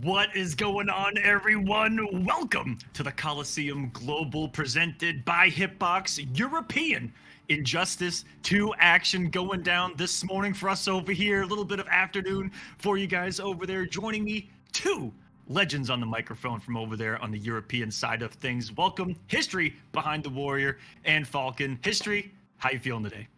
What is going on, everyone? Welcome to the Kolosseum Global, presented by Hitbox. European Injustice 2 action going down this morning for us over here. A little bit of afternoon for you guys over there. Joining me, two legends on the microphone from over there on the European side of things. Welcome, History behind the Warrior and Falcon. History, how you feeling today?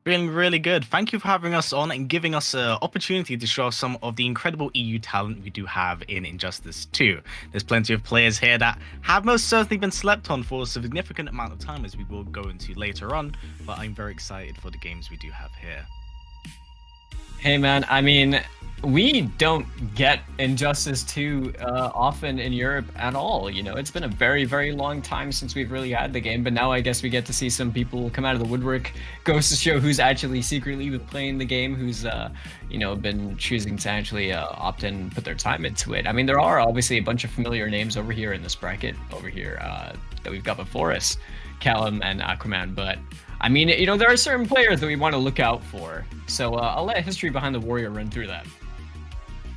Feeling really good. Thank you for having us on and giving us an opportunity to show some of the incredible EU talent we do have in Injustice 2. There's plenty of players here that have most certainly been slept on for a significant amount of time, as we will go into later on, but I'm very excited for the games we do have here. Hey man, I mean, we don't get Injustice 2 often in Europe at all. You know, it's been a very, very long time since we've really had the game, but now I guess we get to see some people come out of the woodwork. Goes to show who's actually secretly been playing the game, who's, you know, been choosing to actually opt in and put their time into it. I mean, there are obviously a bunch of familiar names over here in this bracket over here that we've got before us, Callum and Aquaman, but I mean, you know, there are certain players that we want to look out for. So I'll let History Behind the Warrior run through that.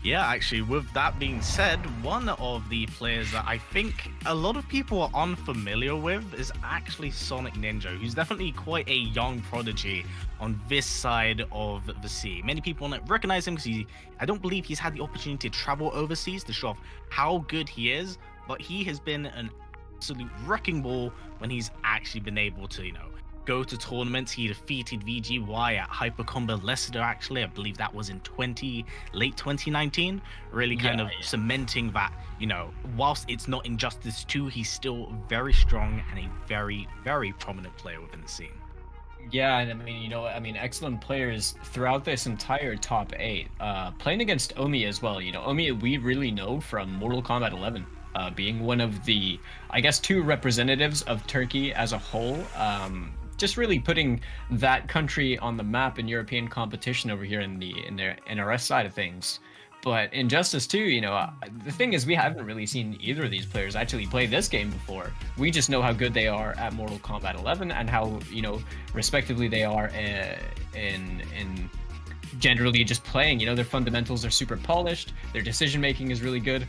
Yeah, actually, with that being said, one of the players that I think a lot of people are unfamiliar with is actually Sonic Ninja, who's definitely quite a young prodigy on this side of the sea. Many people won't recognize him because I don't believe he's had the opportunity to travel overseas to show off how good he is, but he has been an absolute wrecking ball when he's actually been able to, you know, go to tournaments. He defeated VGY at Hyper Combat Leicester, actually. I believe that was in late 2019. Really kind of cementing that, you know, whilst it's not Injustice 2, he's still very strong and a very, very prominent player within the scene. Yeah, and I mean, you know, excellent players throughout this entire top 8. Playing against Omi as well. You know, Omi we really know from Mortal Kombat 11. Being one of the, I guess, 2 representatives of Turkey as a whole. Just really putting that country on the map in European competition over here in their NRS side of things. But Injustice 2, you know, the thing is we haven't really seen either of these players actually play this game before. We just know how good they are at Mortal Kombat 11 and how, you know, respectively they are in generally just playing. You know, their fundamentals are super polished, their decision making is really good,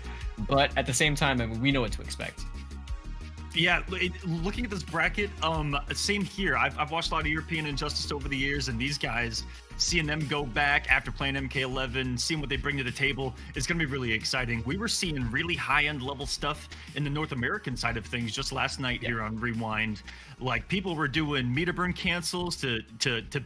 but at the same time, I mean, we know what to expect. Yeah, looking at this bracket, same here. I've watched a lot of European Injustice over the years, and these guys, seeing them go back after playing MK11, seeing what they bring to the table, is going to be really exciting. We were seeing really high-end level stuff in the North American side of things just last night here on Rewind. Like, people were doing meter burn cancels to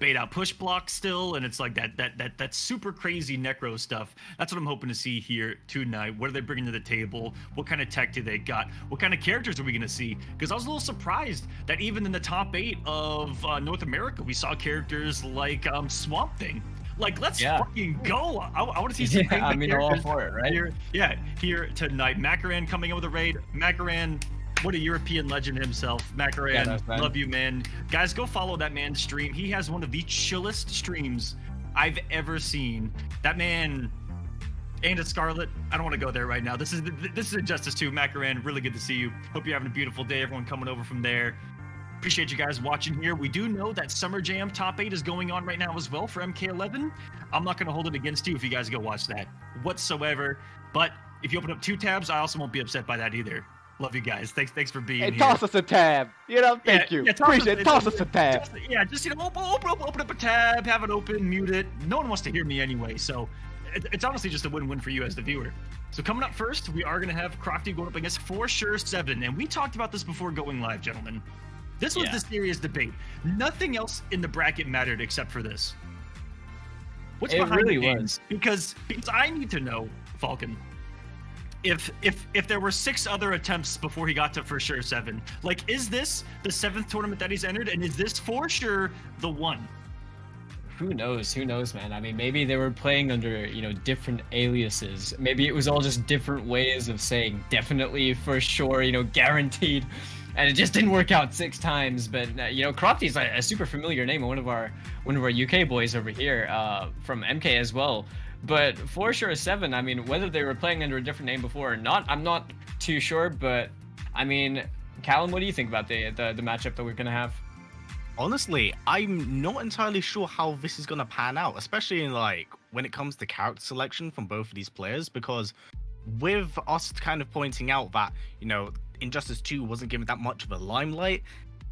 bait out push blocks still, and it's like that super crazy necro stuff. That's what I'm hoping to see here tonight. What are they bringing to the table? What kind of tech do they got? What kind of characters are we going to see? Because I was a little surprised that even in the top 8 of North America, we saw characters like Swamp Thing. Like, let's fucking go. I want to see some I mean, all for it, right? Here tonight. Macaran coming in with a raid. Macaran, what a European legend himself. Macaran, love you, man. Guys, go follow that man's stream. He has one of the chillest streams I've ever seen. That man, and a Scarlet. I don't want to go there right now. This is Injustice 2. Macaran, really good to see you. Hope you're having a beautiful day. Everyone coming over from there. Appreciate you guys watching here. We do know that Summer Jam top 8 is going on right now as well for MK11. I'm not going to hold it against you if you guys go watch that whatsoever. But if you open up 2 tabs, I also won't be upset by that either. Love you guys. Thanks for being here. Toss us a tab. You know, thank you. Appreciate it. Toss us a tab. Just you know, open up a tab, have it open, mute it. No one wants to hear me anyway, so it's honestly just a win-win for you as the viewer. So coming up first, we are going to have Crofty going up against For Sure 7, and we talked about this before going live, gentlemen. This was the serious debate. Nothing else in the bracket mattered except for this. What's behind really the game? was. Because I need to know, Falcon, if there were 6 other attempts before he got to For Sure 7, like, is this the 7th tournament that he's entered, and is this For Sure the one? Who knows, man? I mean, maybe they were playing under, you know, different aliases. Maybe it was all just different ways of saying definitely, for sure, you know, guaranteed. And it just didn't work out 6 times. But you know, Crofty's a super familiar name, one of our UK boys over here from MK as well. But For Sure 7, I mean, whether they were playing under a different name before or not, I'm not too sure. But I mean, Callum, what do you think about the matchup that we're gonna have? Honestly, I'm not entirely sure how this is gonna pan out, especially in, like, when it comes to character selection from both of these players, because with us kind of pointing out that, you know, Injustice 2 wasn't given that much of a limelight,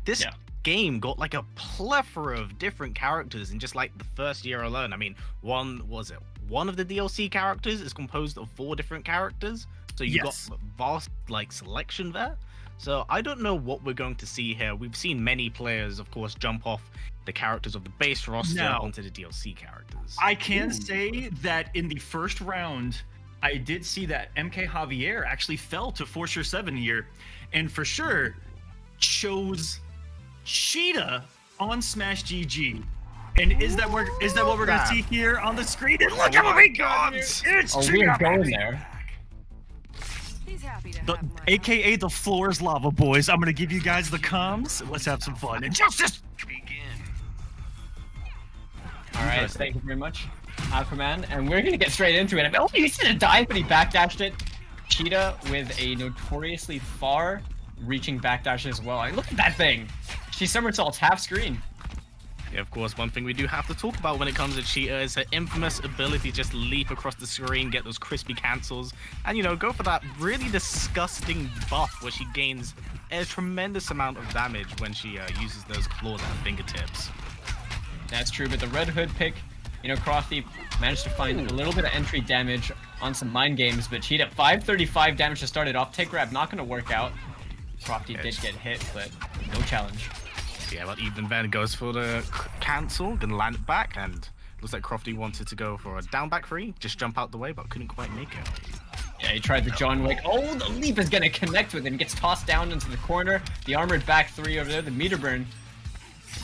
this game got like a plethora of different characters in just like the first year alone. I mean, one of the DLC characters is composed of 4 different characters, so you got vast like selection there. So I don't know what we're going to see here. We've seen many players, of course, jump off the characters of the base roster onto the DLC characters. I can say that in the first round, I did see that MK Javier actually fell to For Sure 7 here, and For Sure chose Cheetah on Smash GG. And is that what we're gonna see here on the screen? And look at what we got! It's we're going there. AKA the floor is lava, boys. I'm gonna give you guys the comms. Let's have some fun. And just begin. All right, thank you very much, Aquaman. And we're gonna get straight into it. Oh, he's gonna dive, but he backdashed it. Cheetah with a notoriously far-reaching backdash as well. And look at that thing. She somersaults half screen. Yeah, of course, one thing we do have to talk about when it comes to Cheetah is her infamous ability to just leap across the screen, get those crispy cancels, and, you know, go for that really disgusting buff where she gains a tremendous amount of damage when she uses those claws at her fingertips. That's true, but the Red Hood pick, you know, Crofty managed to find a little bit of entry damage on some mind games, but Cheetah, 535 damage to start it off. Take grab, not going to work out. Crofty did get hit, but no challenge. Yeah, but even then goes for the cancel, gonna land it back, and looks like Crofty wanted to go for a down back 3, just jump out the way, but couldn't quite make it. Yeah, he tried the John Wick. Oh, the leap is gonna connect with him, gets tossed down into the corner. The armored back 3 over there, the meter burn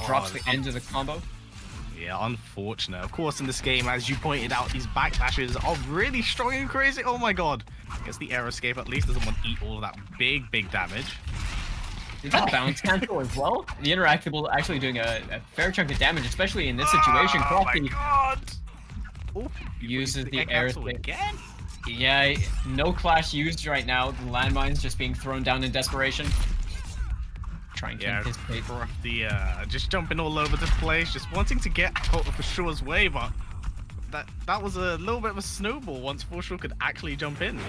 drops the end of the combo. Yeah, unfortunate. Of course, in this game, as you pointed out, these backdashes are really strong and crazy. Oh my god. Gets the air escape at least, doesn't want to eat all of that big damage. Did that bounce cancel as well? The interactable actually doing a fair chunk of damage, especially in this situation. Crofty uses the air again. Yeah, no clash used right now. The landmines just being thrown down in desperation. Trying to anticipate. Crofty just jumping all over the place, just wanting to get out of For Sure's way, but that was a little bit of a snowball once For Sure could actually jump in.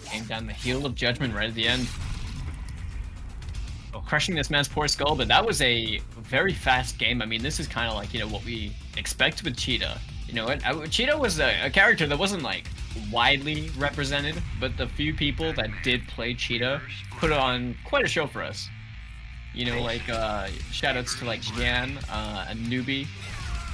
Came down the heel of judgment right at the end. Crushing this man's poor skull, but that was a very fast game. I mean, this is kind of like, you know, what we expect with Cheetah. You know, Cheetah was a character that wasn't like widely represented, but the few people that did play Cheetah put on quite a show for us. You know, like shoutouts to like Jan and Newbie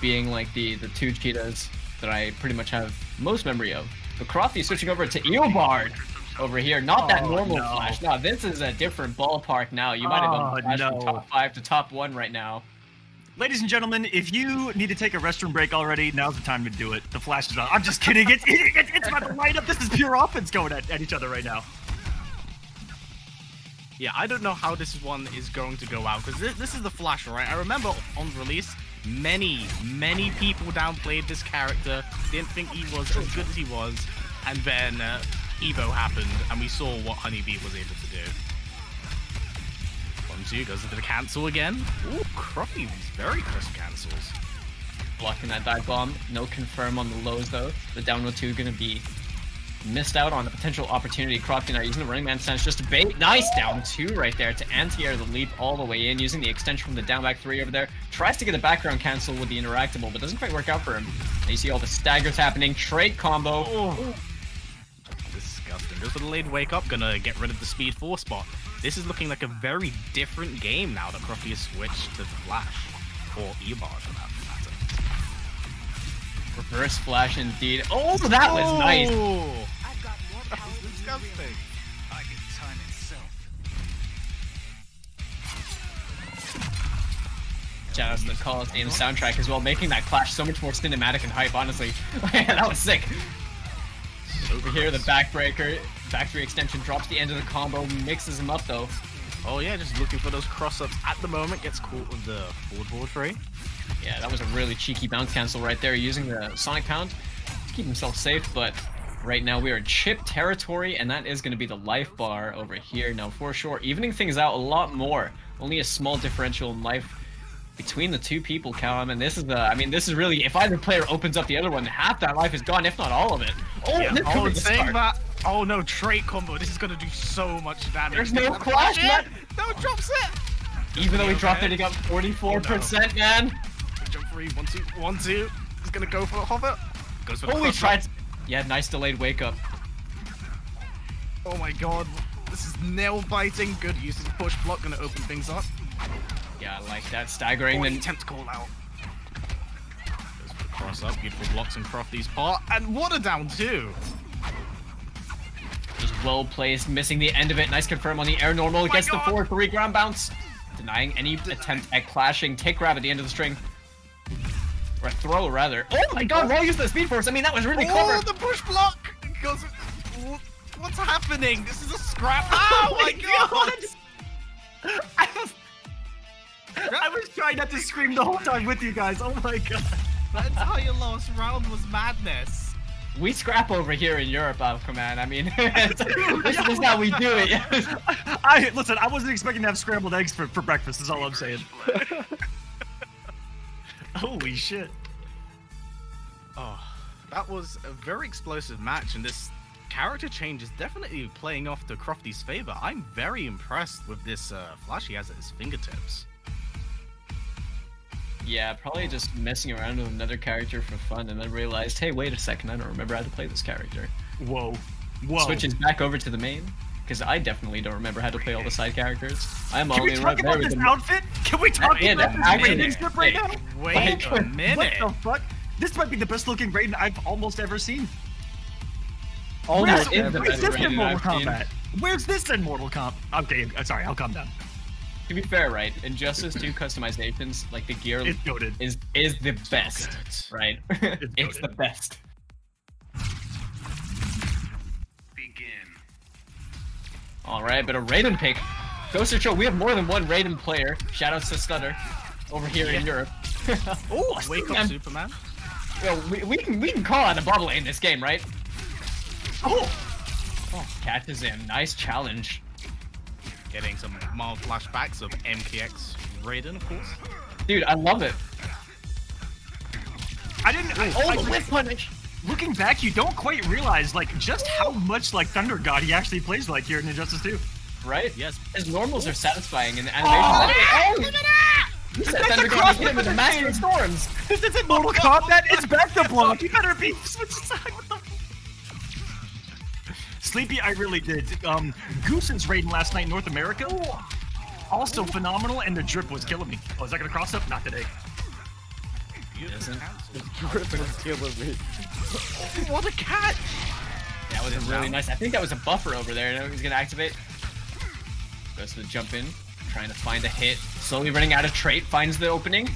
being like the 2 Cheetahs that I pretty much have most memory of. But Crofty switching over to Eobard over here, not that normal flash. No, this is a different ballpark now. You might have gone flash from top 5 to top 1 right now. Ladies and gentlemen, if you need to take a restroom break already, now's the time to do it. The flash is on. I'm just kidding. It's about to light up. This is pure offense going at each other right now. Yeah, I don't know how this one is going to go out, because this is the flash, right? I remember on release, many people downplayed this character, didn't think he was as good as he was, and then Evo happened, and we saw what Honeybee was able to do. 1-2 goes into the cancel again. Ooh, Crofty, these very crisp cancels. Blocking that dive bomb. No confirm on the lows, though. The down 2 going to be missed out on a potential opportunity. Crofty now using the running man stance just to bait. Nice down 2 right there to anti-air the leap all the way in, using the extension from the down back 3 over there. Tries to get a background cancel with the interactable, but doesn't quite work out for him. And you see all the staggers happening. Trait combo. Oh. Disgusting. Goes for the late wake up, gonna get rid of the speed 4 spot. This is looking like a very different game now that Crofty has switched to the flash, or E-bar for that matter. Reverse flash indeed. Oh, that was nice. That was disgusting. I get time itself. Shout out to the Kolosseum soundtrack as well, making that clash so much more cinematic and hype, honestly. That was sick. Over here, the backbreaker, back 3 extension drops the end of the combo, mixes him up though. Oh yeah, just looking for those cross-ups at the moment, gets caught with the forward 3. Yeah, that was a really cheeky bounce cancel right there, using the Sonic Pound to keep himself safe, but right now we are chip territory, and that is going to be the life bar over here. Now, For Sure, evening things out a lot more. Only a small differential in life between the two people, Callum, and this is I mean, this is really, if either player opens up the other one, half that life is gone, if not all of it. Oh, yeah. Oh, saying that. Oh no, trait combo. This is gonna do so much damage. There's no clash, man. No, drops it. Even though he dropped it, he got 44%, man. Jump free, 1-2. He's gonna go for a hover. Goes for the Holy tried. Yeah, nice delayed wake up. Oh my god, this is nail biting. Good use of the push block, gonna open things up. Yeah, I like that. Staggering, then attempt to call out. Goes for the cross up, beautiful blocks in Crofty's part, and what a down two. Just well placed, missing the end of it. Nice confirm on the air normal. Gets the 4-3 ground bounce. Denying any attempt at clashing. Take grab at the end of the string. Or a throw, rather. Oh my god, Raw used the speed force. I mean, that was really clever. Oh, the push block! Goes... What's happening? This is a scrap. Oh my god! I was trying not to scream the whole time with you guys. Oh my god. That entire last round was madness. We scrap over here in Europe, Command. I mean, this is how we do it. Listen, I wasn't expecting to have scrambled eggs for breakfast, is all I'm saying. Holy shit. Oh, that was a very explosive match, and this character change is definitely playing off to Crofty's favor. I'm very impressed with this flash he has at his fingertips. Yeah, probably just messing around with another character for fun, and then realized, hey, wait a second, I don't remember how to play this character. Whoa. Switches back over to the main, because I definitely don't remember how to play all the side characters. I'm only right there with this outfit? Can we talk about this Raiden strip right now? Wait a minute. What the fuck? This might be the best looking Raiden I've almost ever seen. Where's this in Mortal Kombat? Where's this in Mortal Kombat? Okay, sorry, I'll calm down. To be fair, right, Injustice 2 customizations, like the gear is the best, right? It's the best. Begin. Alright, but a Raiden pick. Goes to show we have more than one Raiden player. Shoutouts to Stutter over here in Europe. Oh, wake up, Superman. Yo, we can call out a bubble in this game, right? Oh, catches him. Nice challenge. Getting some mild flashbacks of MKX Raiden, of course. Dude, I love it. The whiff punish. Looking back, you don't quite realize like just how much like Thunder God he actually plays like here in Injustice 2. Right? Yes. His normals are satisfying in the animation. Look at that! You said Thunder God hit him with the Master of Storms. This isn't Mortal Kombat. It's back to block. You better be switch side. What the? Sleepy, I really did. Goose's Raiden last night in North America, also phenomenal, and the drip was killing me. Oh, is that gonna cross up? Not today. The drip was killing me. What a cat! That was really nice. I think that was a buffer over there. You know, he's gonna activate. Goes to the jump in, trying to find a hit. Slowly running out of trait, finds the opening.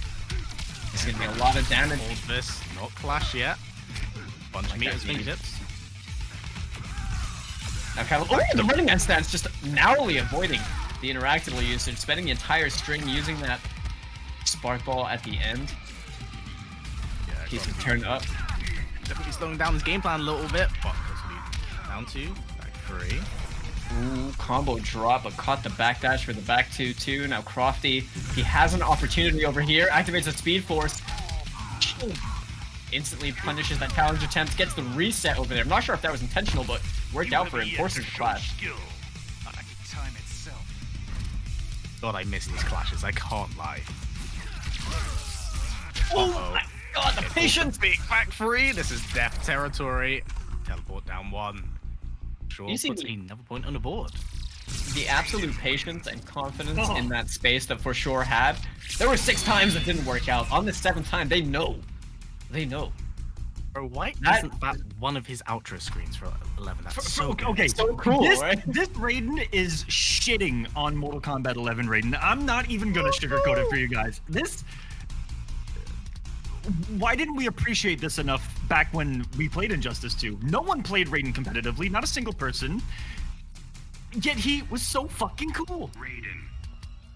This is gonna be a lot of damage. Hold this, not clash yet. Bunch of meters fingertips. Now, the running man stance just narrowly avoiding the interactable usage, spending the entire string using that spark ball at the end. Yeah, keeps him turned up. Definitely slowing down his game plan a little bit, but down two, back three. Ooh, combo drop, but caught the backdash for the back 2-2. Now Crofty, he has an opportunity over here, activates a speed force. Instantly punishes that challenge attempt, gets the reset over there. I'm not sure if that was intentional, but worked out for him, forcing the clash. God, I miss these clashes, I can't lie. Oh my god, the patience! Back three, this is death territory. Teleport down one. Sure, you see puts another point on the board. The absolute patience and confidence in that space that For Sure had. There were 6 times that didn't work out. On the 7th time, they know. They know. Bro, why isn't that one of his outro screens for 11? That's so good. Okay, so cool, right? This Raiden is shitting on Mortal Kombat 11 Raiden. I'm not even gonna sugarcoat it for you guys. Why didn't we appreciate this enough back when we played Injustice 2? No one played Raiden competitively, not a single person. Yet he was so fucking cool. Raiden.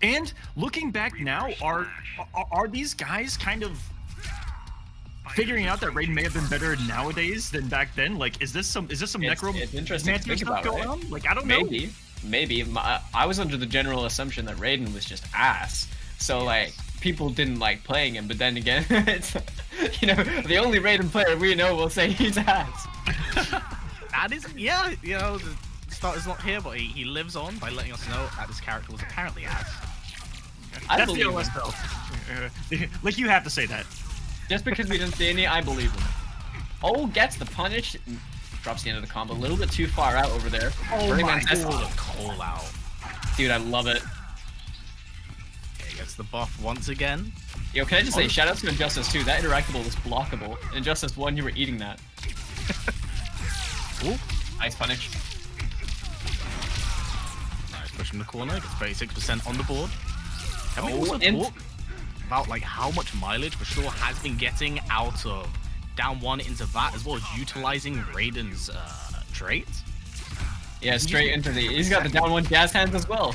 And looking back now, are these guys kind of figuring out that Raiden may have been better nowadays than back then? Like, is this some necromancer stuff going on? Like, I don't know. Maybe. I was under the general assumption that Raiden was just ass. So like, people didn't like playing him, but then again, it's, you know, the only Raiden player we know will say he's ass. That is, yeah, you know, the starter's not here, but he lives on by letting us know that this character was apparently ass. That's the OS though. Like, you have to say that. Just because we didn't see any, I believe him. Oh, gets the punish. Drops the end of the combo. A little bit too far out over there. Oh my God. Call out. Dude, I love it. Okay, gets the buff once again. Yo, can I just say, shoutouts to Injustice 2. That interactable was blockable. In Injustice 1, you were eating that. Ooh, nice punish. Nice push from the corner. Gets 36% on the board. Can we Oh, also talk about like how much mileage for sure has been getting out of down one into that, as well as utilizing Raiden's traits? Yeah, straight into the. He's got the down one jazz hands as well.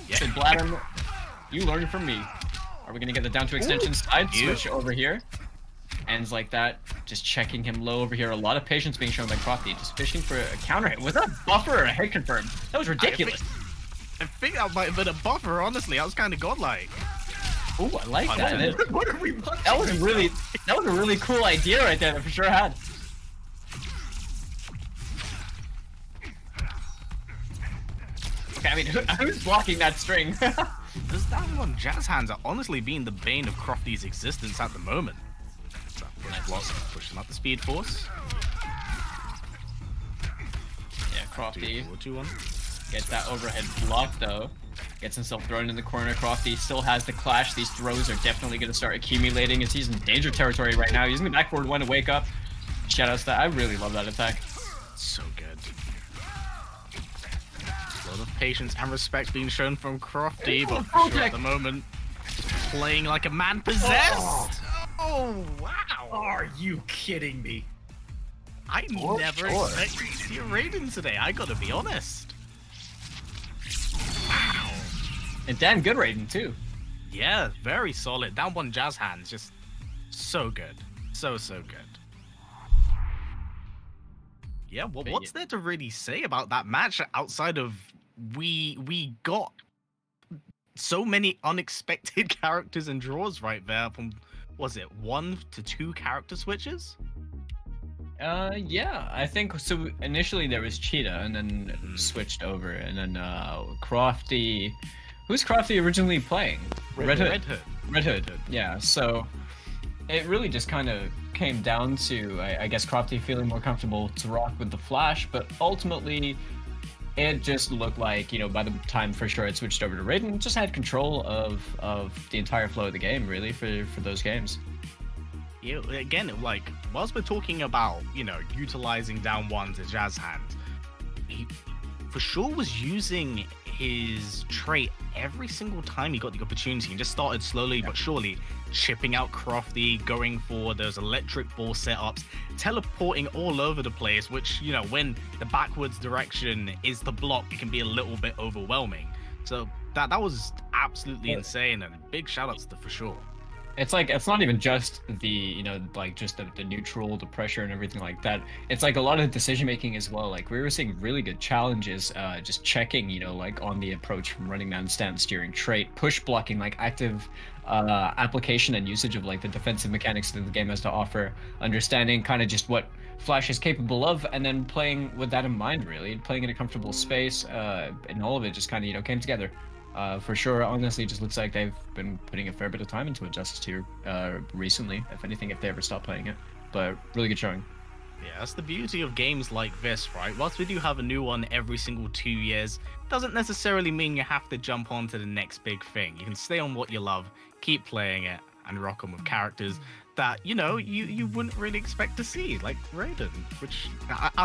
Yeah. So Bladden, you learned from me. Are we gonna get the down two extension side switch over here? Ends like that, just checking him low over here. A lot of patience being shown by Crofty, just fishing for a counter hit. Was that a buffer or a hit confirm? That was ridiculous. I think that might have been a buffer, honestly. I was kind of godlike. Oh, I like that. What are we That was a really cool idea right there that for sure had. Okay, I mean, who's blocking that string? This down one jazz hands are honestly being the bane of Crofty's existence at the moment. So, nice block, pushing up the speed force. Yeah, Crofty 2-1. gets that overhead block though. Gets himself thrown in the corner. Crofty still has the clash. These throws are definitely going to start accumulating as he's in danger territory right now. Using the back forward one to wake up. Shoutouts to that. I really love that attack. So good. A lot of patience and respect being shown from Crofty, but for sure at the moment, just playing like a man possessed. Oh wow! Are you kidding me? I never expected to see a Raiden today. I gotta be honest. Wow. And damn good Raiden too. Yeah, very solid. Down one jazz hands, just so good. So good. Yeah, well, what's there to really say about that match outside of we got so many unexpected characters and draws right there from, was it 1 to 2 character switches? Yeah, I think so. Initially there was Cheetah, and then switched over, and then Crofty. Who's Crofty originally playing? Red Hood. Yeah. So it really just kind of came down to, I guess, Crofty feeling more comfortable to rock with the Flash, but ultimately it just looked like, you know, by the time for sure it switched over to Raiden, just had control of the entire flow of the game, really, for those games. Yeah, again, like, whilst we're talking about, you know, utilizing down one to jazz hand, he for sure was using his trait every single time he got the opportunity, and just started slowly but surely chipping out Crofty, going for those electric ball setups, teleporting all over the place, which, you know, when the backwards direction is the block, it can be a little bit overwhelming. So that was absolutely insane, and big shout outs to for sure. It's like, it's not even just the, you know, like just the neutral, the pressure and everything like that. It's like a lot of decision making as well. Like we were seeing really good challenges, just checking, you know, like on the approach from running man stance, steering trait, push blocking, like active application and usage of like the defensive mechanics that the game has to offer, understanding kind of just what Flash is capable of, and then playing with that in mind, really, playing in a comfortable space, and all of it just kind of, you know, came together. For sure, honestly, it just looks like they've been putting a fair bit of time into Injustice here recently, if anything, if they ever stop playing it. But really good showing. Yeah, that's the beauty of games like this, right? Whilst we do have a new one every single 2 years, doesn't necessarily mean you have to jump on to the next big thing. You can stay on what you love, keep playing it, and rock on with characters that, you know, you wouldn't really expect to see, like Raiden, which,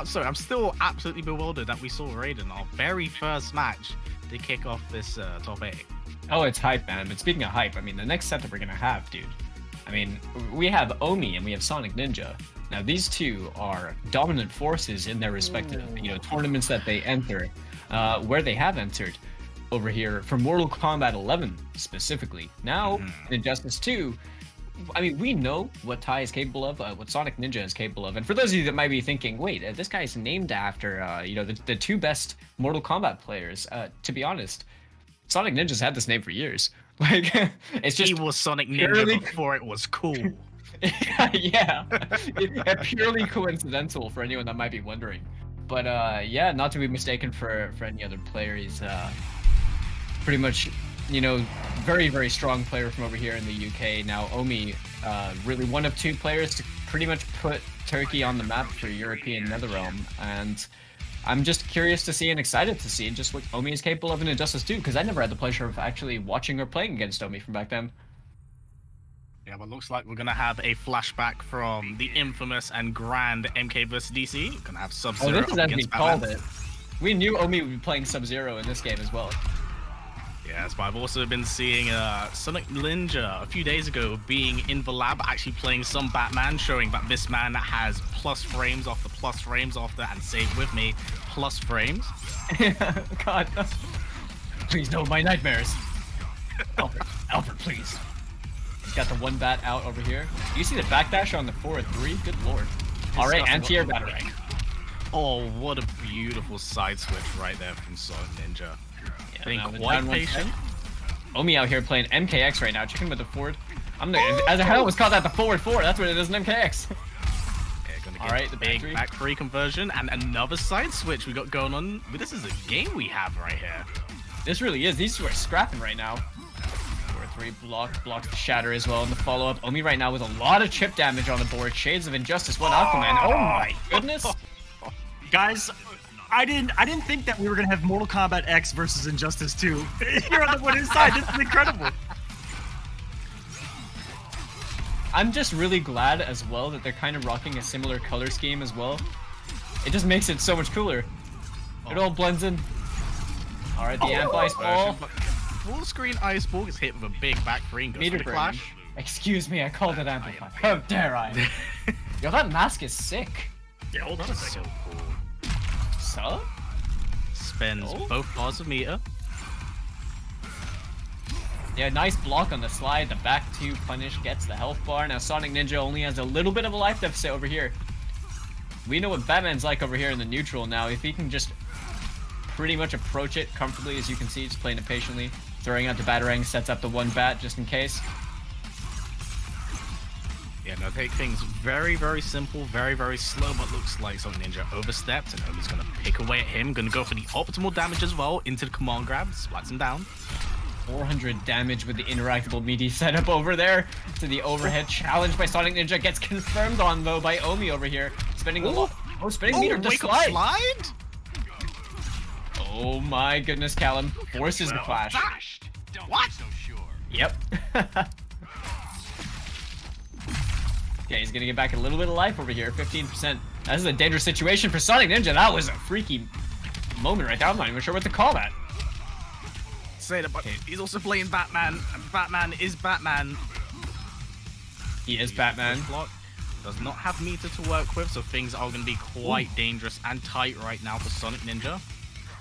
sorry, I'm still absolutely bewildered that we saw Raiden, our very first match, to kick off this top 8. Oh, it's hype, man. But speaking of hype, I mean, the next set that we're gonna have, dude, I mean, we have Omi and we have Sonic Ninja. Now, these two are dominant forces in their respective, you know, tournaments that they enter, where they have entered over here for Mortal Kombat 11 specifically. Now, in Injustice 2, I mean, we know what Tai is capable of, what Sonic Ninja is capable of. And for those of you that might be thinking, wait, this guy is named after, you know, the two best Mortal Kombat players. To be honest, Sonic Ninja's had this name for years. Like, it's just he was Sonic Ninja before it was cool. yeah, purely coincidental for anyone that might be wondering. But yeah, not to be mistaken for any other player. He's pretty much, you know, very, very strong player from over here in the UK. Now, Omi, really one of two players to pretty much put Turkey on the map for European Netherrealm. And I'm just curious to see and excited to see just what Omi is capable of in Injustice 2, because I never had the pleasure of actually watching or playing against Omi from back then. Yeah, well, looks like we're gonna have a flashback from the infamous and grand MK vs DC. We're gonna have Sub-Zero this is as we called it. We knew Omi would be playing Sub-Zero in this game as well. Yes, but I've also been seeing Sonic Ninja a few days ago being in the lab, actually playing some Batman, showing that this man has plus frames after plus frames after, and say it with me, plus frames. God, please no, my nightmares. Alfred, please. He's got the one bat out over here. Do you see the backdash on the 4-3? Good lord. Alright, anti-air batarang. Oh, what a beautiful side switch right there from Sonic Ninja. Yeah, being quite patient. Omi out here playing MKX right now, checking with the forward. As I almost called that the forward 4. That's what it is, an MKX. Alright, the big back 3 conversion and another side switch we got going on. This is a game we have right here. This really is. These two are scrapping right now. 4-3 blocks the shatter as well in the follow-up. Omi right now with a lot of chip damage on the board. Shades of Injustice 1 Aquaman. Oh my goodness. Guys, I didn't think that we were gonna have Mortal Kombat X versus Injustice 2 here on the winning side. This is incredible. I'm just really glad as well that they're kind of rocking a similar color scheme as well. It just makes it so much cooler. It all blends in. Alright, the amp ice ball. Full screen ice ball gets hit with a big back 3 and goes for the clash. Excuse me, I called it amplify. How dare I? Yo, that mask is sick. Yeah, hold on a second. So cool. So? Spends both bars of meter. Yeah, nice block on the slide. The back 2 punish gets the health bar. Now Sonic Ninja only has a little bit of a life deficit over here. We know what Batman's like over here in the neutral now. If he can just pretty much approach it comfortably, as you can see, just playing it patiently. Throwing out the batarang, sets up the one bat just in case. Yeah, no, take things very, very simple, very, very slow, but looks like Sonic Ninja overstepped, and Omi's gonna pick away at him. Gonna go for the optimal damage as well, into the command grab, splats him down. 400 damage with the interactable meaty setup over there to the overhead. Challenge by Sonic Ninja gets confirmed on though by Omi over here. Spending a lot. Oh, spinning meter to slide. Oh my goodness, Callum. Forces the clash. What? So sure. Yep. Yeah, he's gonna get back a little bit of life over here. 15%. This is a dangerous situation for Sonic Ninja. That was a freaky moment right there. I'm not even sure what to call that. Say that, but he's also playing Batman, and Batman is Batman. He is Batman. Does not have meter to work with, so things are going to be quite dangerous and tight right now for Sonic Ninja.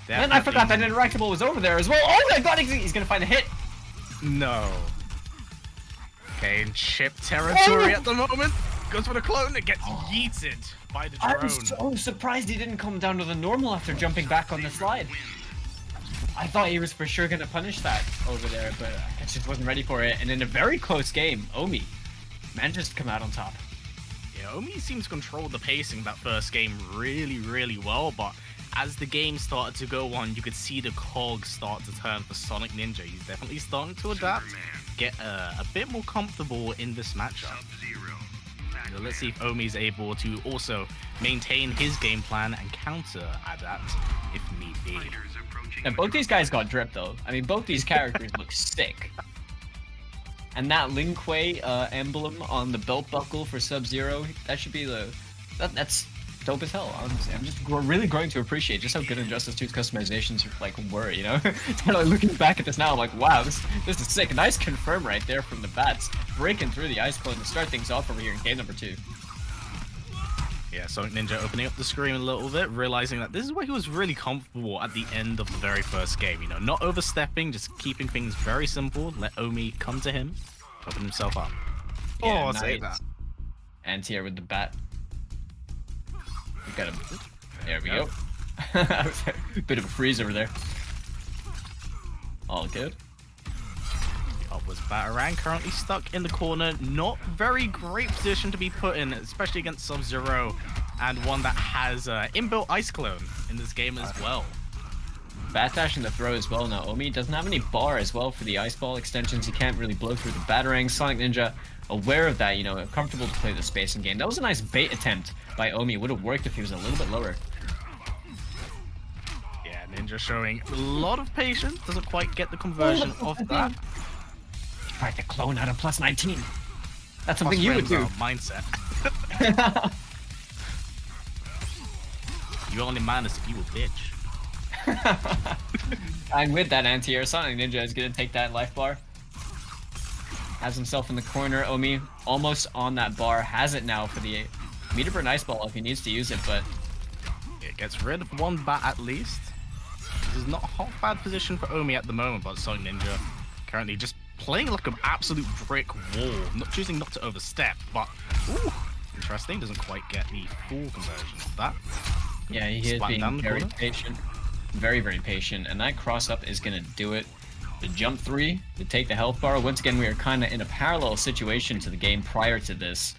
And I forgot that interactable was over there as well. Oh my god, he's going to find a hit. No. Okay, in chip territory at the moment. Goes for the clone, it gets yeeted by the drone. I'm so surprised he didn't come down to the normal after jumping back on the slide. I thought he was for sure going to punish that over there, but I just wasn't ready for it. And in a very close game, Omi manages to come out on top. Yeah, Omi seems to control the pacing of that first game really, really well, but as the game started to go on, you could see the cogs start to turn for Sonic Ninja. He's definitely starting to adapt, get a bit more comfortable in this matchup. So let's see if Omi's able to also maintain his game plan and counter-adapt if need be. And both these guys got drip though. I mean, both these characters look sick. And that Lin Kuei emblem on the belt buckle for Sub-Zero, that should be the... That's dope as hell, honestly. I'm just really growing to appreciate just how good Injustice 2's customizations were, you know? It's kind of like looking back at this now, I'm like, wow, this is sick. Nice confirm right there from the bats. Breaking through the ice clone to start things off over here in game number 2. Yeah, Sonic Ninja opening up the screen a little bit, realizing that this is where he was really comfortable at the end of the very first game. You know, not overstepping, just keeping things very simple. Let Omi come to him, open himself up. Yeah, nice. Say that. Anti-air with the bat. We got him. There we go. Bit of a freeze over there. All good. was Batarang currently stuck in the corner. Not very great position to be put in, especially against Sub-Zero, and one that has inbuilt Ice Clone in this game as well. Bat dash in the throw as well. Now Omi doesn't have any bar as well for the ice ball extensions. He can't really blow through the Batarang. Sonic Ninja, aware of that, you know, comfortable to play the spacing game. That was a nice bait attempt by Omi. Would have worked if he was a little bit lower. Yeah, Ninja showing a lot of patience. Doesn't quite get the conversion of that. Tried to clone out a plus 19. That's something you would do. Mindset. You only minus if you a bitch. And with that anti-air, Sonic Ninja is going to take that life bar. Has himself in the corner. Omi almost on that bar. Has it now for the meter burn ice ball if he needs to use it, but it gets rid of one bat at least. This is not a hot bad position for Omi at the moment, but Sonic Ninja currently just playing like an absolute brick wall. Not choosing not to overstep, but ooh, interesting. Doesn't quite get the full conversion of that. Yeah, he is being very patient. Very, very patient. And that cross up is going to do it. The jump 3 to take the health bar. Once again, we are kind of in a parallel situation to the game prior to this.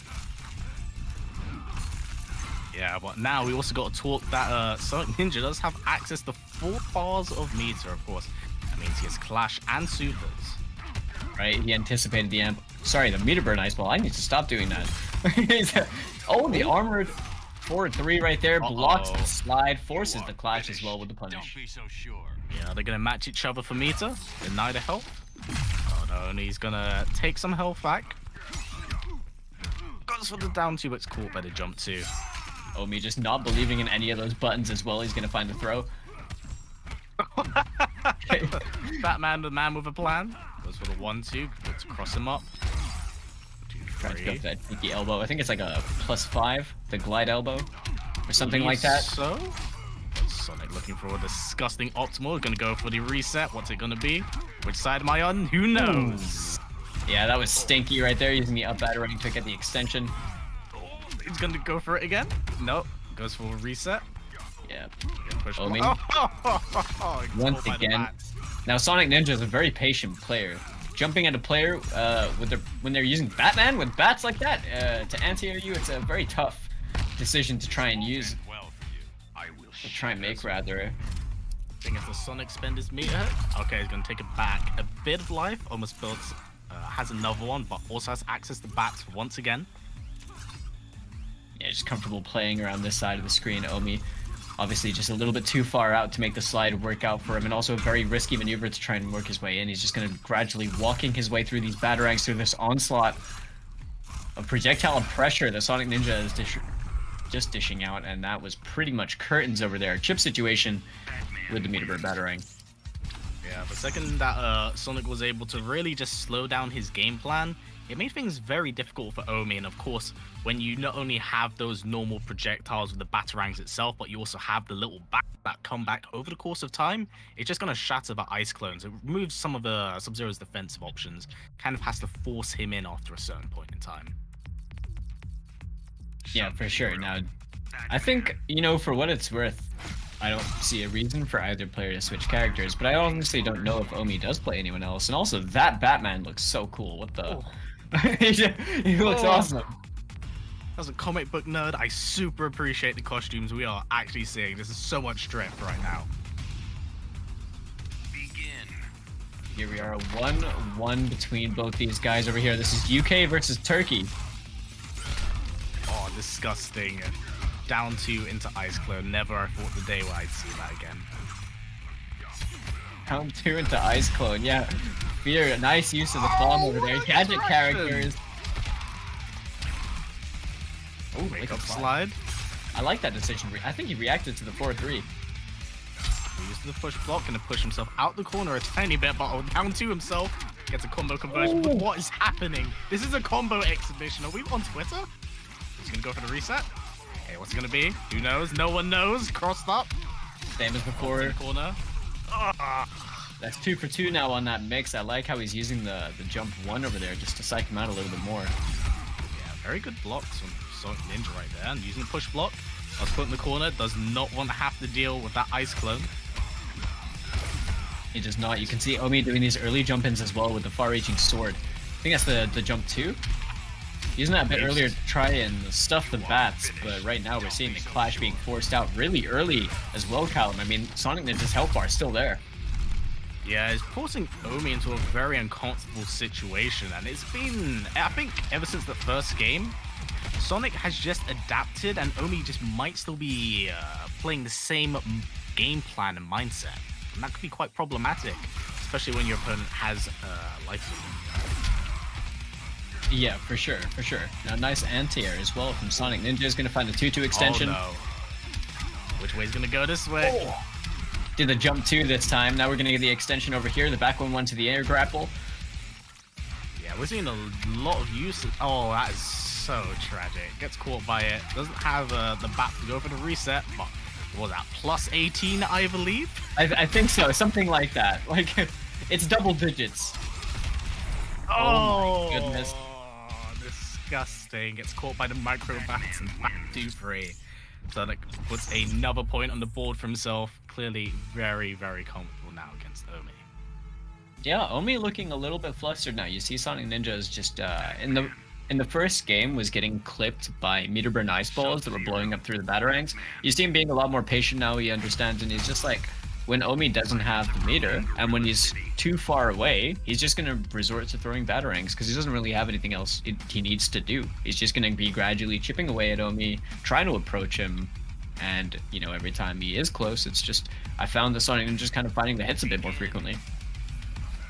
Yeah, but now we also got to talk that Sonic Ninja does have access to 4 bars of meter, of course. That means he has Clash and Supers. Right, he anticipated the amp. Sorry, the meter burn ice ball. I need to stop doing that. Oh, the armored forward 3 right there blocks the slide, forces the clash as well with the punish. Don't be so sure. Yeah, they're gonna match each other for meter. Deny the health. Oh no, and he's gonna take some health back. Goes for the down 2, but it's caught by the jump 2. Omi just not believing in any of those buttons as well. He's gonna find the throw. Batman, the man with a plan. Goes for the 1-2, let's cross him up. 2, 3. Trying to go for that sneaky elbow. I think it's like a +5, the glide elbow, or something like that. So, Sonic looking for a disgusting optimal. Gonna go for the reset. What's it gonna be? Which side am I on? Who knows? Yeah, that was stinky right there, using the up Batarang to get the extension. He's gonna go for it again. Nope. Goes for a reset. Yeah. Omi. Once again. Now Sonic Ninja is a very patient player. Jumping at a player when they're using Batman with bats like that to anti-air you, it's a very tough decision to try and use. To try and make rather. I think if the Sonic spend his meter. Okay, he's gonna take it back. A bit of life. Almost builds. Has another one, but also has access to bats once again. Yeah, just comfortable playing around this side of the screen. Omi, obviously just a little bit too far out to make the slide work out for him, and also a very risky maneuver to try and work his way in. He's just going to gradually walking his way through these Batarangs, through this onslaught of projectile pressure that Sonic Ninja is just dishing out, and that was pretty much curtains over there. Chip situation with the meter burn Batarang. Yeah, the second that Sonic was able to really just slow down his game plan, it made things very difficult for Omi. And of course, when you not only have those normal projectiles with the Batarangs itself, but you also have the little bat that come back over the course of time, it's just going to shatter the ice clones. It removes some of the Sub-Zero's defensive options, kind of has to force him in after a certain point in time. Yeah, for sure. Now, I think, you know, for what it's worth, I don't see a reason for either player to switch characters, but I honestly don't know if Omi does play anyone else. And also, that Batman looks so cool. What the... he looks awesome. As a comic book nerd, I super appreciate the costumes we are actually seeing. This is so much strength right now. Begin. Here we are, 1-1 between both these guys over here. This is UK versus Turkey. Oh, disgusting. Down 2 into Ice Clone. Never I thought the day where I'd see that again. Down 2 into Ice Clone, yeah. Fear, nice use of the bomb over there. Gadget characters. Oh, Wake up slide. I like that decision. I think he reacted to the 4-3. He used the push block, gonna push himself out the corner a tiny bit, but down 2 himself. Gets a combo conversion. But what is happening? This is a combo exhibition. Are we on Twitter? He's gonna go for the reset. Okay, what's it gonna be? Who knows? No one knows. Crossed up. Same as before. In the corner. That's 2 for 2 now on that mix. I like how he's using the jump 1 over there just to psych him out a little bit more. Yeah, very good blocks from Sonic Ninja right there. And using the push block. I was put in the corner. Does not want to have to deal with that ice clone. He does not. You can see Omi doing these early jump-ins as well with the far-reaching sword. I think that's the jump 2. Using that a bit earlier to try and stuff the bats, but right now we're seeing the clash being forced out really early as well, Callum. I mean, Sonic Ninja's health bar is still there. Yeah, it's forcing Omi into a very uncomfortable situation, and it's been, I think, ever since the first game, Sonic has just adapted, and Omi just might still be playing the same game plan and mindset, and that could be quite problematic, especially when your opponent has life. Yeah, for sure, for sure. Now, nice anti-air as well from Sonic Ninja. Is going to find the 2-2 extension. Oh, no. Which way is going to go this way? Oh. Did the jump 2 this time. Now we're going to get the extension over here. The back one to the air grapple. Yeah, we're seeing a lot of use. Oh, that is so tragic. Gets caught by it. Doesn't have the bat to go for the reset. But what was that? Plus 18, I believe? I think so. Something like that. Like, it's double digits. Oh, my goodness. Disgusting. Gets caught by the micro bats and back 2-3. Sonic puts another point on the board for himself. Clearly very, very comfortable now against Omi. Yeah, Omi looking a little bit flustered now. You see Sonic Ninja is just in the first game was getting clipped by meter burn ice balls that were blowing up through the batarangs. You see him being a lot more patient now. He understands, and he's just like, when Omi doesn't have the meter and when he's too far away, he's just going to resort to throwing batarangs because he doesn't really have anything else he needs to do. He's just going to be gradually chipping away at Omi, trying to approach him. And, you know, every time he is close, it's just, I found the Sonic Ninja just kind of finding the hits a bit more frequently.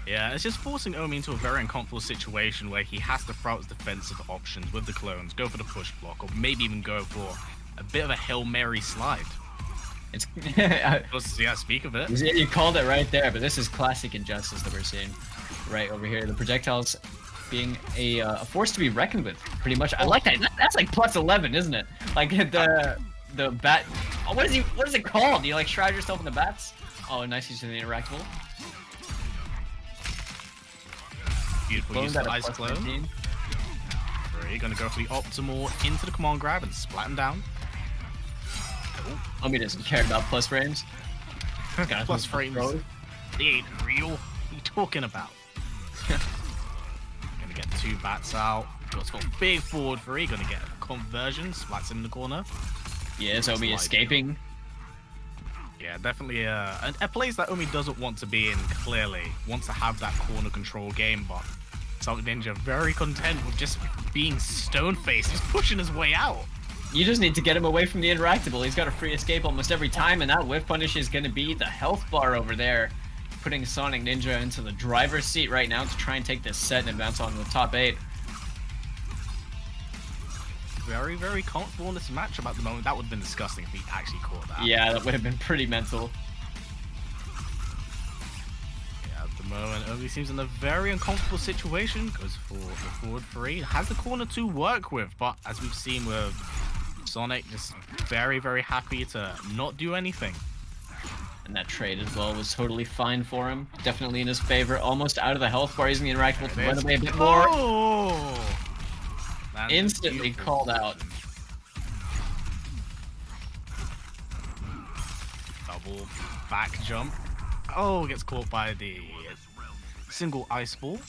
Yeah, it's just forcing Omi into a very uncomfortable situation where he has to throw out his defensive options with the clones, go for the push block, or maybe even go for a bit of a Hail Mary slide. It's yeah, speak of it. You called it right there, but this is classic injustice that we're seeing right over here. The projectiles being a force to be reckoned with, pretty much. I like that. That's like plus 11, isn't it? Like the bat. Oh, what is it called? Do you like shroud yourself in the bats? Oh, nice use of the interactable. Beautiful use of ice clone. You're gonna go for the optimal into the command grab and splat him down. Omi doesn't care about plus frames. Plus frames. They ain't real. What are you talking about? Gonna get 2 bats out. Goes for big forward 3. Gonna get a conversion. Splats him in the corner. Yes, Omi escaping. Yeah, definitely a place that Omi doesn't want to be in, clearly. Wants to have that corner control game, but Sonic Ninja very content with just being stone-faced. He's pushing his way out. You just need to get him away from the interactable. He's got a free escape almost every time, and that whiff punish is going to be the health bar over there, putting Sonic Ninja into the driver's seat right now to try and take this set and advance on to the top 8. Very, very comfortable in this matchup at the moment. That would have been disgusting if he actually caught that. Yeah, that would have been pretty mental. Yeah, at the moment, Omi seems in a very uncomfortable situation. Goes for the forward 3. Has the corner to work with, but as we've seen with Sonic, just very, very happy to not do anything. And that trade as well was totally fine for him. Definitely in his favor. Almost out of the health bar, using the interactable to run away a bit more. Oh! Instantly called out. Double back jump. Oh, gets caught by the single ice ball.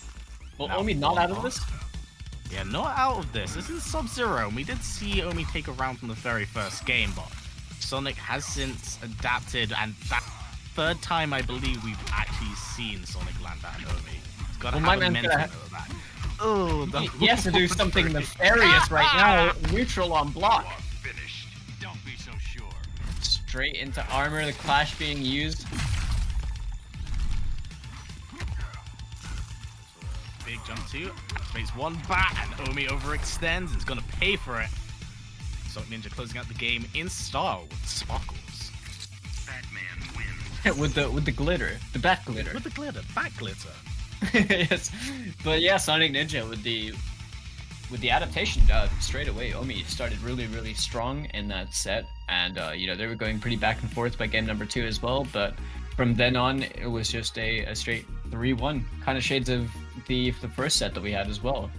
Well, Omi not out of this? Yeah, not out of this. This is Sub-Zero. We did see Omi take a round from the very first game, but Sonic has since adapted, and that 3rd time I believe we've actually seen Sonic land that on Omi. He's got to have a mental note of that. Oh, he has to do something nefarious right now. Neutral on block. Don't be so sure. Straight into armor, the clash being used. Big jump 2. Activates 1 bat, and Omi overextends. It's gonna pay for it. Sonic Ninja closing out the game in style with sparkles. Batman wins. with the glitter, the bat glitter. With the glitter, bat glitter. Yes, but yeah, Sonic Ninja with the adaptation straight away. Omi started really, really strong in that set, and you know, they were going pretty back and forth by game number 2 as well. But from then on, it was just a straight 3-1, kind of shades of the first set that we had as well.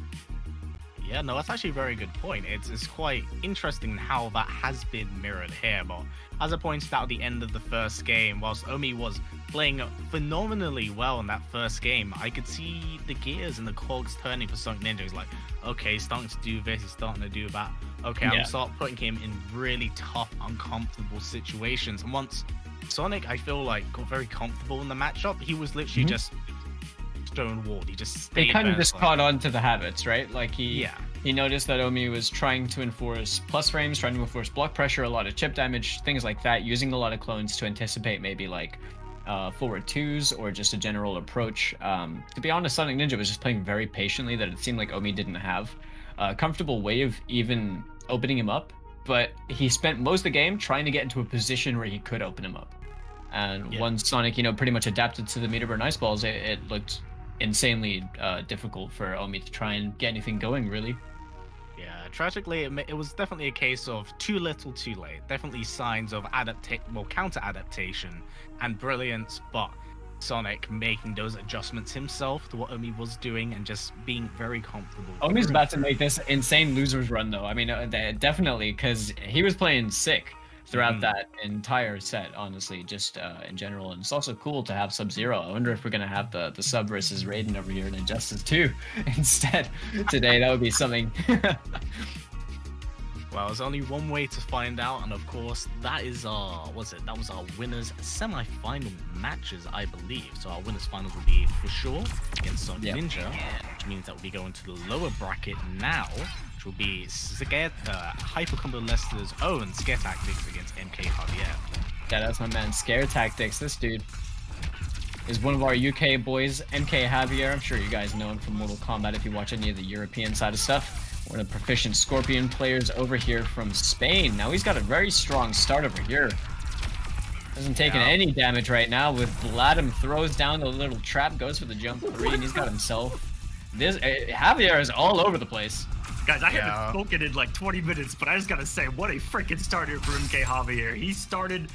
Yeah, no, that's actually a very good point. It's quite interesting how that has been mirrored here. But as I pointed out at the end of the first game, whilst Omi was playing phenomenally well in that first game, I could see the gears and the cogs turning for Sonic Ninja. He's like, okay, he's starting to do this, he's starting to do that. Okay, I'm start putting him in really tough, uncomfortable situations. And once Sonic, I feel like, got very comfortable in the matchup, he was literally just stone-walled. He just stayed. They kind of just caught on to the habits, right? Like he noticed that Omi was trying to enforce plus frames, trying to enforce block pressure, a lot of chip damage, things like that, using a lot of clones to anticipate maybe like forward twos or just a general approach. To be honest, Sonic Ninja was just playing very patiently, that it seemed like Omi didn't have a comfortable way of even opening him up, but he spent most of the game trying to get into a position where he could open him up. And once Sonic, pretty much adapted to the meter burn ice balls, it looked insanely difficult for Omi to try and get anything going, really. Yeah, tragically, it was definitely a case of too little, too late. Definitely signs of counter-adaptation and brilliance, but Sonic making those adjustments himself to what Omi was doing and just being very comfortable. Omi's about to make this insane losers run, though. I mean, definitely, because he was playing sick throughout that entire set, honestly, just in general. And it's also cool to have Sub-Zero. I wonder if we're going to have the Sub versus Raiden over here in Injustice 2 instead today. That would be something. Well, there's only one way to find out, and of course, that is that was our winners semi-final matches, I believe. So our winners finals will be for sure against Sonic Ninja, which means that we'll be going to the lower bracket now, which will be Hyper Combo Lester's own Scare Tactics against MK Javier. Yeah, that's my man, Scare Tactics. This dude is one of our UK boys, MK Javier. I'm sure you guys know him from Mortal Kombat if you watch any of the European side of stuff. One of the proficient Scorpion players over here from Spain. Now he's got a very strong start over here. Hasn't taken any damage right now with Vladim, throws down the little trap, goes for the jump 3, and he's got himself. This Javier is all over the place. Guys, I haven't spoken in like 20 minutes, but I just gotta say, what a freaking start here for MK Javier. He started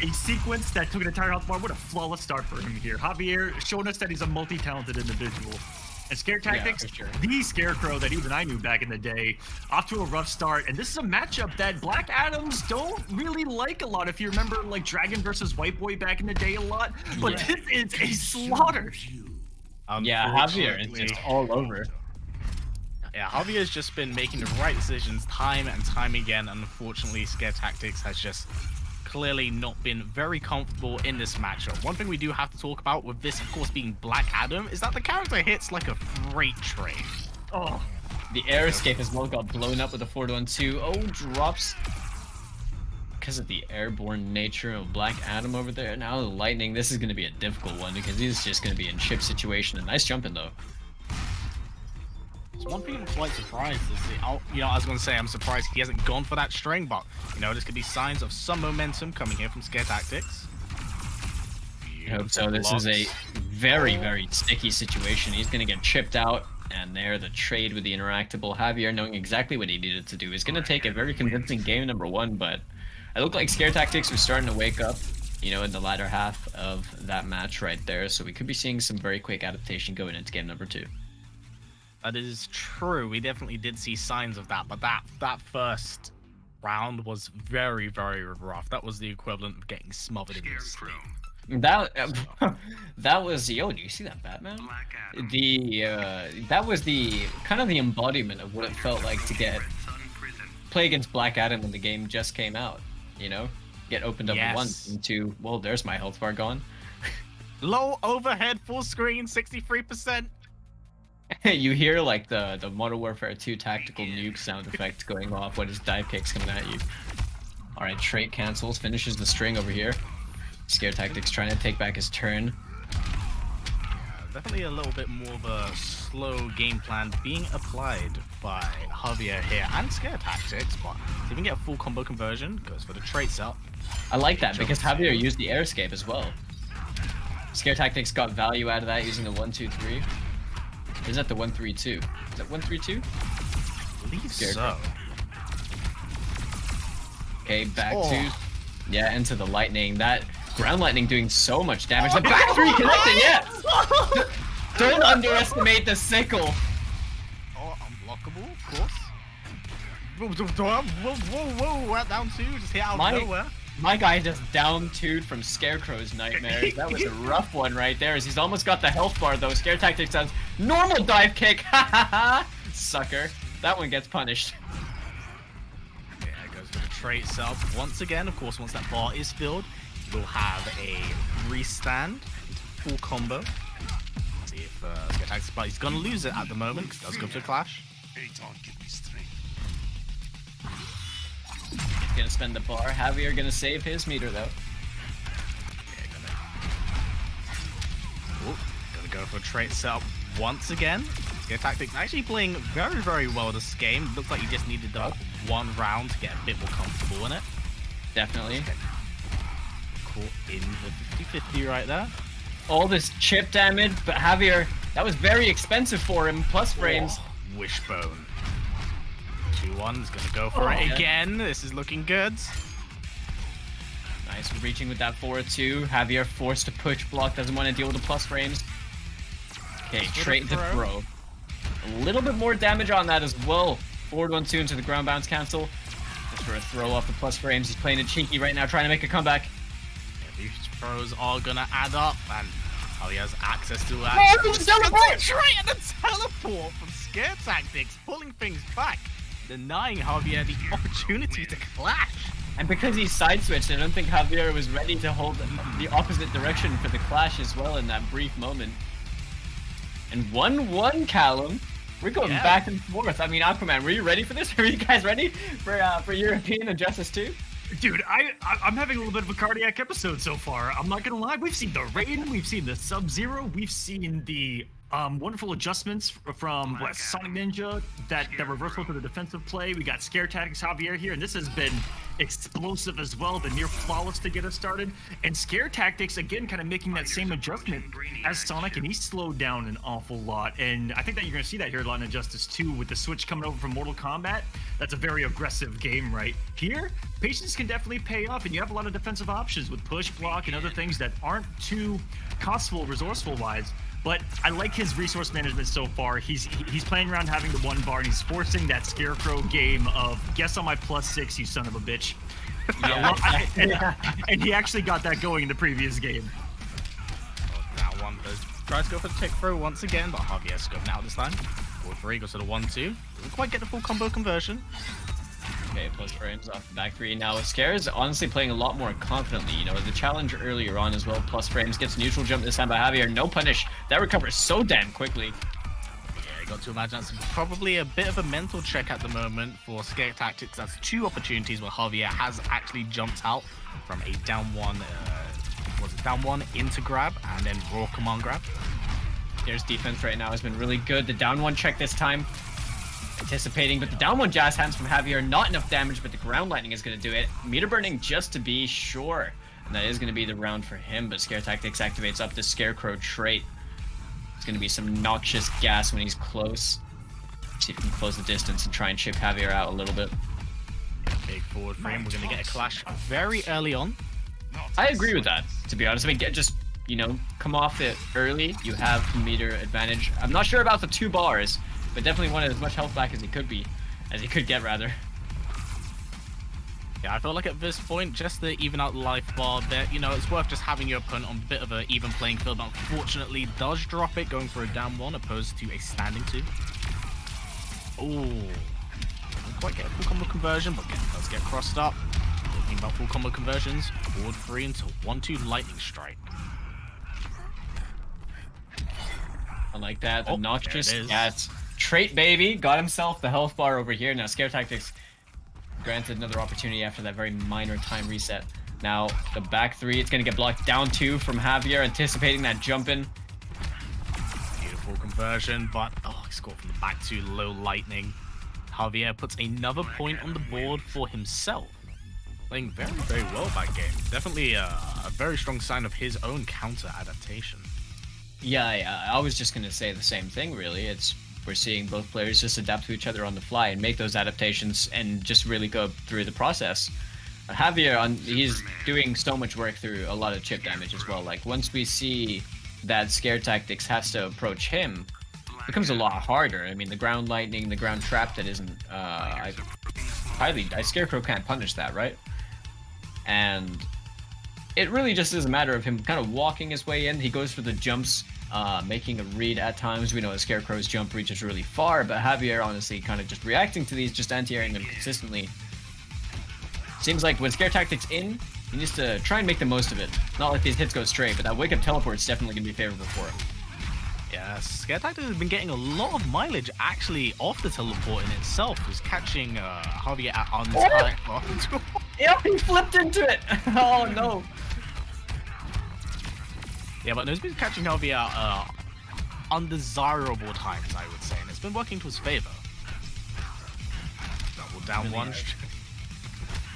a sequence that took an entire health bar. What a flawless start for him here. Javier showing us that he's a multi-talented individual. And Scare Tactics, the Scarecrow that even I knew back in the day, off to a rough start. And this is a matchup that Black Adams don't really like a lot. If you remember, like Dragon versus White Boy back in the day a lot. But this is a slaughter. Javier is just all over. Yeah, Javier's just been making the right decisions time and time again. And unfortunately, Scare Tactics has just clearly not been very comfortable in this matchup. One thing we do have to talk about with this, of course, being Black Adam, is that the character hits like a freight train. Oh, the air escape as well got blown up with a 4-1-2. Oh, drops because of the airborne nature of Black Adam over there. Now the lightning, this is going to be a difficult one because he's just going to be in chip situation. A nice jumping though. So one thing I'm quite surprised is, I was going to say I'm surprised he hasn't gone for that string, but, this could be signs of some momentum coming here from Scare Tactics. I hope so. This is a very, very sticky situation. He's going to get chipped out, and there, the trade with the interactable. Javier knowing exactly what he needed to do is going to take a very convincing game number 1, but it looked like Scare Tactics was starting to wake up, in the latter half of that match right there, so we could be seeing some very quick adaptation going into game number 2. That is true. We definitely did see signs of that, but that first round was very, very rough. That was the equivalent of getting smothered in this thing. That was do you see that Batman? That was the kind of the embodiment of what it felt like to play against Black Adam when the game just came out. Get opened up once into, well, there's my health bar gone. Low overhead, full screen, 63%. You hear like the Modern Warfare 2 tactical nuke sound effect going off when his dive kick's coming at you. Alright, trait cancels, finishes the string over here. Scare Tactics trying to take back his turn. Definitely a little bit more of a slow game plan being applied by Javier here and Scare Tactics, but to even get a full combo conversion, goes for the traits up. I like that because Javier used the air escape as well. Scare Tactics got value out of that using the 1-2-3. Or is that the 1-3-2? Is that 1-3-2? I believe so. Okay, back to... Yeah, into the lightning. That ground lightning doing so much damage. The back 3 connecting, yeah! Don't underestimate the sickle. Oh, unblockable. course. Whoa, down 2, just hit out of nowhere. My guy just down 2'd from Scarecrow's nightmares. That was a rough one right there, as he's almost got the health bar though. Scare Tactics sounds normal dive kick. Ha ha ha! Sucker. That one gets punished. Yeah, goes for the trait itself. Once again, of course, once that bar is filled, we'll have a restand into full combo. See if Scare Tactics, but he's gonna lose it at the moment. Does go for the clash. Gonna spend the bar. Javier gonna save his meter though. Yeah, gonna go for a trait setup once again. Scare Tactics actually playing very, very well this game. Looks like he just needed the one round to get a bit more comfortable in it. Definitely. Caught in the 50-50 right there. All this chip damage, but Javier, that was very expensive for him. Plus frames. Oh, wishbone. 2-1's gonna go for it again. This is looking good. Nice, reaching with that 4-2. Javier forced to push block, doesn't want to deal with the plus frames. Okay, straight into throw. A little bit more damage on that as well. Forward 1-2 into the ground bounce cancel. Just for a throw off the plus frames. He's playing it cheeky right now, trying to make a comeback. Yeah, these throws are gonna add up, and he has access to that. Oh, teleport! Trait and the teleport from Scare Tactics, pulling things back, denying Javier the opportunity to clash. And because he side switched, I don't think Javier was ready to hold the opposite direction for the clash as well in that brief moment. And 1-1, Callum. We're going back and forth. I mean, Aquaman, were you ready for this? Are you guys ready for European Injustice 2? Dude, I'm having a little bit of a cardiac episode so far. I'm not gonna lie. We've seen the Raiden, we've seen the Sub-Zero, we've seen the wonderful adjustments from Sonic Ninja, that reversal to the defensive play. We got Scare Tactics Javier here, and this has been explosive as well, the near flawless to get us started. And Scare Tactics, again, kind of making that same adjustment as Sonic, and he slowed down an awful lot. And I think that you're going to see that here a lot in Injustice 2 with the switch coming over from Mortal Kombat. That's a very aggressive game right here. Patience can definitely pay off, and you have a lot of defensive options with push, block, and other things that aren't too costful, resourceful-wise. But I like his resource management so far. He's playing around having the one bar, and he's forcing that Scarecrow game of guess on my +6, you son of a bitch. And he actually got that going in the previous game. That one tries to go for the tick throw once again, but Javier's scoping out this time. 4-3 goes to the 1-2. Doesn't quite get the full combo conversion. Okay, plus frames off the back 3. Now, Scare is honestly playing a lot more confidently. You know, the challenge earlier on as well, plus frames, gets neutral jump this time by Javier. No punish. That recovers so damn quickly. Yeah, you got to imagine that's probably a bit of a mental check at the moment for Scare Tactics. That's 2 opportunities where Javier has actually jumped out from a down 1, down 1 into grab, and then raw command grab. Scare's defense right now has been really good. The down 1 check this time. Anticipating, but the down 1 jazz hands from Javier, not enough damage, but the ground lightning is going to do it. Meter burning just to be sure, and that is going to be the round for him, but Scare Tactics activates up the Scarecrow trait. It's going to be some noxious gas when he's close. See if we can close the distance and try and chip Javier out a little bit. Big forward frame, we're going to get a clash very early on. I agree with that, to be honest. I mean, just, you know, come off it early, you have meter advantage. I'm not sure about the 2 bars, but definitely wanted as much health back as he could get, rather. Yeah, I feel like at this point, just to even out the life bar a bit, you know, it's worth just having your opponent on a bit of an even playing field. But unfortunately, does drop it, going for a down 1 opposed to a standing 2. Oh, didn't quite get a full combo conversion, but does get crossed up. Talking about full combo conversions, forward 3 into 1-2 lightning strike. I like that. The noxious gas. Trait baby got himself the health bar over here. Now Scare Tactics granted another opportunity after that very minor time reset. Now the back 3, it's going to get blocked. Down 2 from Javier, anticipating that jump in. Beautiful conversion, but he scored from the back 2, low lightning. Javier puts another point on the board for himself. Playing very, very well that game. Definitely a very strong sign of his own counter adaptation. Yeah, I was just going to say the same thing, really. We're seeing both players just adapt to each other on the fly and make those adaptations and just really go through the process. Javier, he's doing so much work through a lot of chip damage as well. Like, once we see that Scare Tactics has to approach him, becomes a lot harder. I mean, the ground lightning, the ground trap that isn't, Scarecrow can't punish that, right? And it really just is a matter of him kind of walking his way in. He goes for the jumps, making a read at times. We know Scarecrow's jump reaches really far, but Javier honestly kind of just reacting to these, just anti-airing them consistently. Seems like when Scare Tactics in, he needs to try and make the most of it. Not like these hits go straight, but that Wake Up Teleport is definitely going to be favorable for him. Yeah, Scare Tactics has been getting a lot of mileage actually off the teleport in itself. He's catching Javier on his back. Yep, he flipped into it! Oh no! Yeah, but no, he's been catching Javier undesirable times, I would say, and it's been working to his favor. Double down one.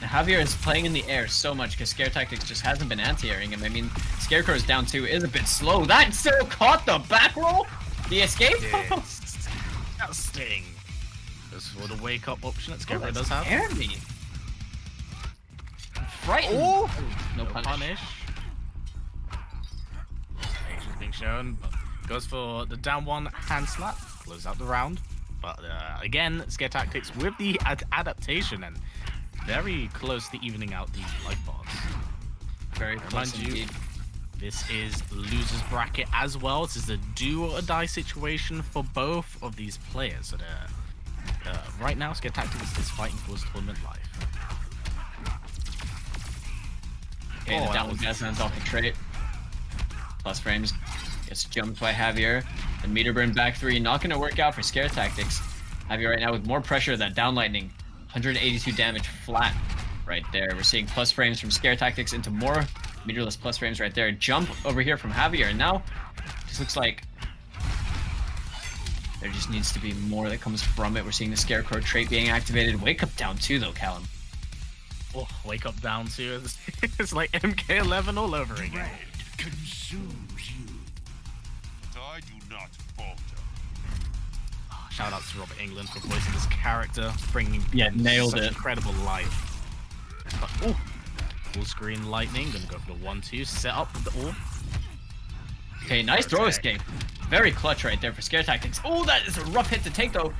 Javier is playing in the air so much because Scare Tactics just hasn't been anti-airing him. I mean, Scarecrow's down 2 is a bit slow. That still caught the back roll? The escape? That sting. Just for the wake up option that Scarecrow does have. Me. Frightened. Oh! No punish. Is being shown. Goes for the down 1 hand slap. Close out the round. But again, Scare Tactics with the adaptation and very close to evening out the life bars. Very close indeed. This is loser's bracket as well. This is a do or die situation for both of these players. So right now, Scare Tactics is fighting for his tournament life. Okay, the downward gas hands off the trait. Plus frames. Gets jumped by Javier. The meter burn back 3, not going to work out for Scare Tactics. Javier right now with more pressure than down lightning. 182 damage flat right there. We're seeing plus frames from Scare Tactics into more meterless plus frames right there. Jump over here from Javier, and now just looks like there just needs to be more that comes from it. We're seeing the Scarecrow trait being activated. Wake Up down 2 though, Callum. Oh, Wake Up down 2. It's like MK11 all over again. Consumes you. I do not falter. Shout out to Robert England for voicing this character, bringing nailed it. Incredible life. Oh, full screen lightning. Gonna go for the 1-2 set up with the orb. Okay, nice throw escape. Very clutch right there for Scare Tactics. Oh, that is a rough hit to take though.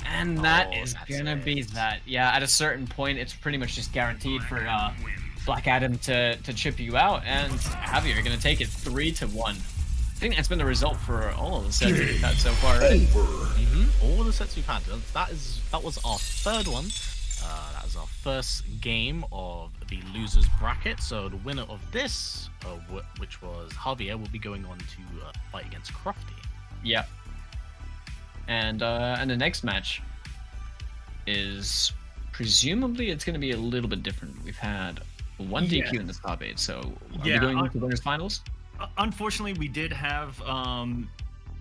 And that is gonna be that. Yeah, at a certain point, it's pretty much just guaranteed for Black Adam to chip you out. And Javier, you're gonna take it 3-1. I think that's been the result for all of the sets we've had so far, right? All the sets we've had. That was our third one. That was our first game of the losers bracket. So the winner of this, which was Javier, will be going on to fight against Crofty. Yeah. And the next match is presumably it's going to be a little bit different. We've had one DQ in the top 8, so are we going into winners finals? Unfortunately, we did have a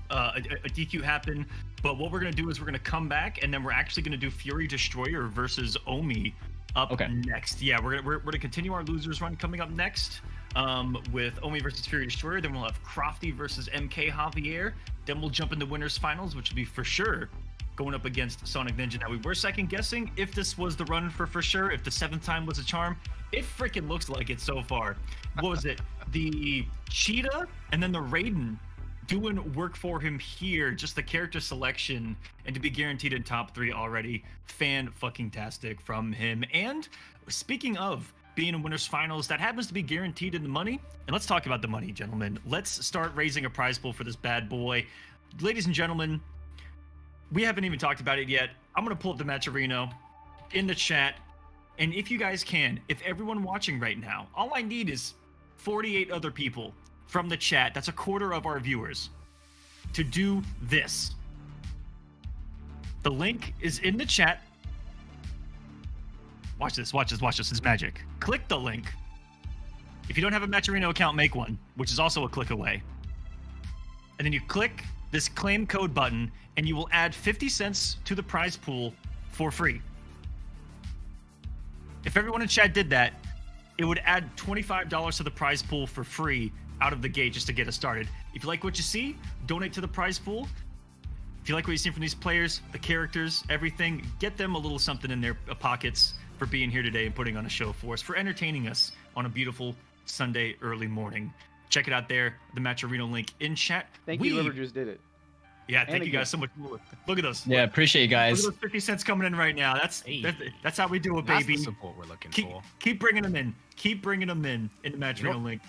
DQ happen, but what we're going to do is we're going to come back, and then we're actually going to do Fury Destroyer versus Omi up next. Yeah, we're gonna continue our losers run coming up next with Omi versus Fury Destroyer. Then we'll have Crofty versus MK Javier. Then we'll jump into winners finals, which will be for sure going up against Sonic Ninja. Now, we were second guessing if this was the run for sure, if the 7th time was a charm. It freaking looks like it so far. What was it? The Cheetah and then the Raiden doing work for him here. Just the character selection and to be guaranteed in top 3 already. Fan-fucking-tastic from him. And speaking of being in winners finals, that happens to be guaranteed in the money. And let's talk about the money, gentlemen. Let's start raising a prize pool for this bad boy. Ladies and gentlemen, we haven't even talked about it yet. I'm going to pull up the match arena in the chat. And if you guys can, if everyone watching right now, all I need is 48 other people from the chat, that's a quarter of our viewers, to do this. The link is in the chat. Watch this, watch this, watch this. It's magic. Click the link. If you don't have a Matcherino account, make one, which is also a click away. And then you click this claim code button, and you will add 50 cents to the prize pool for free. If everyone in chat did that, it would add $25 to the prize pool for free out of the gate just to get us started. If you like what you see, donate to the prize pool. If you like what you see from these players, the characters, everything, get them a little something in their pockets for being here today and putting on a show for us, for entertaining us on a beautiful Sunday early morning. Check it out there, the Match Arena link in chat. Thank you, whoever just did it. Yeah, thank you guys so much. Look at those. Yeah, appreciate you guys. Look at those 50 cents coming in right now. That's how we do it, baby. That's the support we're looking for. Keep bringing them in. Keep bringing them in the Match.Real link.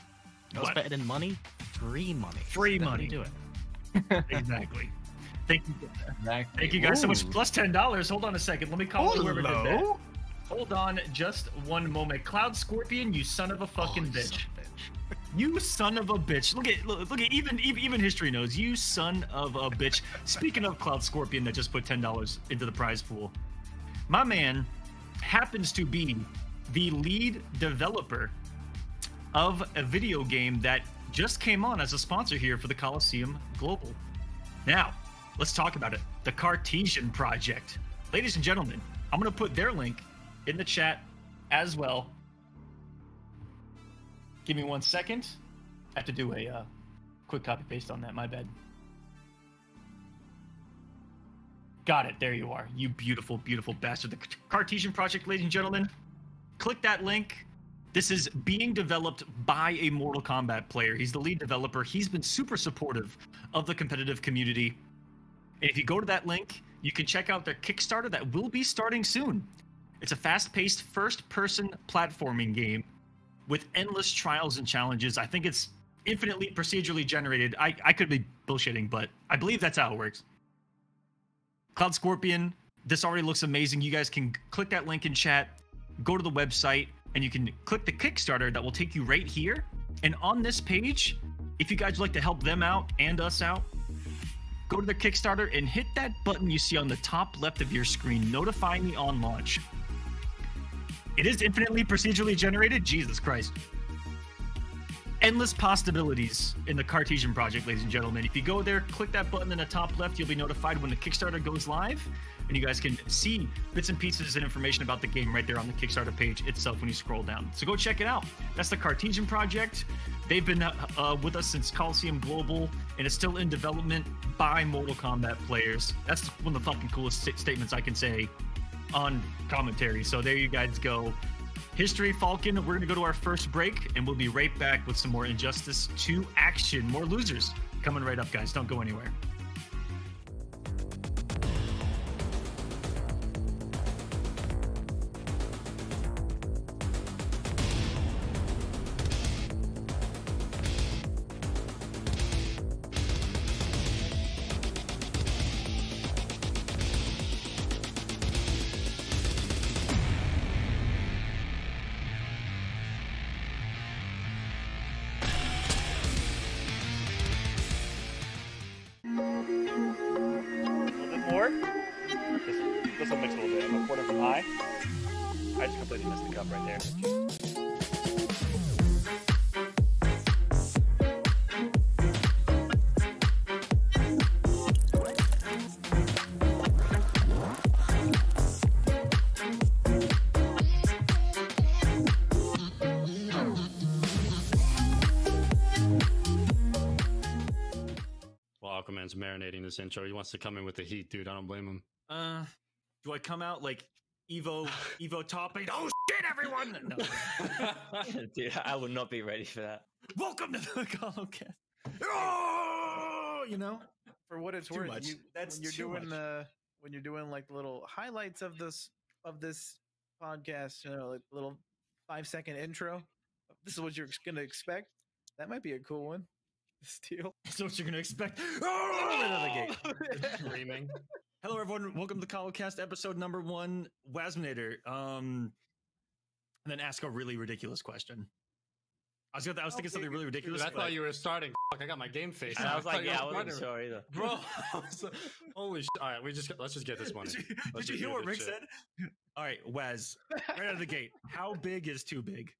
What's better than money? Free money. Free money. Do it. Exactly. Thank you. Exactly. Thank you guys so much. Plus $10. Hold on a second. Let me call whoever did that. Hold on just one moment. Cloud Scorpion, you son of a fucking bitch. You son of a bitch. Look at even history knows. You son of a bitch. Speaking of Cloud Scorpion that just put $10 into the prize pool, my man happens to be the lead developer of a video game that just came on as a sponsor here for the Kolosseum Global. Now, let's talk about it. The Cartesian Project. Ladies and gentlemen, I'm going to put their link in the chat as well. Give me 1 second. I have to do a quick copy paste on that. My bad. Got it. There you are. You beautiful, beautiful bastard. The Cartesian Project, ladies and gentlemen. Click that link. This is being developed by a Mortal Kombat player. He's the lead developer. He's been super supportive of the competitive community. And if you go to that link, you can check out their Kickstarter that will be starting soon. It's a fast-paced first-person platforming game with endless trials and challenges. I think it's infinitely procedurally generated. I could be bullshitting, but I believe that's how it works. Cloud Scorpion, this already looks amazing. You guys can click that link in chat, go to the website, and you can click the Kickstarter that will take you right here. And on this page, if you guys would like to help them out and us out, go to the Kickstarter and hit that button you see on the top left of your screen, notifying me on launch. It is infinitely procedurally generated. Jesus Christ. Endless possibilities in the Cartesian Project, ladies and gentlemen. If you go there, click that button in the top left, you'll be notified when the Kickstarter goes live. And you guys can see bits and pieces and information about the game right there on the Kickstarter page itself when you scroll down. So go check it out. That's the Cartesian Project. They've been with us since Kolosseum Global, and it's still in development by Mortal Kombat players. That's one of the fucking coolest statements I can say on commentary. So there you guys go. History Falcon, we're going to go to our first break, and we'll be right back with some more Injustice 2 action. More losers coming right up, guys. Don't go anywhere. Marinating this intro. He wants to come in with the heat, dude. I don't blame him. Do I come out like Evo top 8? Oh shit, everyone! No. Dude, I would not be ready for that. Welcome to the Kolocast. Oh, you know, for what it's worth, when you're doing like little highlights of this podcast, you know, like little 5-second intro. This is what you're gonna expect. That might be a cool one. Steal. That's what you're gonna expect. Oh! Screaming. Hello, everyone. Welcome to the Kolocast, episode number 1. Wasminator. And then ask a really ridiculous question. I was thinking something really ridiculous. Dude, I thought you were starting. Fuck, I got my game face. And I was like, yeah, I wasn't sure either. Bro, holy shit. All right, let's just get this money. Did you hear what Rick said? All right, Waz, right out of the gate. How big is too big?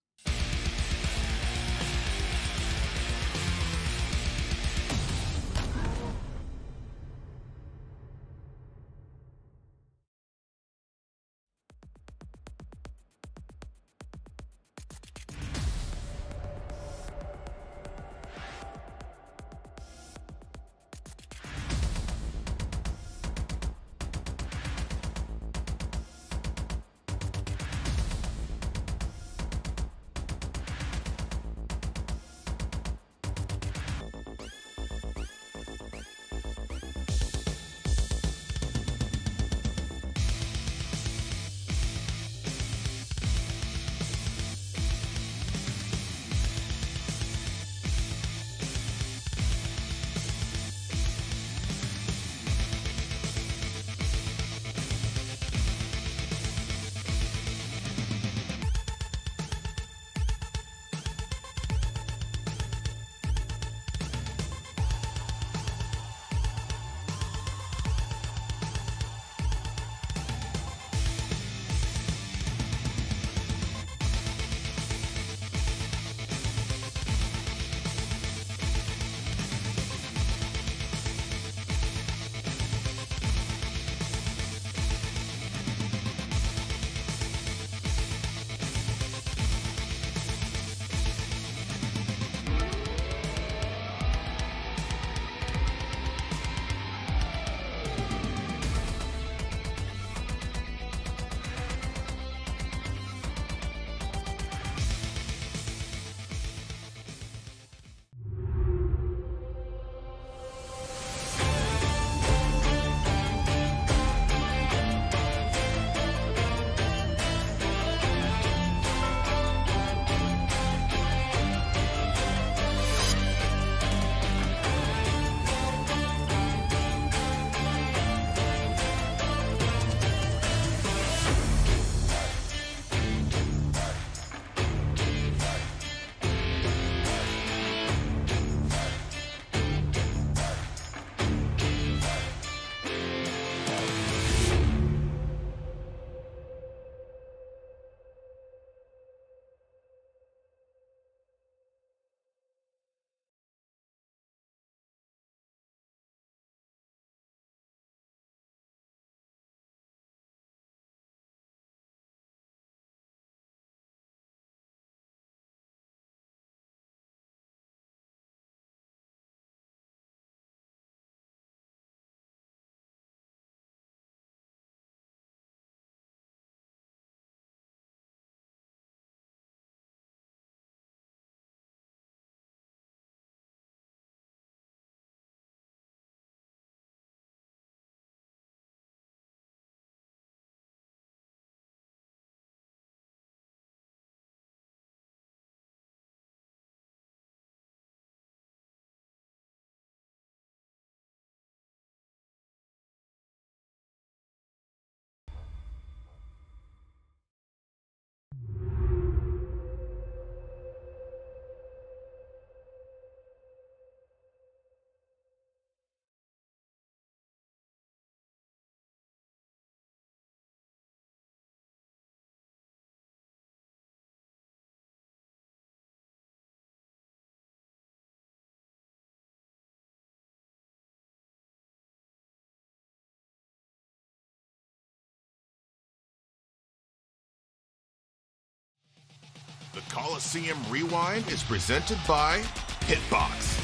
The Kolosseum Rewind is presented by Hitbox.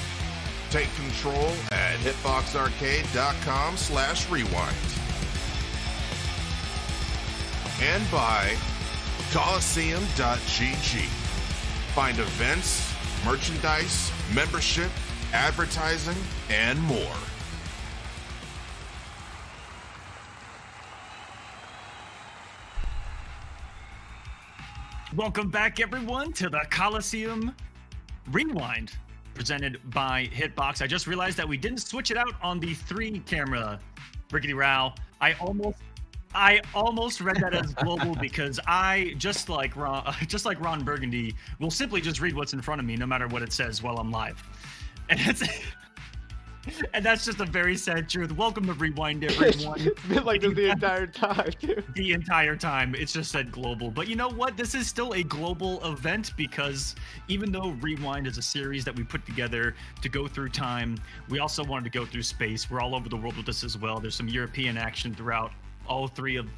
Take control at hitboxarcade.com/rewind. And by Kolosseum.gg. Find events, merchandise, membership, advertising, and more. Welcome back, everyone, to the Kolosseum Rewind, presented by Hitbox. I just realized that we didn't switch it out on the 3-camera Rickety Row. I almost read that as global because I, just like Ron Burgundy, will simply just read what's in front of me no matter what it says while I'm live. And that's just a very sad truth. Welcome to Rewind, everyone. It's been like this the entire time, dude. The entire time. It's just said global. But you know what? This is still a global event because even though Rewind is a series that we put together to go through time, we also wanted to go through space. We're all over the world with this as well. There's some European action throughout all 3 of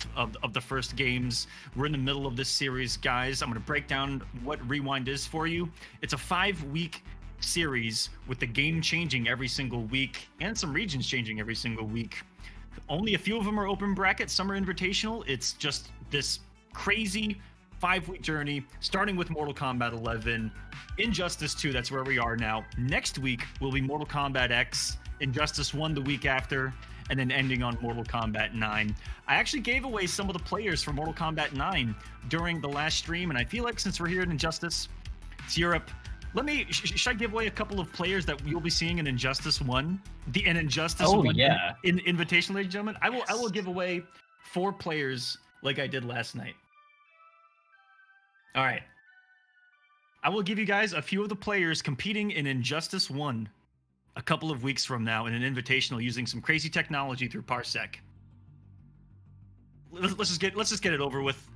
the first games. We're in the middle of this series, guys. I'm going to break down what Rewind is for you. It's a 5-week series with the game changing every single week and some regions changing every single week. Only a few of them are open bracket, some are invitational. It's just this crazy 5-week journey, starting with Mortal Kombat 11, Injustice 2, that's where we are now. Next week will be Mortal Kombat X, Injustice 1 the week after, and then ending on Mortal Kombat 9. I actually gave away some of the players for Mortal Kombat 9 during the last stream, and I feel like since we're here in Injustice, it's Europe, should I give away a couple of players that you'll be seeing in Injustice 1? In Injustice 1 in Invitational, ladies and gentlemen. I will give away 4 players like I did last night. All right. I will give you guys a few of the players competing in Injustice 1 a couple of weeks from now in an Invitational using some crazy technology through Parsec. Let's just get it over with.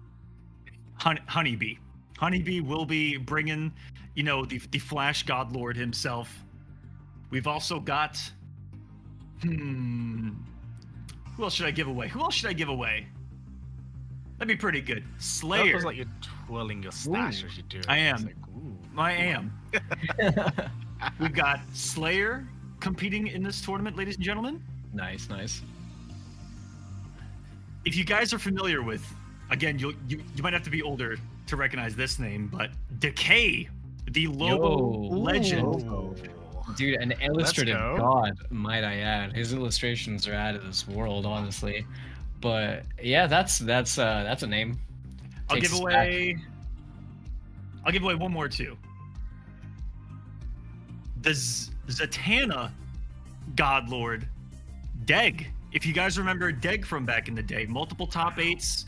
Honeybee. Honeybee will be bringing, you know, the Flash Godlord himself. We've also got, who else should I give away? That'd be pretty good. Slayer. That feels like you're twirling your stash as you do it. I am. Like, I am. We've got Slayer competing in this tournament, ladies and gentlemen. Nice. If you guys are familiar with, again, you might have to be older to recognize this name, but Decay, the Lobo legend. Dude, an illustrative god, might I add. His illustrations are out of this world, honestly. But yeah, that's a name. I'll give away one more too. The Zatanna Godlord, Deg. If you guys remember Deg from back in the day, multiple top 8s,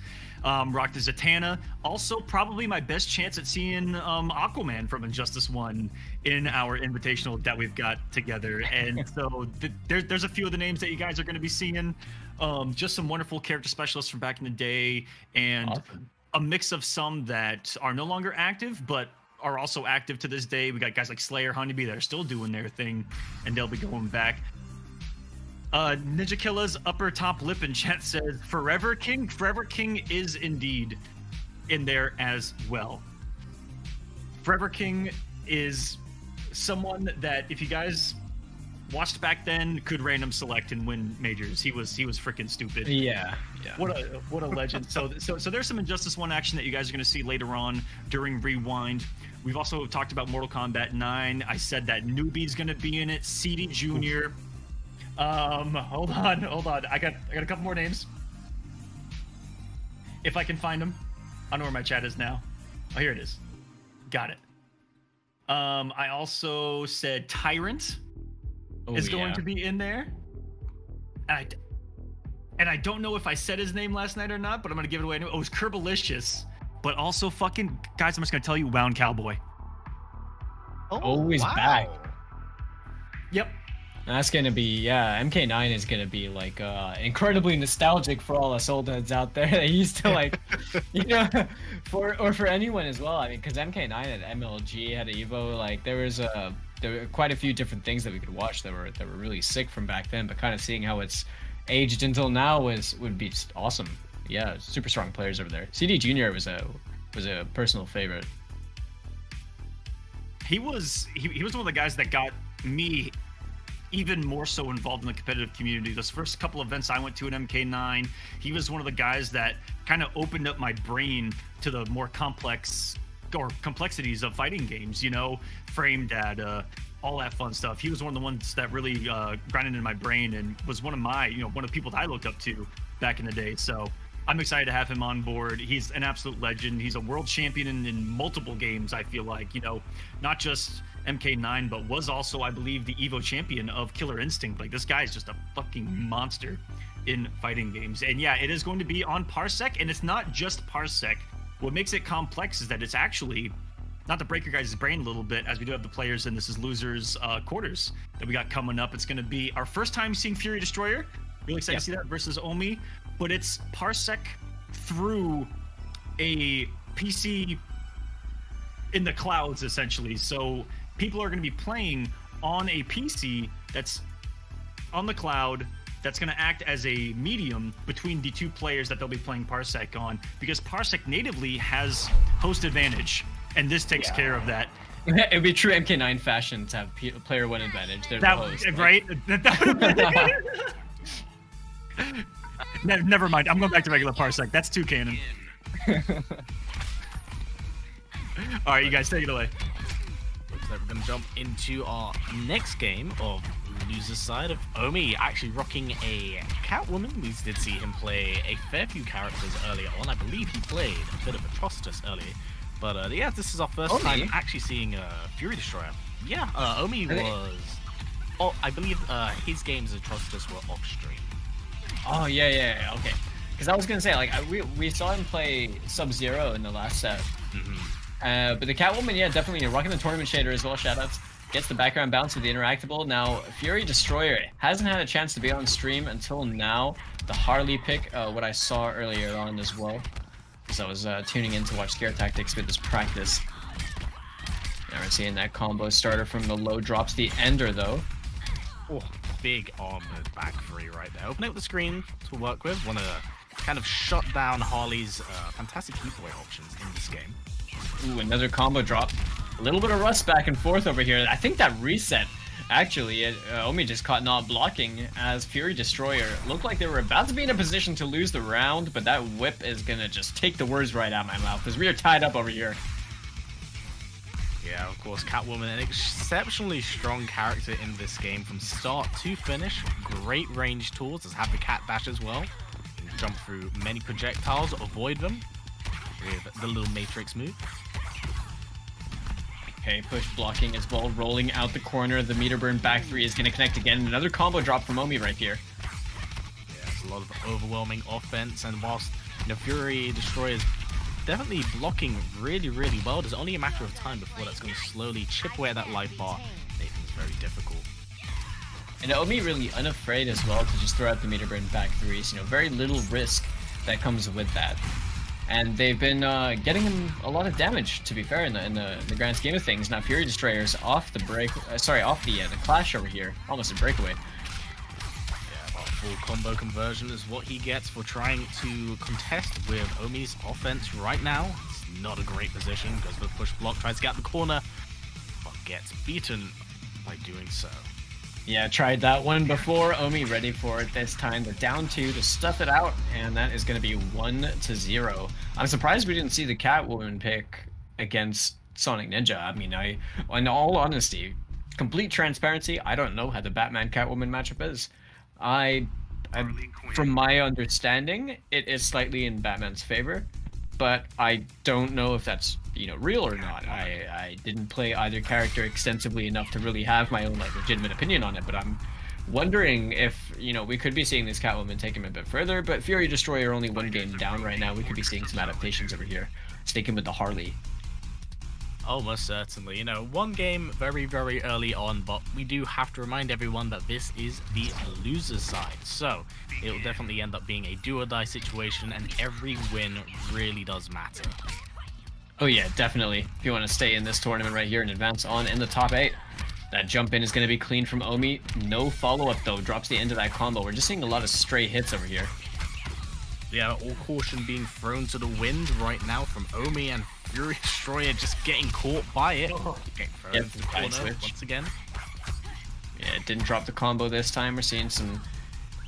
rocked the Zatanna. Also, probably my best chance at seeing Aquaman from Injustice 1 in our invitational that we've got together. And so there's a few of the names that you guys are going to be seeing. Just some wonderful character specialists from back in the day, and a mix of some that are no longer active, but are also active to this day. We got guys like Slayer, Honeybee that are still doing their thing, and they'll be going back. Ninja Killa's upper top lip in chat says Forever King. Forever King is indeed in there as well. Forever King is someone that, if you guys watched back then, could random select and win majors. He was freaking stupid. Yeah. What a legend. So there's some Injustice 1 action that you guys are going to see later on during Rewind. We've also talked about Mortal Kombat 9. I said that Newbie's going to be in it. CD Jr. Hold on. I got a couple more names. If I can find them. I don't know where my chat is now. Oh, here it is. Got it. I also said Tyrant is going to be in there. And I don't know if I said his name last night or not, but I'm going to give it away. Oh, it was Kerbalicious. But also fucking, guys, I'm just going to tell you, Wound Cowboy. Always back. Yep. That's gonna be, MK9 is gonna be like incredibly nostalgic for all us old heads out there that used to like, you know, for anyone as well. I mean, because MK9 had MLG, had Evo, like there were quite a few different things that we could watch that were really sick from back then. But kind of seeing how it's aged until now would be just awesome. Yeah, super strong players over there. CD Jr. was a personal favorite. he was one of the guys that got me even more so involved in the competitive community. Those first couple events I went to at MK9, he was one of the guys that kind of opened up my brain to the more complexities of fighting games, you know, frame data, all that fun stuff. He was one of the ones that really grinded in my brain and was one of my, you know, one of the people that I looked up to back in the day. So I'm excited to have him on board. He's an absolute legend. He's a world champion in multiple games, I feel like, you know, not just MK9, but was also, I believe, the Evo champion of Killer Instinct. Like, this guy is just a fucking monster in fighting games. And yeah, it is going to be on Parsec, and it's not just Parsec. What makes it complex is that it's actually, not to break your guys' brain a little bit, as we do have the players, and this is losers quarters that we got coming up. It's going to be our first time seeing Fury Destroyer. Really excited to see that versus Omi, but it's Parsec through a PC in the clouds, essentially. So people are going to be playing on a PC that's on the cloud, that's going to act as a medium between the two players that they'll be playing Parsec on, because Parsec natively has host advantage, and this takes care of that. It would be true MK9 fashion to have player one advantage. They're the host, right? Never mind. I'm going back to regular Parsec. That's too canon. All right, you guys take it away. Looks like we're going to jump into our next game of loser's side of Omi actually rocking a Catwoman. We did see him play a fair few characters earlier on. I believe he played a bit of Atrocitus earlier. But yeah, this is our first time actually seeing Fury Destroyer. Yeah, Omi was... Oh, I believe his games Atrocitus were off stream. Oh, yeah, okay. Because I was going to say, like, we saw him play Sub-Zero in the last set. But the Catwoman, yeah, definitely rocking the tournament shader as well, shoutouts. Gets the background bounce with the interactable. Now, Fury Destroyer hasn't had a chance to be on stream until now. The Harley pick, what I saw earlier on as well. Because I was tuning in to watch Scare Tactics with this practice. Now we're seeing that combo starter from the low, drops the Ender though. Oh, big armored back three right there. Open up the screen to work with. Want to kind of shut down Harley's fantastic giveaway options in this game. Ooh, another combo drop. A little bit of rust back and forth over here. I think that reset, actually, Omi just caught not blocking as Fury Destroyer looked like they were about to be in a position to lose the round, but that whip is gonna just take the words right out of my mouth because we are tied up over here. Yeah, of course, Catwoman, an exceptionally strong character in this game from start to finish. Great range tools, does have the cat dash as well. You can jump through many projectiles, avoid them with the little matrix move. Okay, push blocking as well, rolling out the corner. The meter burn back three is going to connect again. Another combo drop from Omi right here. Yeah, it's a lot of overwhelming offense, and whilst Fury Destroyer is definitely blocking really well, there's only a matter of time before that's going to slowly chip away at that life bar, making things very difficult. And Omi really unafraid as well to just throw out the meter burn back threes. Very little risk that comes with that. And they've been getting him a lot of damage, to be fair, in the grand scheme of things. Now Fury Destroyer's off the break, off the clash over here, almost a breakaway. Yeah, full combo conversion is what he gets for trying to contest with Omi's offense right now. It's not a great position, goes for the push block, tries to get out the corner, but gets beaten by doing so. Yeah, tried that one before. Omi ready for it this time. They're down 2 to stuff it out, and that is going to be 1-0. I'm surprised we didn't see the Catwoman pick against Sonic Ninja. I mean, in all honesty, complete transparency, I don't know how the Batman Catwoman matchup is. From my understanding, it is slightly in Batman's favor, but I don't know if that's real or not. I didn't play either character extensively enough to really have my own legitimate opinion on it, but I'm wondering if we could be seeing this Catwoman take him a bit further. But Fury Destroyer only one game down right now. We could be seeing some adaptations over here, sticking with the Harley. Oh, most certainly. One game very early on, but we do have to remind everyone that this is the loser's side. So it will definitely end up being a do or die situation, and every win really does matter. Oh yeah, definitely. If you want to stay in this tournament right here and advance on in the top 8, that jump in is going to be clean from Omi. No follow-up though, drops the end of that combo. We're just seeing a lot of stray hits over here. Yeah, all caution being thrown to the wind right now from Omi, and Fury Destroyer just getting caught by it. Okay, throw into the corner once again. Yeah, it didn't drop the combo this time. We're seeing some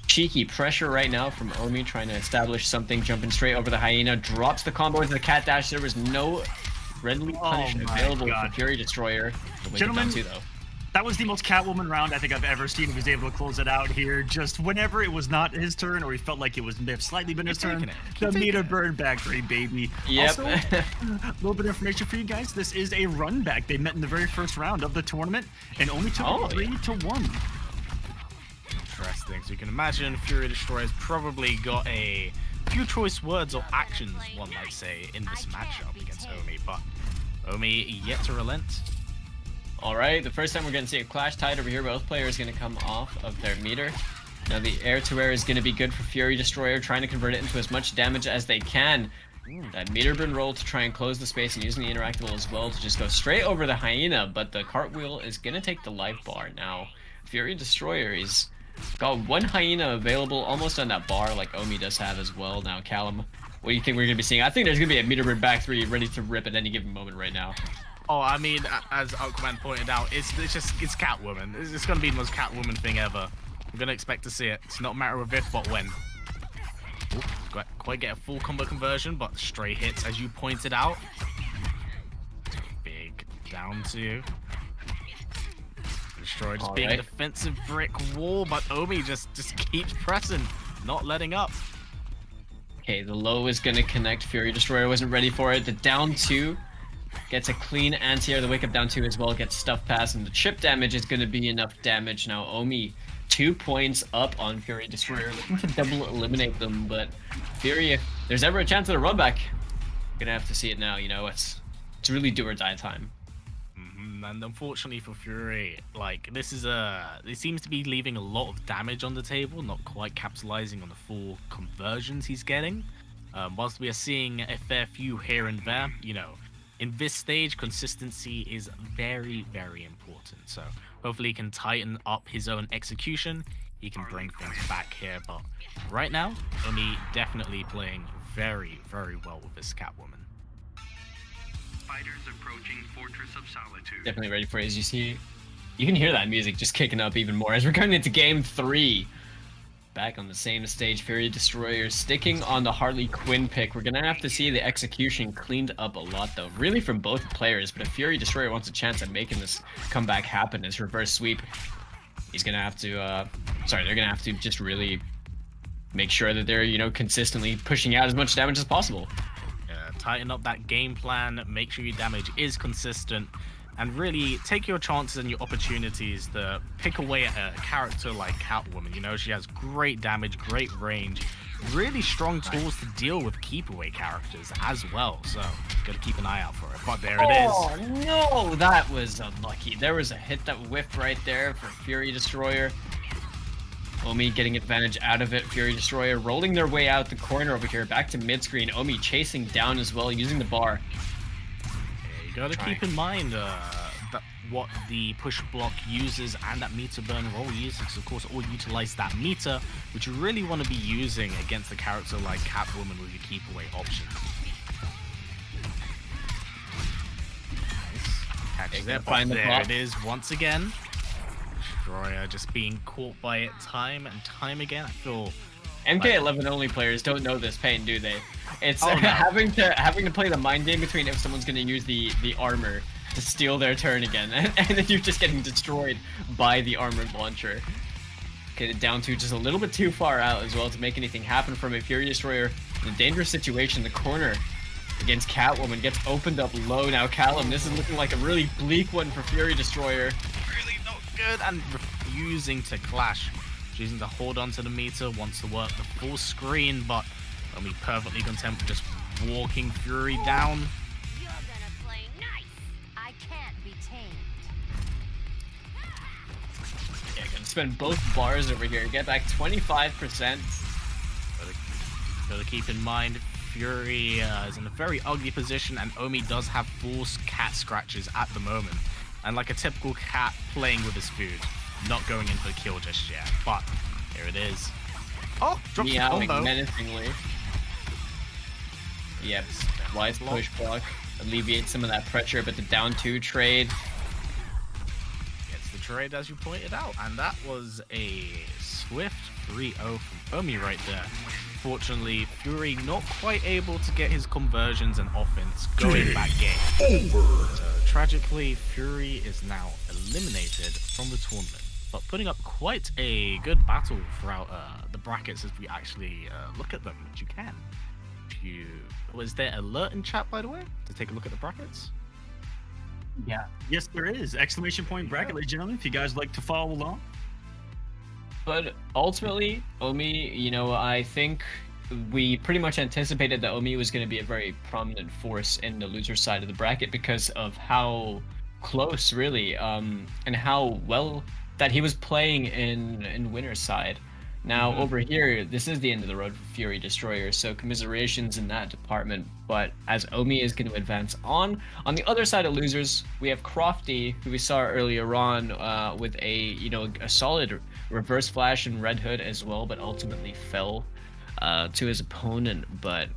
cheeky pressure right now from Omi trying to establish something, jumping straight over the hyena, drops the combo into the cat dash. There was no readily punishment available for Fury Destroyer. Gentlemen, that was the most Catwoman round I think I've ever seen. He was able to close it out here. Just whenever it was not his turn, or he felt like it was may have slightly been his turn, the meter burn back three, baby. Yep. Also, a little bit of information for you guys. This is a run back. They met in the very first round of the tournament and only took 3-1. Interesting. So you can imagine Fury Destroyer's probably got a few choice words or actions, one might say, in this matchup against Omi, but Omi yet to relent. Alright, the first time we're going to see a clash tide over here. Both players going to come off of their meter. Now the air-to-air is going to be good for Fury Destroyer, trying to convert it into as much damage as they can. That meter burn roll to try and close the space, and using the interactable as well to just go straight over the hyena, but the cartwheel is going to take the life bar. Now, Fury Destroyer is got one hyena available almost on that bar like Omi does have as well. Now, Callum, what do you think we're going to be seeing? I think there's going to be a meter burn back three ready to rip at any given moment right now. Oh, I mean, as Aquaman pointed out, it's Catwoman. It's going to be the most Catwoman thing ever. I'm going to expect to see it. It's not a matter of if, but when. Ooh, quite get a full combo conversion, but stray hits, as you pointed out. Big down two. Destroyer just being a defensive brick wall, but Omi just keeps pressing, not letting up. Okay, the low is going to connect. Fury Destroyer wasn't ready for it. The down two gets a clean anti-air. The wake up down two as well gets stuff past, and the chip damage is going to be enough damage. Now Omi 2 points up on Fury Destroyer, looking to double eliminate them, but Fury, if there's ever a chance of a run back, you're gonna have to see it now. You know, it's really do or die time. And unfortunately for Fury, like it seems to be leaving a lot of damage on the table, not quite capitalizing on the full conversions he's getting. Whilst we are seeing a fair few here and there, you know, in this stage, consistency is very, very important. So hopefully he can tighten up his own execution. He can bring things back here. But right now, Omi definitely playing very, very well with this Catwoman. Fighters approaching Fortress of Solitude. Definitely ready for it. As you see, you can hear that music just kicking up even more as we're going into game 3. Back on the same stage, Fury Destroyer sticking on the Harley Quinn pick. We're gonna have to see the execution cleaned up a lot though, really from both players. But if Fury Destroyer wants a chance at making this comeback happen, his reverse sweep, he's gonna have to, they're gonna have to just really make sure that they're, you know, consistently pushing out as much damage as possible. Tighten up that game plan, make sure your damage is consistent, and really take your chances and your opportunities to pick away at a character like Catwoman. You know, she has great damage, great range, really strong tools to deal with keep away characters as well. So, gotta keep an eye out for it. But there it is. Oh no, that was unlucky. There was a hit that whiffed right there for Fury Destroyer. Omi getting advantage out of it. Fury Destroyer rolling their way out the corner over here, back to mid-screen. Omi chasing down as well, using the bar. Yeah, you gotta keep in mind what the push block uses and that meter burn roll uses. Of course, all utilize that meter, which you really want to be using against a character like Catwoman with your keep away options. Nice. Catches there, but there it is once again. Destroyer just being caught by it time and time again. I feel MK11 only players don't know this pain, do they? It's having to play the mind game between if someone's going to use the armor to steal their turn again, and then you're just getting destroyed by the armored launcher. Okay, the down two just a little bit too far out as well to make anything happen from a Fury Destroyer in a dangerous situation. The corner against Catwoman gets opened up low. Now Callum, this is looking like a really bleak one for Fury Destroyer. Really not good, and refusing to clash. Choosing to hold on to the meter, wants to work the full screen, but I'll be perfectly content with just walking Fury down. You're gonna play nice. I can't be tamed. Yeah, gonna spend both bars over here. Get back 25%. Gotta keep in mind, Fury is in a very ugly position, and Omi does have full cat scratches at the moment. And like a typical cat playing with his food. Not going in for the kill just yet, but here it is. Oh, drops the combo. Menacingly. Yep, wise push block. alleviate some of that pressure, but the down 2 trade. Gets the trade as you pointed out, and that was a swift 3-0 from Omi right there. Fortunately, Fury not quite able to get his conversions and offense going that game. So, tragically, Fury is now eliminated from the tournament, but putting up quite a good battle throughout the brackets as we actually look at them, which you can. Was there alert in chat, by the way, to take a look at the brackets? Yeah. Yes, there is. Exclamation point bracket, ladies and gentlemen, if you guys like to follow along. But ultimately, Omi, you know, I think we pretty much anticipated that Omi was going to be a very prominent force in the loser side of the bracket because of how close, really, and how well that he was playing in winner's side. Now, over here, this is the end of the road for Fury Destroyer, so commiserations in that department. But as Omi is going to advance on the other side of losers, we have Crofty, who we saw earlier on with a solid reverse flash and red hood as well, but ultimately fell to his opponent. But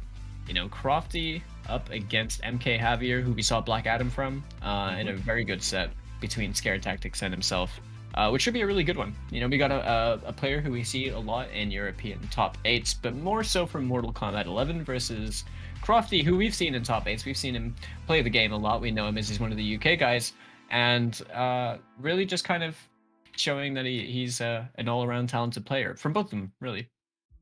Crofty up against MK Javier, who we saw Black Adam from, in a very good set between Scare Tactics and himself. Which should be a really good one. We got a player who we see a lot in European top 8s, but more so from Mortal Kombat 11 versus Crofty, who we've seen in top 8s. We've seen him play the game a lot. We know him as he's one of the UK guys, and really just kind of showing that he's an all-around talented player from both of them, really.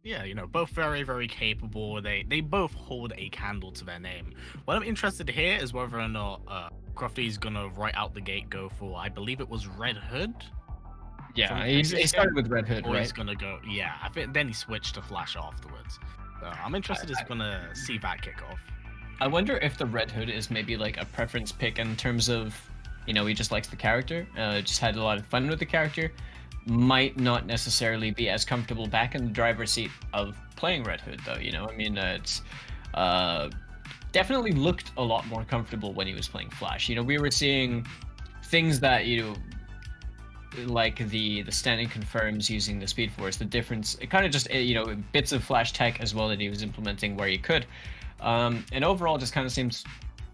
Yeah, both very, very capable. They both hold a candle to their name. What I'm interested to hear is whether or not Crofty's gonna right out the gate go for, I believe it was Red Hood. Yeah, he started with Red Hood, or right? He's gonna go, yeah. I think then he switched to Flash afterwards. So I'm interested if he's gonna see that kick off. I wonder if the Red Hood is maybe like a preference pick in terms of, he just likes the character, just had a lot of fun with the character. Might not necessarily be as comfortable back in the driver's seat of playing Red Hood, though. It's definitely looked a lot more comfortable when he was playing Flash. We were seeing things that like the standing confirms using the Speed Force, the difference, it kind of just bits of Flash tech as well that he was implementing where he could, and overall just kind of seems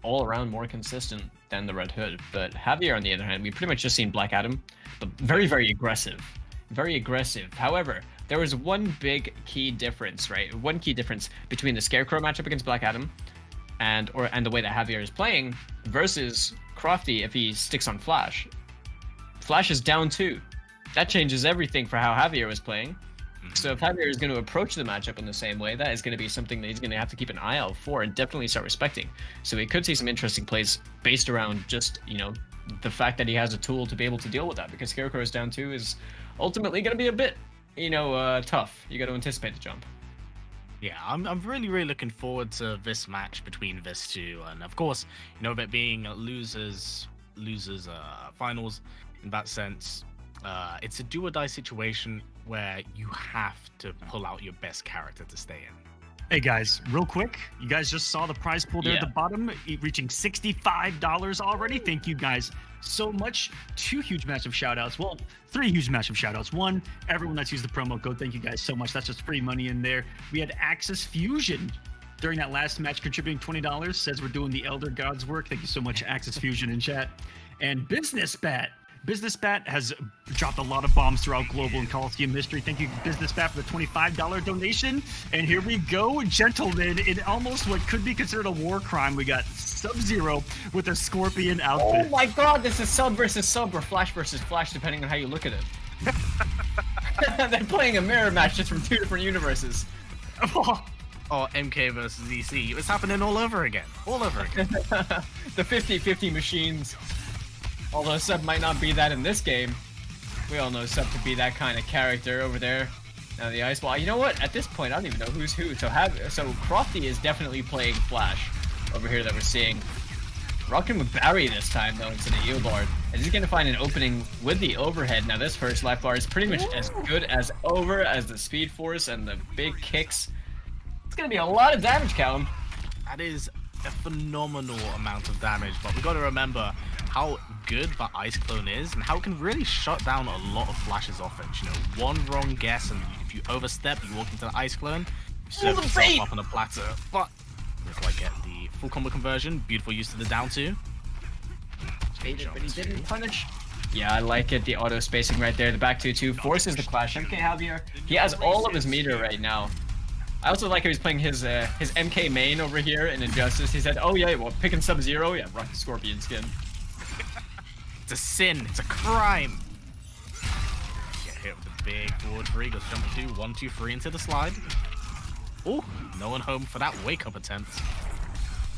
all around more consistent than the Red Hood. But Javier, on the other hand, we pretty much just seen Black Adam, but very, very aggressive. However, there was one big key difference, right? One key difference between the Scarecrow matchup against Black Adam and the way that Javier is playing versus Crofty if he sticks on Flash. Flash is down 2. That changes everything for how Javier was playing. So if Javier is going to approach the matchup in the same way, that is going to be something that he's going to have to keep an eye out for and definitely start respecting. So we could see some interesting plays based around just, the fact that he has a tool to be able to deal with that, because Scarecrow's down 2 is ultimately going to be a bit, tough. You got to anticipate the jump. Yeah, I'm really, really looking forward to this match between these two, and of course, that being losers finals in that sense. It's a do or die situation where you have to pull out your best character to stay in. Hey guys, real quick, you guys just saw the prize pool there at the bottom, reaching $65 already. Thank you guys so much. 2 huge massive shout outs. Well, 3 huge massive shout outs. 1, everyone that's used the promo code, thank you guys so much. That's just free money in there. We had Axis Fusion during that last match contributing $20, says we're doing the Elder Gods work. Thank you so much, Axis Fusion in chat. And Business Bat has dropped a lot of bombs throughout global and Kolosseum history. Thank you, Business Bat, for the $25 donation. And here we go, gentlemen. In almost what could be considered a war crime, we got Sub-Zero with a Scorpion outfit. Oh my god, this is Sub versus Sub or Flash versus Flash, depending on how you look at it. They're playing a mirror match just from 2 different universes. Oh, MK versus EC. It's happening all over again. The 50-50 machines. Although Sub might not be that in this game. We all know Sub to be that kind of character over there. Now the Ice Ball. You know what? At this point, I don't even know who's who. So Crofty is definitely playing Flash over here that we're seeing. Rocking with Barry this time, though, instead of Eobard. And he's going to find an opening with the overhead. Now this first life bar is pretty much as good as over as the Speed Force and the big kicks. It's going to be a lot of damage, Callum. That is a phenomenal amount of damage, but we got to remember how good that Ice Clone is and how it can really shut down a lot of Flash's offense. One wrong guess and if you overstep, you walk into the Ice Clone, you set yourself up on a platter. But Didn't quite get the full combo conversion. Beautiful use of the down 2. But he didn't punish. Yeah, I like it. The auto spacing right there. The back 2-2 forces the clash. MK Javier, he has all of his meter right now. I also like how he's playing his MK main over here in Injustice. He said, oh yeah, well, picking Sub-Zero? Yeah, rock the Scorpion skin. It's a sin. It's a crime. Get hit with the big forward 3. Goes jump 2. 1, 2, 3 into the slide. Oh, no one home for that wake-up attempt.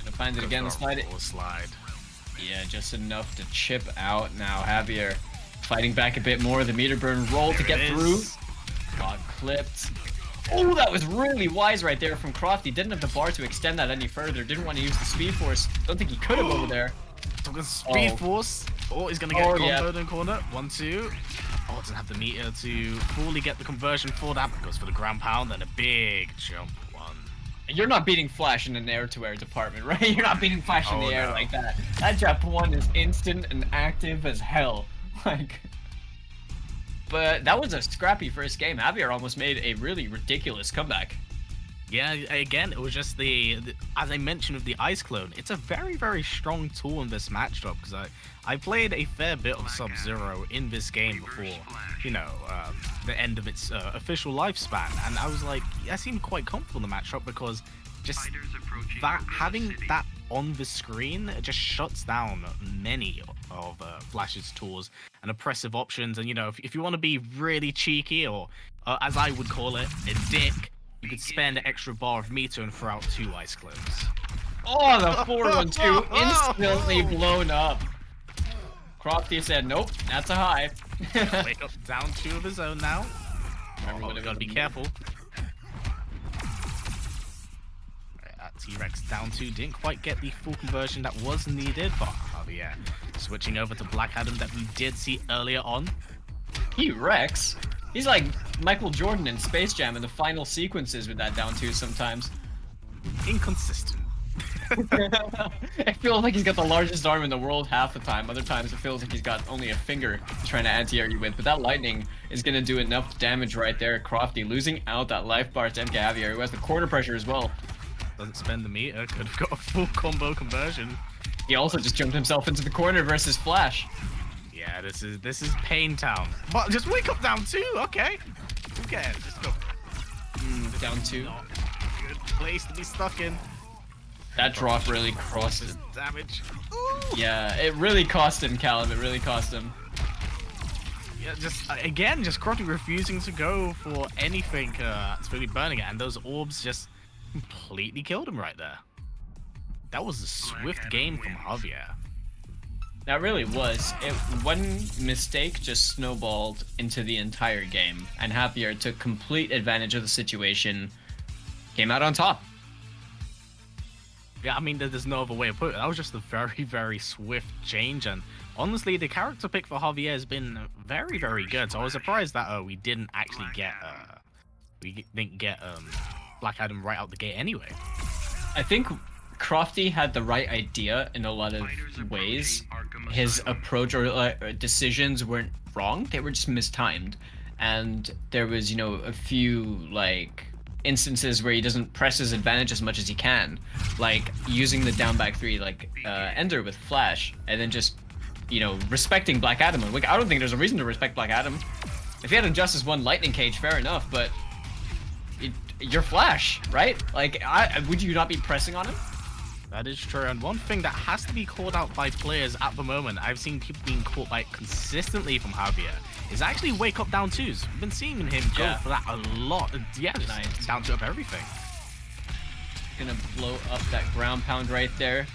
Gonna find it again. Slide. Yeah, just enough to chip out now. Javier fighting back a bit more. The meter burn roll to get through. Got clipped. Oh, that was really wise right there from Crofty. Didn't have the bar to extend that any further. Didn't want to use the Speed Force. Don't think he could have over there. Took a Speed Force. Oh, he's gonna get comboed in corner. 1, 2. Oh, doesn't have the meter to fully get the conversion for that. Goes for the ground pound, then a big jump. 1. You're not beating Flash in an air-to-air department, right? You're not beating Flash in the air like that. That jump 1 is instant and active as hell. Like, but that was a scrappy first game. Javier almost made a really ridiculous comeback. Yeah, again, it was just the as I mentioned with the Ice Clone, it's a very, very strong tool in this matchup because I played a fair bit of Sub-Zero in this game before, you know, the end of its official lifespan, and I was like, I seemed quite comfortable in the matchup because just that having that on the screen just shuts down many of Flash's tools and oppressive options, and you know, if you want to be really cheeky or as I would call it, a dick, you could spend an extra bar of meter and throw out 2 Ice Clones. Oh, the 4-1-2 instantly blown up. Crofty said, nope, that's a high. Wake up down 2 of his own now. Gotta be careful. T-Rex down 2 didn't quite get the full conversion that was needed, but yeah, switching over to Black Adam that we did see earlier on. T-Rex? He's like Michael Jordan in Space Jam in the final sequences with that down 2 sometimes. Inconsistent. It feels like he's got the largest arm in the world half the time. Other times it feels like he's got only a finger trying to anti-air you with. But that lightning is going to do enough damage right there. Crofty losing out that life bar to MK Javier, who has the corner pressure as well. Doesn't spend the meter, could have got a full combo conversion. He also just jumped himself into the corner versus Flash. Yeah, this is Pain Town. But just wake up down 2, okay. Okay, just go. Down 2. Not a good place to be stuck in. That drop really crosses damage. Yeah, it really cost him, Callum. It really cost him. Yeah, just Crofty refusing to go for anything. It's really burning it, and those orbs just completely killed him right there. That was a swift game from Javier. That really was. One mistake just snowballed into the entire game, and Javier took complete advantage of the situation, came out on top. Yeah, I mean, there's no other way to put it. That was just a very, very swift change, and honestly, the character pick for Javier has been very, very good. So I was surprised that we didn't actually get Black Adam right out the gate anyway. I think Crofty had the right idea in a lot of ways. His approach or decisions weren't wrong; they were just mistimed, and there was, you know, a few like instances where he doesn't press his advantage as much as he can, like using the down back 3 like Ender with Flash, and then just, you know, respecting Black Adam. Like, I don't think there's a reason to respect Black Adam. If he had Injustice 1 Lightning Cage, fair enough, but you're Flash, right? Like, would you not be pressing on him? That is true, and one thing that has to be called out by players at the moment, I've seen people being caught by it consistently from Javier, is actually wake up down 2s. We've been seeing him go for that a lot. Yeah, just nice. Down 2 up everything. Gonna blow up that ground pound right there.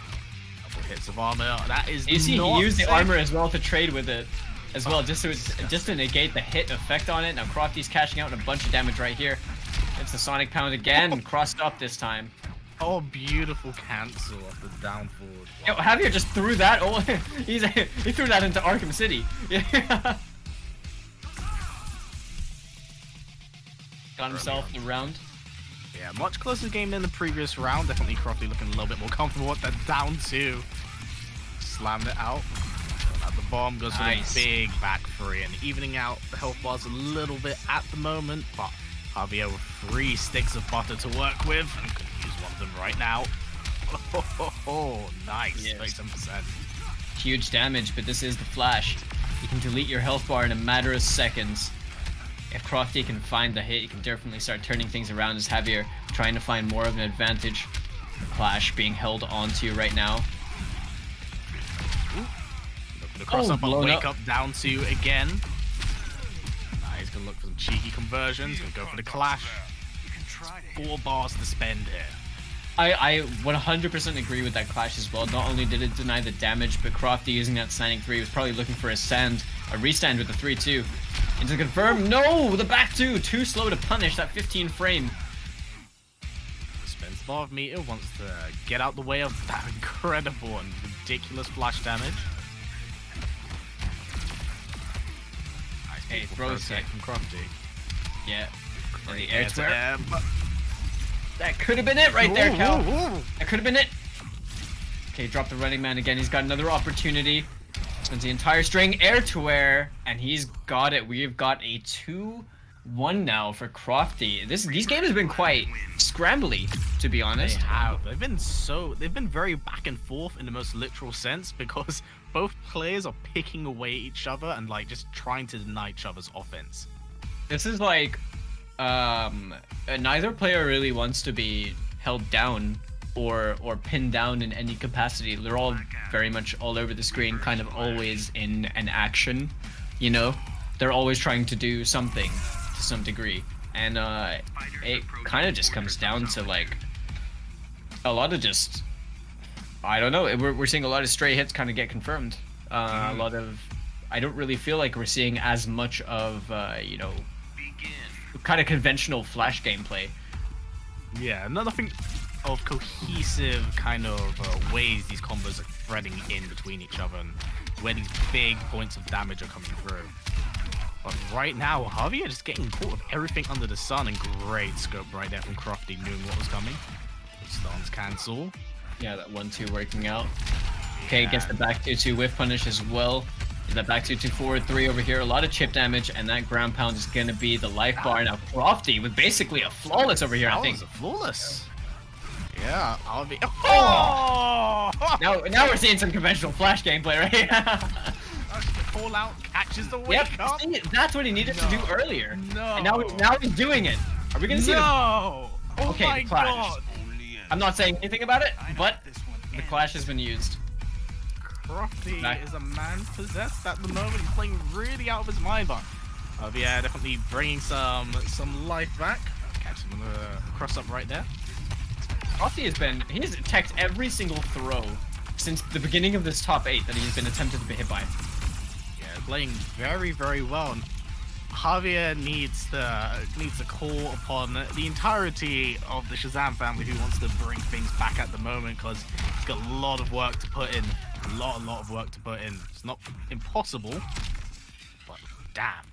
Couple hits of armor. That is you see, not he used safe. the armor as well to trade with it as well, just to negate the hit effect on it. Now Crofty's cashing out in a bunch of damage right here. It's the Sonic Pound again, and crossed up this time. Oh, beautiful cancel off the down forward. Yo, Javier just threw that. Oh, he threw that into Arkham City. Yeah. Got himself the round. Yeah, much closer game than the previous round. Definitely Crofty looking a little bit more comfortable with that down 2. Slammed it out. At the bomb goes for the big back 3 and evening out the health bars a little bit at the moment, but Javier with 3 sticks of butter to work with and could use one of them right now. Oh, nice. Yes. 37%. Huge damage, but this is the Flash. You can delete your health bar in a matter of seconds. If Crofty can find the hit, you can definitely start turning things around as Javier trying to find more of an advantage. The Flash being held onto right now. The cross up and wake up down 2 again. He's gonna look for some cheeky conversions. Gonna go for the clash. 4 bars to spend here. I 100% agree with that clash as well. Not only did it deny the damage, but Crofty using that standing 3 was probably looking for a restand with the 3-2. And to confirm, no! The back 2! Too slow to punish that 15 frame. Spends the bar of meter, wants to get out the way of that incredible and ridiculous flash damage. Nice Hey, throws it from Crofty. Yeah. And the air to air. That could have been it right there, Cal. That could have been it. Okay, drop the running man again. He's got another opportunity. Spends the entire string air to air, and he's got it. We've got a 2-1 now for Crofty. These games have been quite scrambly, to be honest. They have. They've been very back and forth in the most literal sense because both players are picking away each other and like just trying to deny each other's offense. This is like neither player really wants to be held down or pinned down in any capacity. They're all very much all over the screen, kind of always in an action, you know? They're always trying to do something to some degree. And it kind of just comes down to like a lot of just, I don't know, we're seeing a lot of stray hits kind of get confirmed. A lot of, I don't really feel like we're seeing as much of, you know, kind of conventional Flash gameplay. Yeah, nothing of cohesive kind of ways these combos are threading in between each other and where these big points of damage are coming through. But right now, Javier just getting caught with everything under the sun, and great scope right there from Crofty, knowing what was coming. Stance cancel. Yeah, that 1-2 working out. Okay, gets the back 2-2 whiff punish as well. That back 2-2 forward 3 over here, a lot of chip damage, and that ground pound is gonna be the life bar. Now Crofty with basically a flawless over here, I think. Flawless. Yeah, I'll be. Oh! Now we're seeing some conventional Flash gameplay, right? Call out, catches the wake up. See, that's what he needed to do earlier. No. And now he's doing it. Are we gonna see? No. Oh okay, my God. I'm not saying anything about it, but the clash has been used. Crofty is a man possessed at the moment. He's playing really out of his mind, but yeah, definitely bringing some life back. Catch him on the cross up right there. Crofty he's attacked every single throw since the beginning of this top 8 that he's been attempted to be hit by. Yeah, playing very, very well. And Javier needs to call upon the entirety of the Shazam family who wants to bring things back at the moment, because he's got a lot of work to put in. A lot of work to put in. It's not impossible, but damn.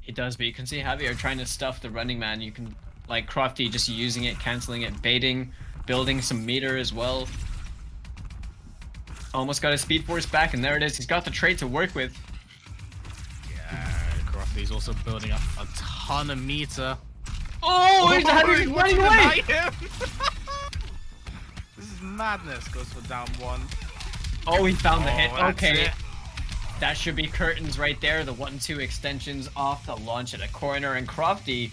It does, but you can see Javier trying to stuff the running man. You can, like, Crofty just using it, canceling it, baiting, building some meter as well. Almost got his speed force back, and there it is. He's got the trait to work with. Yeah, Crofty's also building up a ton of meter. Oh, he's running away! This is madness. Goes for down 1. Oh, he found the hit. Okay. That should be curtains right there. The 1-2 extensions off the launch at a corner, and Crofty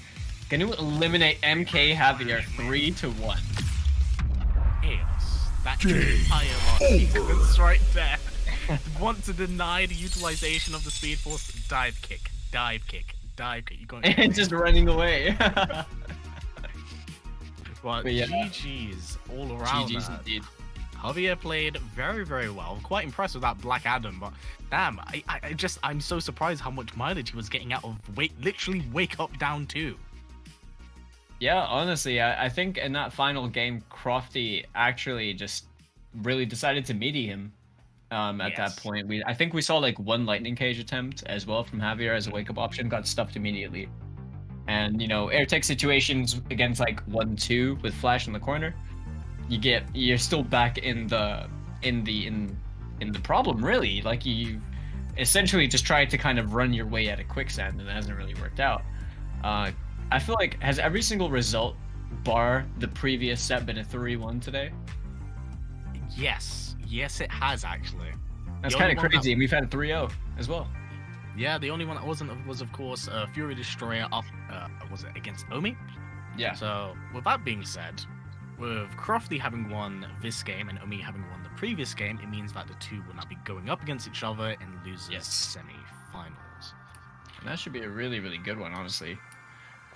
going to eliminate MK Javier 3-1. Chaos. That entire sequence right there. Want to deny the utilization of the Speed Force. Dive kick. Dive kick. Dive kick. You got it. And just running away. But yeah. GG's all around. GG's indeed. Javier played very, very well. I'm quite impressed with that Black Adam, but damn, I'm so surprised how much mileage he was getting out of literally wake up down 2. Yeah, honestly, I think in that final game, Crofty actually just really decided to meaty him. At that point, I think we saw like 1 lightning cage attempt as well from Javier as a wake up option, got stuffed immediately. And you know, air tech situations against like 1-2 with Flash in the corner, you're still back in the problem, really. Like, you essentially just tried to kind of run your way at a quicksand, and it hasn't really worked out. I feel like, has every single result bar the previous set been a 3-1 today? Yes, it has actually. That's kind of crazy, and we've had a 3-0 as well. Yeah, the only one that wasn't was, of course, Fury Destroyer up, was it against Omi? Yeah. So, with that being said, with Crofty having won this game and Omi having won the previous game, it means that the two will now be going up against each other in losers semi-finals. And that should be a really, really good one, honestly.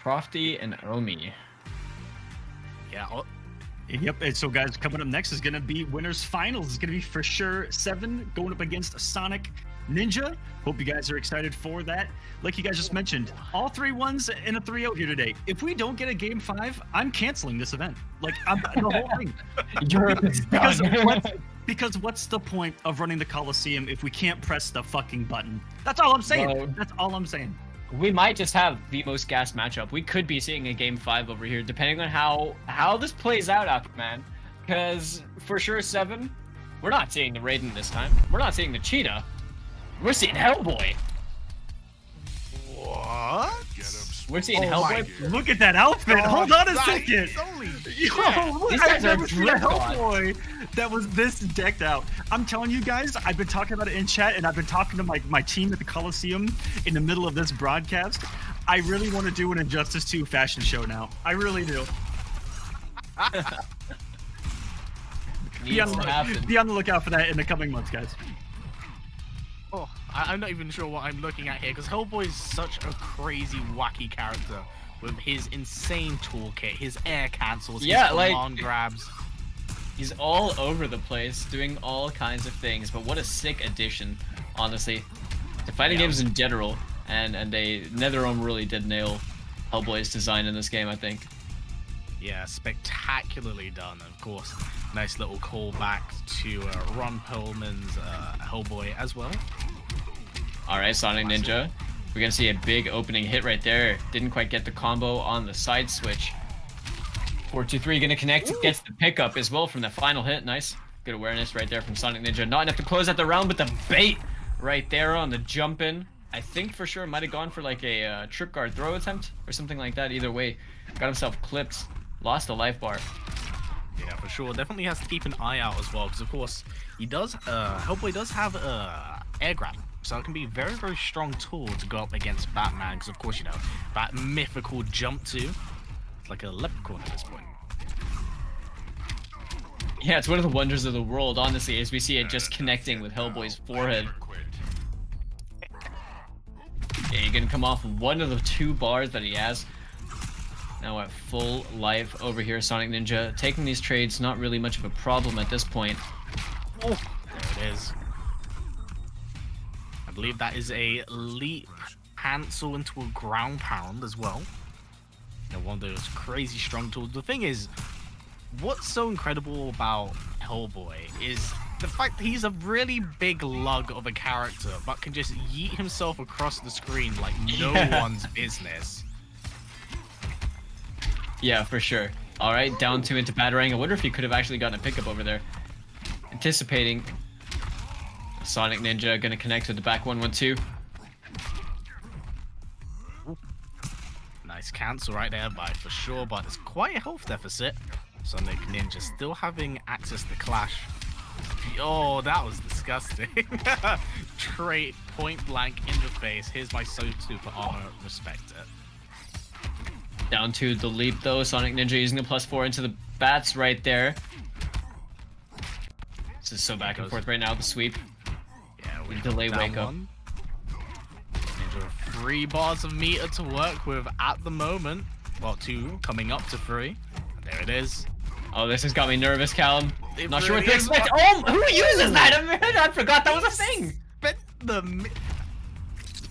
Crofty and Omi. Yeah. Yep. And so, guys, coming up next is going to be winners finals. It's going to be for sure 7 going up against Sonic Ninja. Hope you guys are excited for that. Like you guys just mentioned, all 3-1s and a 3-0 here today. If we don't get a game 5, I'm canceling this event. Like, the whole thing. Because what's the point of running the Kolosseum if we can't press the fucking button? That's all I'm saying. Bro. That's all I'm saying. We might just have the most gas matchup. We could be seeing a game 5 over here, depending on how this plays out, man. Because for sure 7, we're not seeing the Raiden this time. We're not seeing the Cheetah. We're seeing Hellboy. What? We're seeing Hellboy. Look at that outfit. Hold on a second. These I've guys are never seen a Hellboy that was this decked out. I'm telling you guys, I've been talking about it in chat, and I've been talking to my team at the Kolosseum in the middle of this broadcast. I really want to do an Injustice 2 fashion show now. I really do. Be on the lookout for that in the coming months, guys. Oh, I'm not even sure what I'm looking at here, because Hellboy is such a crazy, wacky character with his insane toolkit, his air cancels, his command grabs. He's all over the place, doing all kinds of things, but what a sick addition, honestly, to fighting games in general, and NetherRealm really did nail Hellboy's design in this game, I think. Yeah, spectacularly done. Of course, nice little callback to Ron Perlman's Hellboy as well. All right, Sonic Ninja. We're going to see a big opening hit right there. Didn't quite get the combo on the side switch. 4-2-3 going to connect. Gets the pickup as well from the final hit. Nice. Good awareness right there from Sonic Ninja. Not enough to close out the round, but the bait right there on the jump in. I think for sure might have gone for like a trip guard throw attempt or something like that. Either way, got himself clipped. Lost the life bar. Yeah, for sure. Definitely has to keep an eye out as well, because of course he does. Hellboy does have air grab, so it can be a very, very strong tool to go up against Batman. Because of course, you know, that mythical jump to, it's like a leprechaun at this point. Yeah, it's one of the wonders of the world, honestly, as we see it just connecting with Hellboy's forehead. Yeah, you're gonna come off one of the 2 bars that he has. Now at full life over here, Sonic Ninja. Taking these trades, not really much of a problem at this point. Oh, there it is. I believe that is a leap cancel into a ground pound as well. You know, one of those crazy strong tools. The thing is, what's so incredible about Hellboy is the fact that he's a really big lug of a character, but can just yeet himself across the screen like no one's business. Yeah, for sure. All right, down 2 into Batarang. I wonder if he could have actually gotten a pickup over there. Anticipating. Sonic Ninja gonna connect with the back 1-1-2. Nice cancel right there by for sure, but it's quite a health deficit. Sonic Ninja still having access to Clash. Oh, that was disgusting. Straight point blank in the face. Here's my super armor. Respect it. Down to the leap though. Sonic Ninja using the +4 into the bats right there. This is so back and forth right now. The sweep. Yeah, we delay wake up. Ninja 3 bars of meter to work with at the moment. Well, 2 coming up to 3. There it is. Oh, this has got me nervous, Callum. Not sure what to expect. Oh, who uses that? I forgot that was a thing.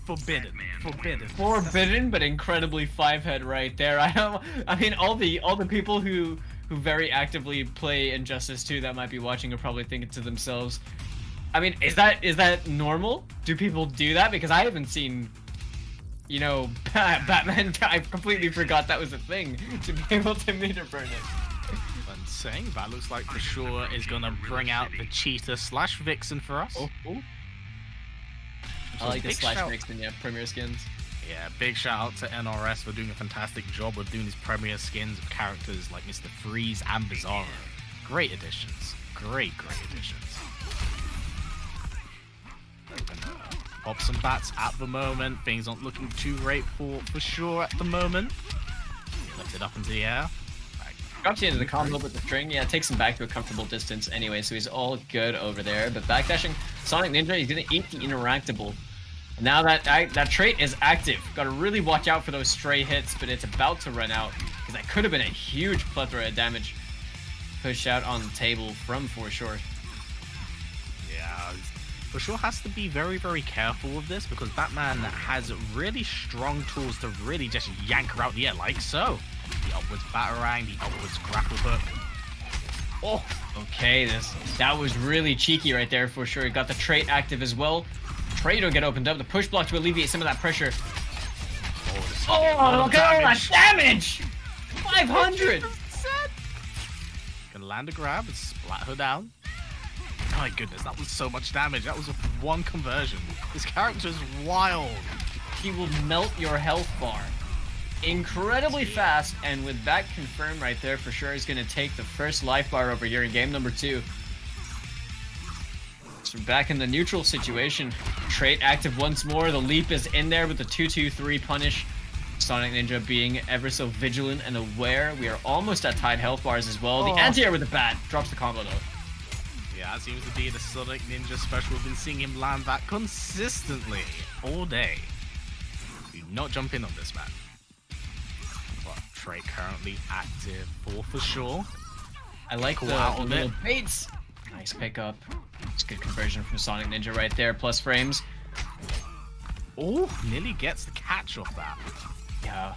Forbidden, but incredibly 5-head right there. I mean, all the people who very actively play Injustice 2 that might be watching are probably thinking to themselves, I mean, is that normal? Do people do that? Because I haven't seen, you know, Batman. I completely forgot that was a thing to be able to meter burn it. Saying that looks like for sure is gonna bring out the Cheetah / Vixen for us. Oh. I like the / Vixen, yeah, Premier Skins. Yeah, big shout out to NRS for doing a fantastic job of doing these Premier Skins of characters like Mr. Freeze and Bizarro. Great additions. Great additions. Pop some bats at the moment. Things aren't looking too great for sure at the moment. Lift it up into the air. Drops you into the combo with the string. Yeah, takes him back to a comfortable distance anyway, so he's all good over there. But backdashing Sonic Ninja, he's gonna eat the interactable. Now that trait is active. Gotta really watch out for those stray hits, but it's about to run out. Because that could have been a huge plethora of damage pushed out on the table from For Sure. Yeah, For Sure has to be very, very careful with this because Batman has really strong tools to really just yank her out the air like so. The upwards batarang, the upwards grapple hook. Oh, okay, that was really cheeky right there For Sure. Got the trait active as well. Trait will get opened up. The push block to alleviate some of that pressure. Oh, look at all that damage! 500! Gonna land a grab and splat her down. My goodness, that was so much damage. That was a one conversion. This character is wild. He will melt your health bar incredibly fast, and with that confirmed right there, For Sure is going to take the first life bar over here in game number 2. So back in the neutral situation. Trait active once more. The leap is in there with the 2-2-3 punish. Sonic Ninja being ever so vigilant and aware. We are almost at tied health bars as well. The anti-air with the bat drops the combo though. Yeah, that seems to be the Sonic Ninja special. We've been seeing him land that consistently all day. Do not jump in on this, man. But trait currently active for sure. I like the little baits. Nice pickup. It's good conversion from Sonic Ninja right there. Plus frames. Oh, nearly gets the catch off that. Yeah.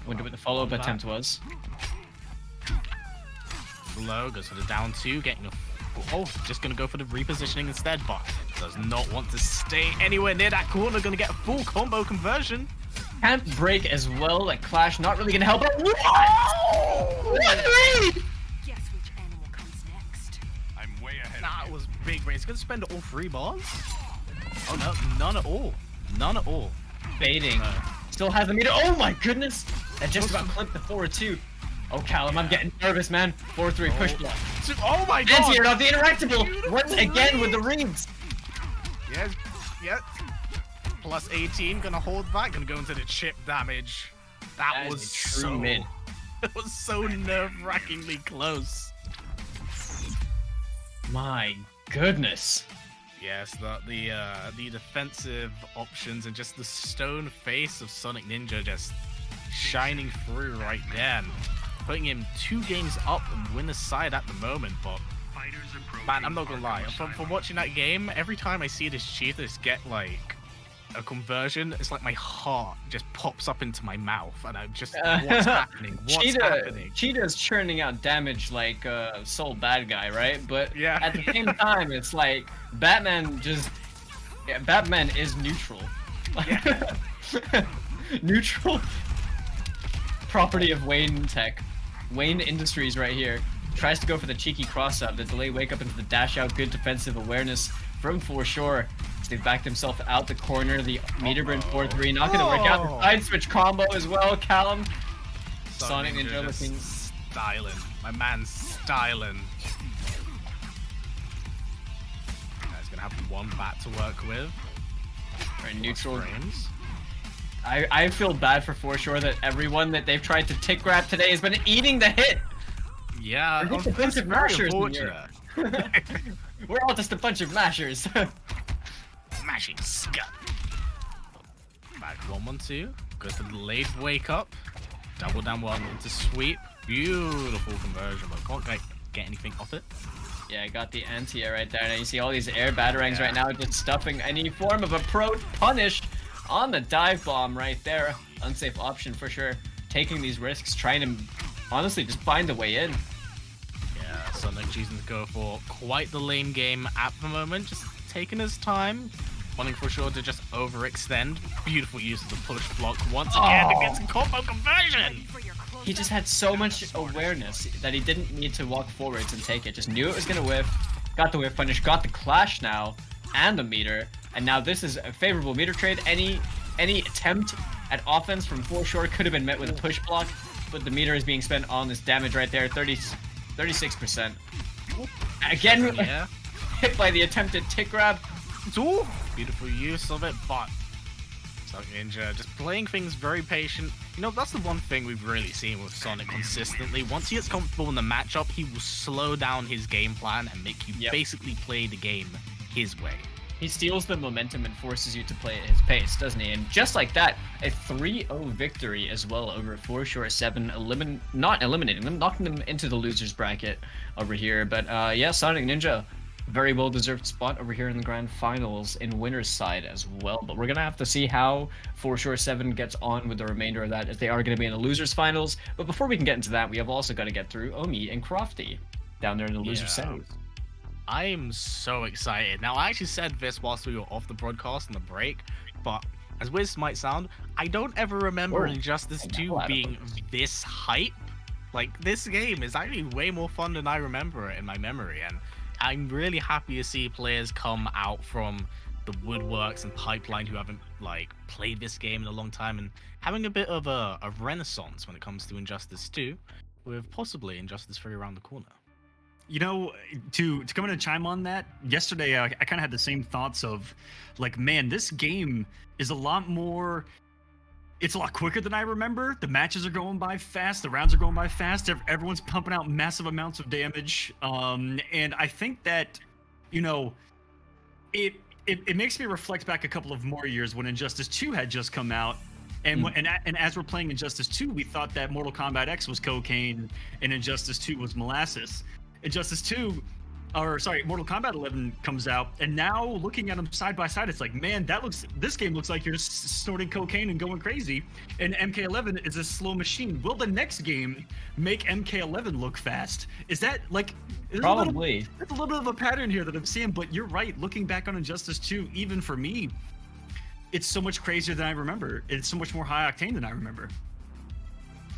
Wonder what the follow-up attempt was. Low goes for the down 2, getting a... Oh, just gonna go for the repositioning instead, but does not want to stay anywhere near that corner. Gonna get a full combo conversion. Can't break as well. That clash not really gonna help out. What? Guess which animal comes next. I'm way ahead. That was big race. Gonna spend all 3 bars. Oh no, none at all. None at all. Baiting. Still has the meter. Oh my goodness! That just about clipped the 4-2. Oh, Callum, I'm getting nervous, man. 4-3 push block. Oh my god! Anti-air off the interactable. Once again with the reads. Yes, yes. Plus 18, gonna hold that. Gonna go into the chip damage. That was so mid. It was so nerve-wrackingly close. My goodness. Yes, the defensive options and just the stone face of Sonic Ninja just shining through right there, and putting him 2 games up and win the side at the moment. But man, I'm not gonna lie, from watching that game, every time I see this cheetahs get like a conversion, it's like my heart just pops up into my mouth, and I'm just what's happening? What's happening? Cheetah's churning out damage like a soul bad guy, right? But yeah, at the same time, it's like Batman Batman is neutral. Yeah. Neutral property of Wayne Industries right here. Tries to go for the cheeky cross up, the delay wake up into the dash out. Good defensive awareness from For Sure. They've backed himself out the corner. The meter burn 4-3, not going to work out. The side switch combo as well. Callum. Sonic Ninja looking styling. My man's styling. He's going to have 1 bat to work with. Very neutral. Frames. I feel bad for Sure that everyone that they've tried to tick grab today has been eating the hit. Yeah, we're just a bunch of mashers in here. We're all just a bunch of mashers. Mashing scum. Back 1-1-2. Goes to the delayed wake up. Double down 1 into sweep. Beautiful conversion, but can't get anything off it. Yeah, I got the anti-air right there. Now you see all these air batarangs right now just stuffing any form of approach. Punished on the dive bomb right there. Unsafe option for sure. Taking these risks, trying to honestly just find a way in. Yeah, Sonic choosing to go for quite the lame game at the moment. Just taking his time. Wanting For Sure to just overextend. Beautiful use of the push block once again to get some combo conversion. He just had so much awareness that he didn't need to walk forwards and take it. Just knew it was going to whiff. Got the whiff punish. Got the clash now. And the meter. And now this is a favorable meter trade. Any attempt at offense from For Sure could have been met with a push block. But the meter is being spent on this damage right there. 36%. Again, Yeah. hit by the attempted tick grab. Ooh, beautiful use of it, but Sonic Ninja just playing things very patient. You know, that's the one thing we've really seen with Sonic consistently. Once he gets comfortable in the matchup, he will slow down his game plan and make you basically play the game his way. He steals the momentum and forces you to play at his pace, doesn't he? And just like that, a 3-0 victory as well over For 7, not eliminating them, knocking them into the losers bracket over here. But yeah, Sonic Ninja, very well-deserved spot over here in the grand finals in winner's side as well. But we're going to have to see how For 7 gets on with the remainder of that, if they are going to be in the losers finals. But before we can get into that, we have also got to get through Omi and Crofty down there in the losers semis. I am so excited. Now, I actually said this whilst we were off the broadcast and the break, but as weird as this might sound, I don't ever remember Injustice 2 being this hype. Like, this game is actually way more fun than I remember it in my memory, and I'm really happy to see players come out from the woodworks and pipeline who haven't, like, played this game in a long time and having a bit of a renaissance when it comes to Injustice 2, with possibly Injustice 3 around the corner. You know, to come in and chime on that, yesterday I kind of had the same thoughts of, like, man, this game is a lot more, it's a lot quicker than I remember. The matches are going by fast, the rounds are going by fast, everyone's pumping out massive amounts of damage, and I think that, you know, it makes me reflect back a couple of more years when Injustice 2 had just come out. And as we're playing Injustice 2, we thought that Mortal Kombat X was cocaine and Injustice 2 was molasses. Injustice 2, or sorry, Mortal Kombat 11 comes out, and now looking at them side by side, it's like, man, this game looks like you're snorting cocaine and going crazy. And MK11 is a slow machine. Will the next game make MK11 look fast? Is that like probably? There's a little bit of a pattern here that I'm seeing, but you're right. Looking back on Injustice 2, even for me, it's so much crazier than I remember. It's so much more high octane than I remember.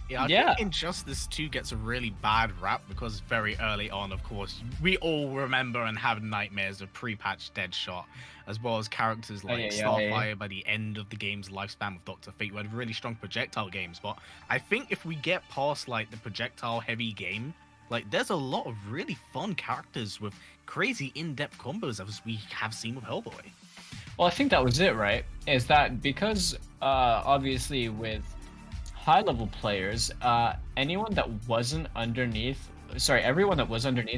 Yeah, I think Injustice 2 gets a really bad rap because very early on, of course, we all remember and have nightmares of pre-patch Deadshot, as well as characters like Starfire by the end of the game's lifespan with Dr. Fate, who had really strong projectile games. But I think if we get past, like, the projectile-heavy game, like, there's a lot of really fun characters with crazy in-depth combos as we have seen with Hellboy. Well, I think that was it, right? Is that because, obviously, with high-level players, everyone that was underneath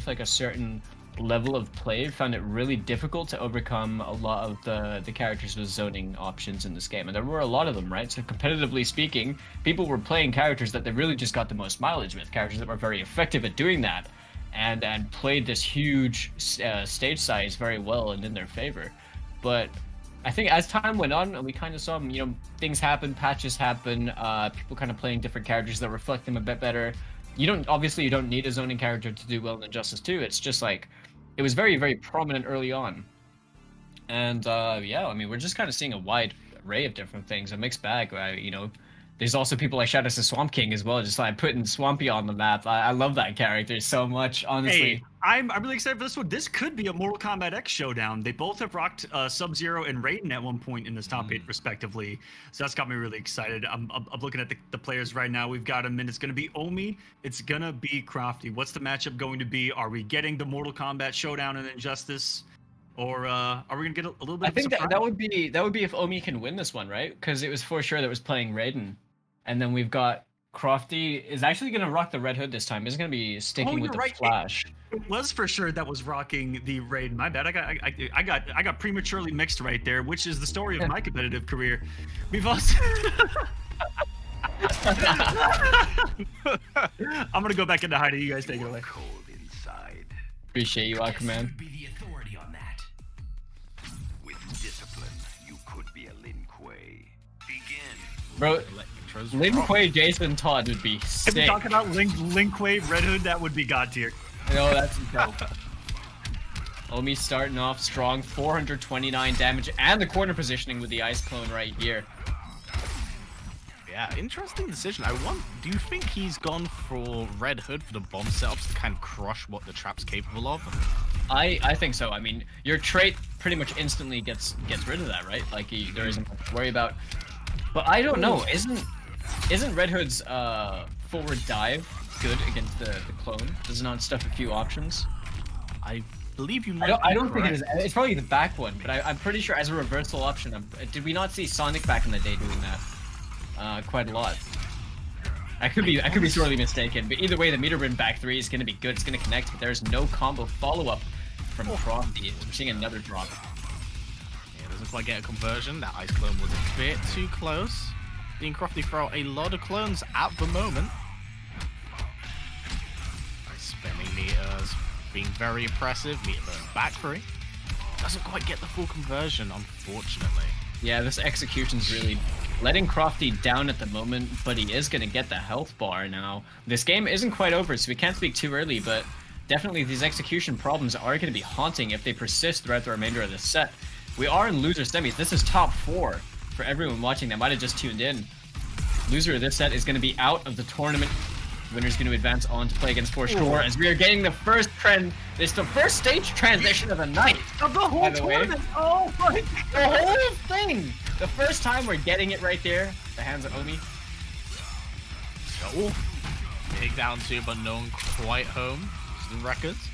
like a certain level of play found it really difficult to overcome a lot of the characters with zoning options in this game, and there were a lot of them, right? So competitively speaking, people were playing characters that they really just got the most mileage with, characters that were very effective at doing that, and played this huge stage size very well and in their favor. But I think as time went on, we kind of saw, you know, things happen, patches happen, people kind of playing different characters that reflect them a bit better. You don't need a zoning character to do well in Injustice 2. It's just like, it was very, very prominent early on. And yeah, I mean, we're just kind of seeing a wide array of different things, a mixed bag. You know, there's also people like shout out to Swamp King as well, just like putting Swampy on the map. I love that character so much, honestly. Hey, I'm really excited for this one. This could be a Mortal Kombat X showdown. They both have rocked Sub-Zero and Raiden at one point in this top 8, respectively. So that's got me really excited. I'm looking at the players right now. We've got them, and it's going to be Omi. It's going to be Crofty. What's the matchup going to be? Are we getting the Mortal Kombat showdown in Injustice? Or are we going to get a little bit I of think surprise? that would be if Omi can win this one, right? Because it was For Sure that was playing Raiden. And then we've got Crofty is actually going to rock the Red Hood this time. He's going to be sticking with the Flash. It was For Sure that was rocking the Raiden. My bad. I got prematurely mixed right there, which is the story of my competitive career. We've also I'm going to go back into hiding. You guys take it away. Cold inside. Appreciate you, Aquaman. Be the authority on that. With discipline, you could be a Lin Kuei. Begin. Bro, Lin Kuei, Jason Todd would be sick. If we talk about Lin Kuei, Red Hood, that would be God tier. No, that's dope. Omi starting off strong, 429 damage, and the corner positioning with the Ice Clone right here. Yeah, interesting decision. Do you think he's gone for Red Hood for the bomb setups to kind of crush what the trap's capable of? I think so. I mean, your trait pretty much instantly gets rid of that, right? Like, there isn't much to worry about. But I don't know. Isn't Red Hood's forward dive good against the clone? Does it not stuff a few options? I believe you might I don't think it is. It's probably the back one, but I'm pretty sure as a reversal option. Did we not see Sonic back in the day doing that? Quite a lot. I could be sorely mistaken, but either way, the meter burn back 3 is going to be good. It's going to connect, but there's no combo follow-up from Crofty. We're seeing another drop. Yeah, doesn't quite get a conversion. That ice clone was a bit too close. Seeing Crofty throw a lot of clones at the moment. Spending meters, being very impressive. Meter burn back 3. Doesn't quite get the full conversion, unfortunately. Yeah, this execution's really letting Crofty down at the moment, but he is going to get the health bar now. This game isn't quite over, so we can't speak too early, but definitely these execution problems are going to be haunting if they persist throughout the remainder of the set. We are in loser semis. This is top 4 for everyone watching that might have just tuned in. Loser of this set is going to be out of the tournament. Winner's going to advance on to play against For Sure, as we are getting the first trend. It's the first stage transition of the night. Of the whole tournament! Oh my God. The whole thing! The first time we're getting it right there. The hands of Omi. Oh, big down 2, but no one quite home. The records.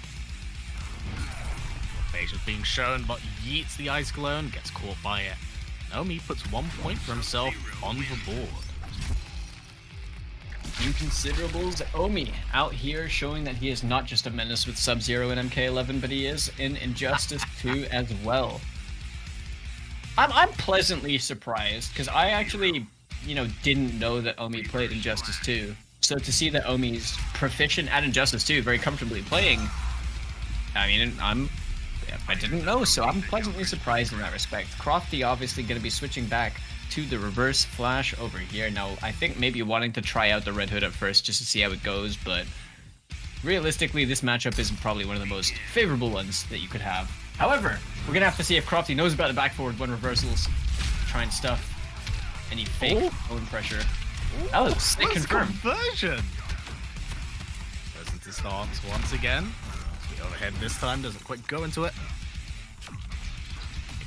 Patience being shown, but yeets the ice clone, gets caught by it. Omi puts 1 point for himself on the board. Inconsiderables Omi out here showing that he is not just a menace with Sub-Zero in MK11, but he is in Injustice 2 as well. I'm pleasantly surprised because I actually, didn't know that Omi played Injustice 2. So to see that Omi's proficient at Injustice 2, very comfortably playing, I mean, I didn't know, so I'm pleasantly surprised in that respect. Crofty obviously going to be switching back to the reverse flash over here. Now, I think maybe wanting to try out the Red Hood at first just to see how it goes, but realistically, this matchup isn't probably one of the most favorable ones that you could have. However, we're going to have to see if Crofty knows about the back forward one reversals, try and stuff any fake own pressure. That was a sick conversion. Goes into stance once again. The overhead this time doesn't quite go into it.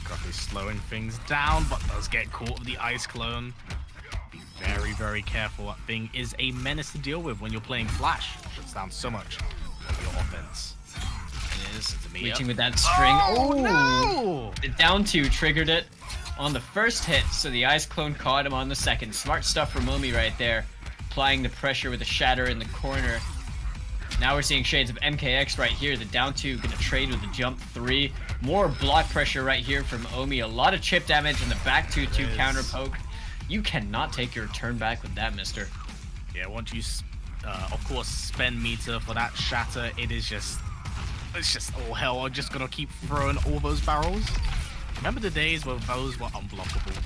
Crofty's slowing things down, but does get caught with the ice clone. Be very, very careful. That thing is a menace to deal with when you're playing Flash. It shuts down so much of your offense. It is reaching with that string. Oh no! The down 2 triggered it on the first hit, so the ice clone caught him on the second. Smart stuff from Omi right there. Applying the pressure with the shatter in the corner. Now we're seeing shades of MKX right here. The down 2 gonna trade with the jump 3. More block pressure right here from Omi. A lot of chip damage in the back 2-2 counter poke. You cannot take your turn back with that, mister. Yeah, once you, of course, spend meter for that shatter, it's just all hell. I'm just gonna keep throwing all those barrels. Remember the days where those were unblockable?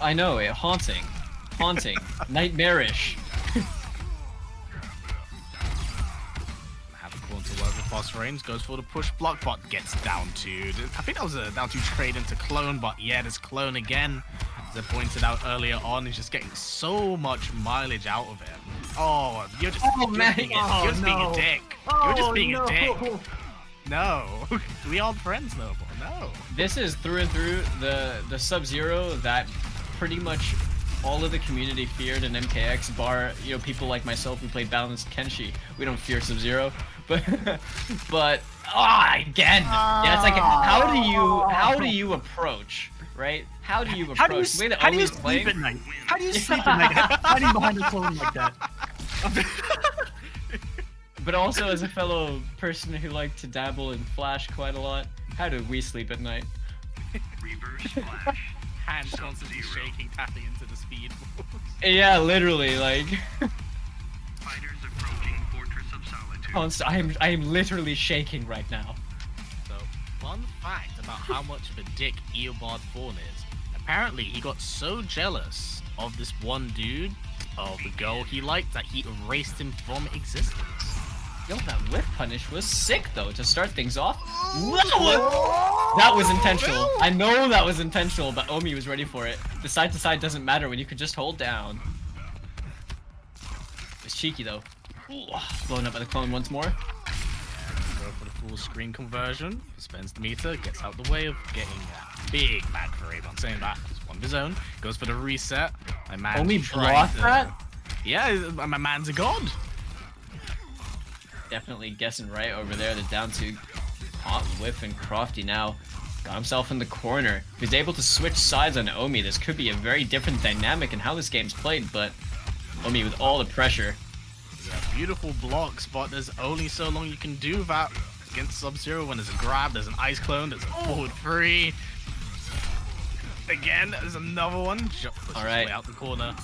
I know, haunting, nightmarish. To work with fast range, goes for the push block, but gets down 2. I think that was a down 2 trade into clone, but yeah, this clone again, as I pointed out earlier on, is just getting so much mileage out of it. Oh, you're just being a dick. You're just being a dick. No, we aren't friends no more. No. This is through and through the Sub-Zero that pretty much all of the community feared in MKX, bar people like myself who played balanced Kenshi. We don't fear Sub-Zero. But again, yeah, it's like how do you approach, right? How do you approach the way that Omi's playing? How do you sleep at night? Hiding behind a clone like that. But also as a fellow person who liked to dabble in Flash quite a lot, how do we sleep at night? Reverse Flash. Hands constantly shaking, tapping into the speed. Yeah, literally, like. Fighters approaching Fortress of Solitude. I am literally shaking right now. So, fun fact about how much of a dick Eobard Fawn is. Apparently, he got so jealous of this one dude, of the girl he liked, that he erased him from existence. Yo, that whip punish was sick though to start things off. That was intentional. I know that was intentional, but Omi was ready for it. The side to side doesn't matter when you could just hold down. It's cheeky though. Blown up by the clone once more. Go for the full screen conversion. Spends the meter, gets out the way of getting a big back for him. I'm saying that. It's one of his own. Goes for the reset. My man. Omi blocked that? Yeah, my man's a god. Definitely guessing right over there. The down 2 whiff, and Crofty now got himself in the corner. If he's able to switch sides on Omi, this could be a very different dynamic in how this game's played, but Omi with all the pressure. Yeah, beautiful blocks, but there's only so long you can do that against Sub-Zero when there's a grab, there's an ice clone, there's a forward three. Again, there's another one. All right. Out the corner.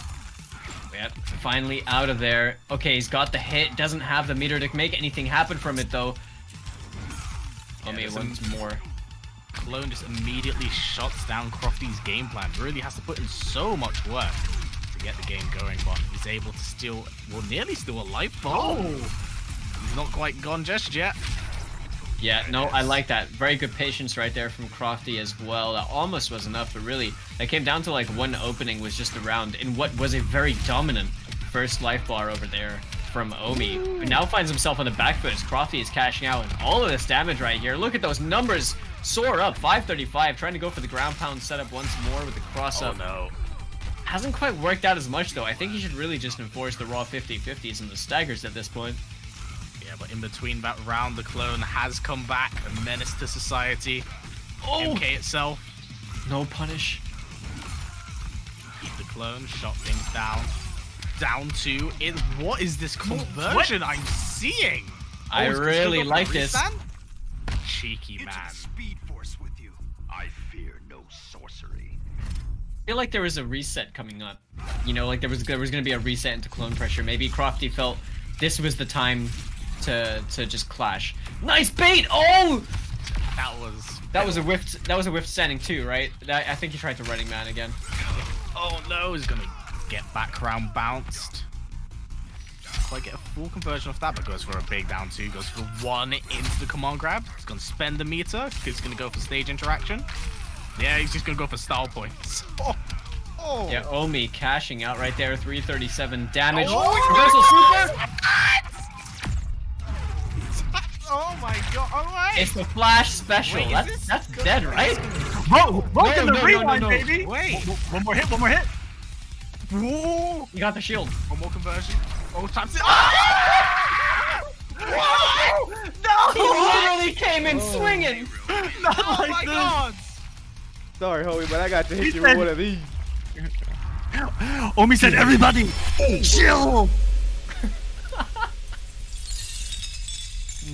Yeah, finally out of there. Okay, he's got the hit. Doesn't have the meter to make anything happen from it, though. Omi once more. Clone just immediately shuts down Crofty's game plan. Really has to put in so much work to get the game going, but he's able to steal, well, nearly steal a life bar. Oh! He's not quite gone just yet. Yeah, no, I like that. Very good patience right there from Crofty as well. That almost was enough, but really, it came down to like one opening was just around in what was a very dominant first life bar over there from Omi, who now finds himself on the back foot as Crofty is cashing out and all of this damage right here. Look at those numbers soar up. 535, trying to go for the ground pound setup once more with the cross up. Oh no. Hasn't quite worked out as much though. I think he should really just enforce the raw 50-50s and the staggers at this point. Yeah, but in between that round, the clone has come back, a menace to society. Oh! MK itself. No punish. The clone shot things down. Down to it. What is this conversion I'm seeing? I really like this. Cheeky man. Speed Force with you. I fear no sorcery. I feel like there was a reset coming up. You know, like there was gonna be a reset into clone pressure. Maybe Crofty felt this was the time to just clash. Nice bait! Oh! That was a whiffed standing too, right? I think he tried to running man again. Oh no, he's gonna get back round bounced. Quite get a full conversion off that, but goes for a big down two, goes for one into the command grab. He's gonna spend the meter, he's gonna go for stage interaction. Yeah, he's just gonna go for style points. Oh. Yeah, Omi cashing out right there, 337 damage. Oh, reversal super! Oh my god, alright! It's the flash special. Wait, that's dead, right? Welcome to Rewind, no. baby! Wait! One more hit! Whoa! You got the shield. One more conversion. Oh, time to... Whoa! No! He literally came in swinging! Not oh like my this. god! Sorry, homie, but I got to hit you with one of these. Omi said, everybody, chill!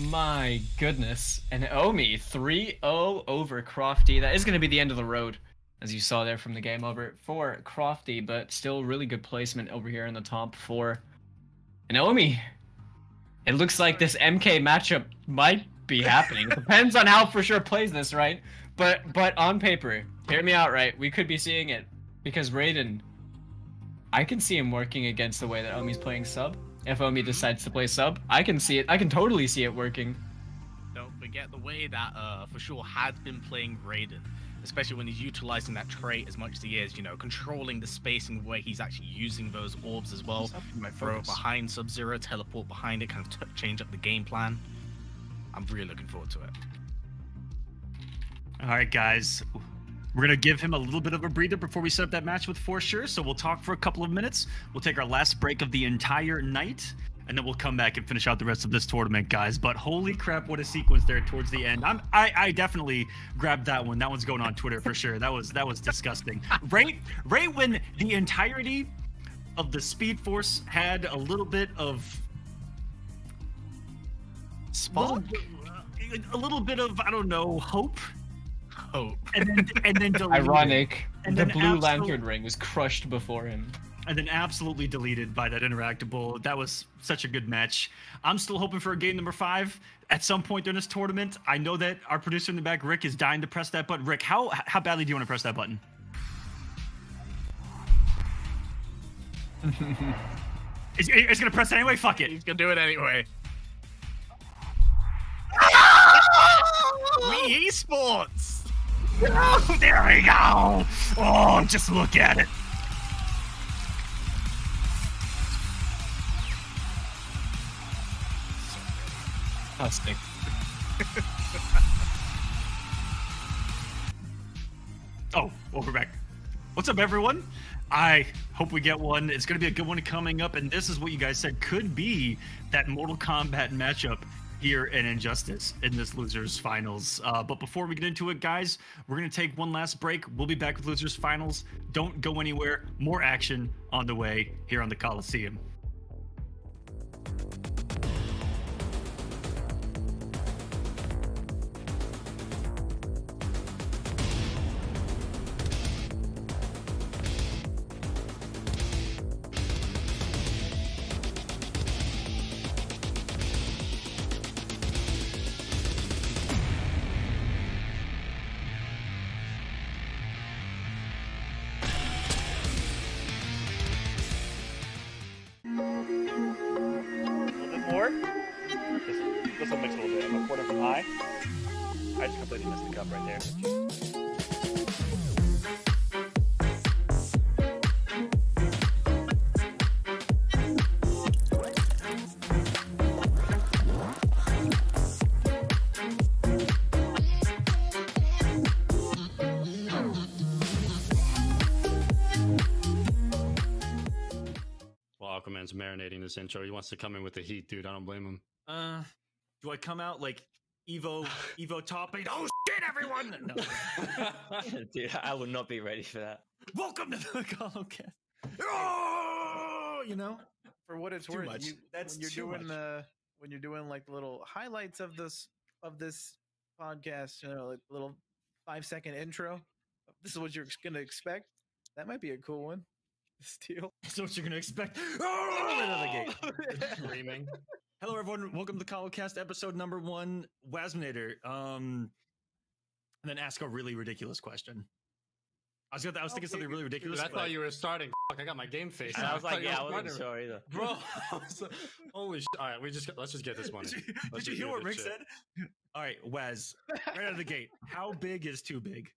My goodness. And Omi, 3-0 over Crofty. That is going to be the end of the road, as you saw there from the game over for Crofty, but still really good placement over here in the top 4. And Omi, it looks like this MK matchup might be happening. It depends on how for sure plays this, right? But on paper, hear me out, right? We could be seeing it. Because Raiden, I can see him working against the way that Omi's playing sub. If Omi decides to play sub, I can see it. I can totally see it working. Don't forget the way that for sure had been playing Raiden, especially when he's utilizing that trait as much as he is, you know, controlling the spacing the way he's actually using those orbs as well. Throw behind Sub-Zero, teleport behind it, kind of change up the game plan. I'm really looking forward to it. All right, guys. We're going to give him a little bit of a breather before we set up that match with For Sure. So we'll talk for a couple of minutes. We'll take our last break of the entire night, and then we'll come back and finish out the rest of this tournament, guys. But holy crap, what a sequence there towards the end. I definitely grabbed that one. That one's going on Twitter for sure. That was disgusting. Right when the entirety of the Speed Force had a little bit of spark, a little bit of, I don't know, hope. And then deleted. Ironic. And the then blue lantern ring was crushed before him. And then absolutely deleted by that interactable. That was such a good match. I'm still hoping for a game number 5 at some point during this tournament. I know that our producer in the back, Rick, is dying to press that button. Rick, how badly do you want to press that button? He's gonna press it anyway. Fuck it. He's gonna do it anyway. Wii Esports. Oh, there we go. Oh, just look at it. Oh, sick. Oh, well, we're back. What's up, everyone? I hope we get one. It's going to be a good one coming up, and this is what you guys said could be that Mortal Kombat matchup here in Injustice in this Losers Finals. But before we get into it, guys, we're going to take one last break. We'll be back with Losers Finals. Don't go anywhere. More action on the way here on the Kolosseum. This will mix a little bit. I'm a quarter from high. I just completely missed the cup right there. Well, Aquaman's marinating this intro. He wants to come in with the heat, dude. I don't blame him. Do I come out like Evo topping? Oh shit, everyone! No. Dude, I would not be ready for that. Welcome to the Kolosseum. Oh, you know, for what it's worth, when you're doing like little highlights of this podcast, you know, like little 5-second intro. This is what you're gonna expect. That might be a cool one. Steal. That's what you're gonna expect. Oh, right out of the gate. Screaming. Hello, everyone. Welcome to the Kolocast, episode number 1, Wasminator. And then ask a really ridiculous question. I was thinking something really ridiculous. Dude, I thought you were starting. I got my game face. I was like, yeah, I wasn't sure either. Bro, holy shit. All right, let's just get this money. Did you hear what Rick said? All right, Waz, right out of the gate. How big is too big?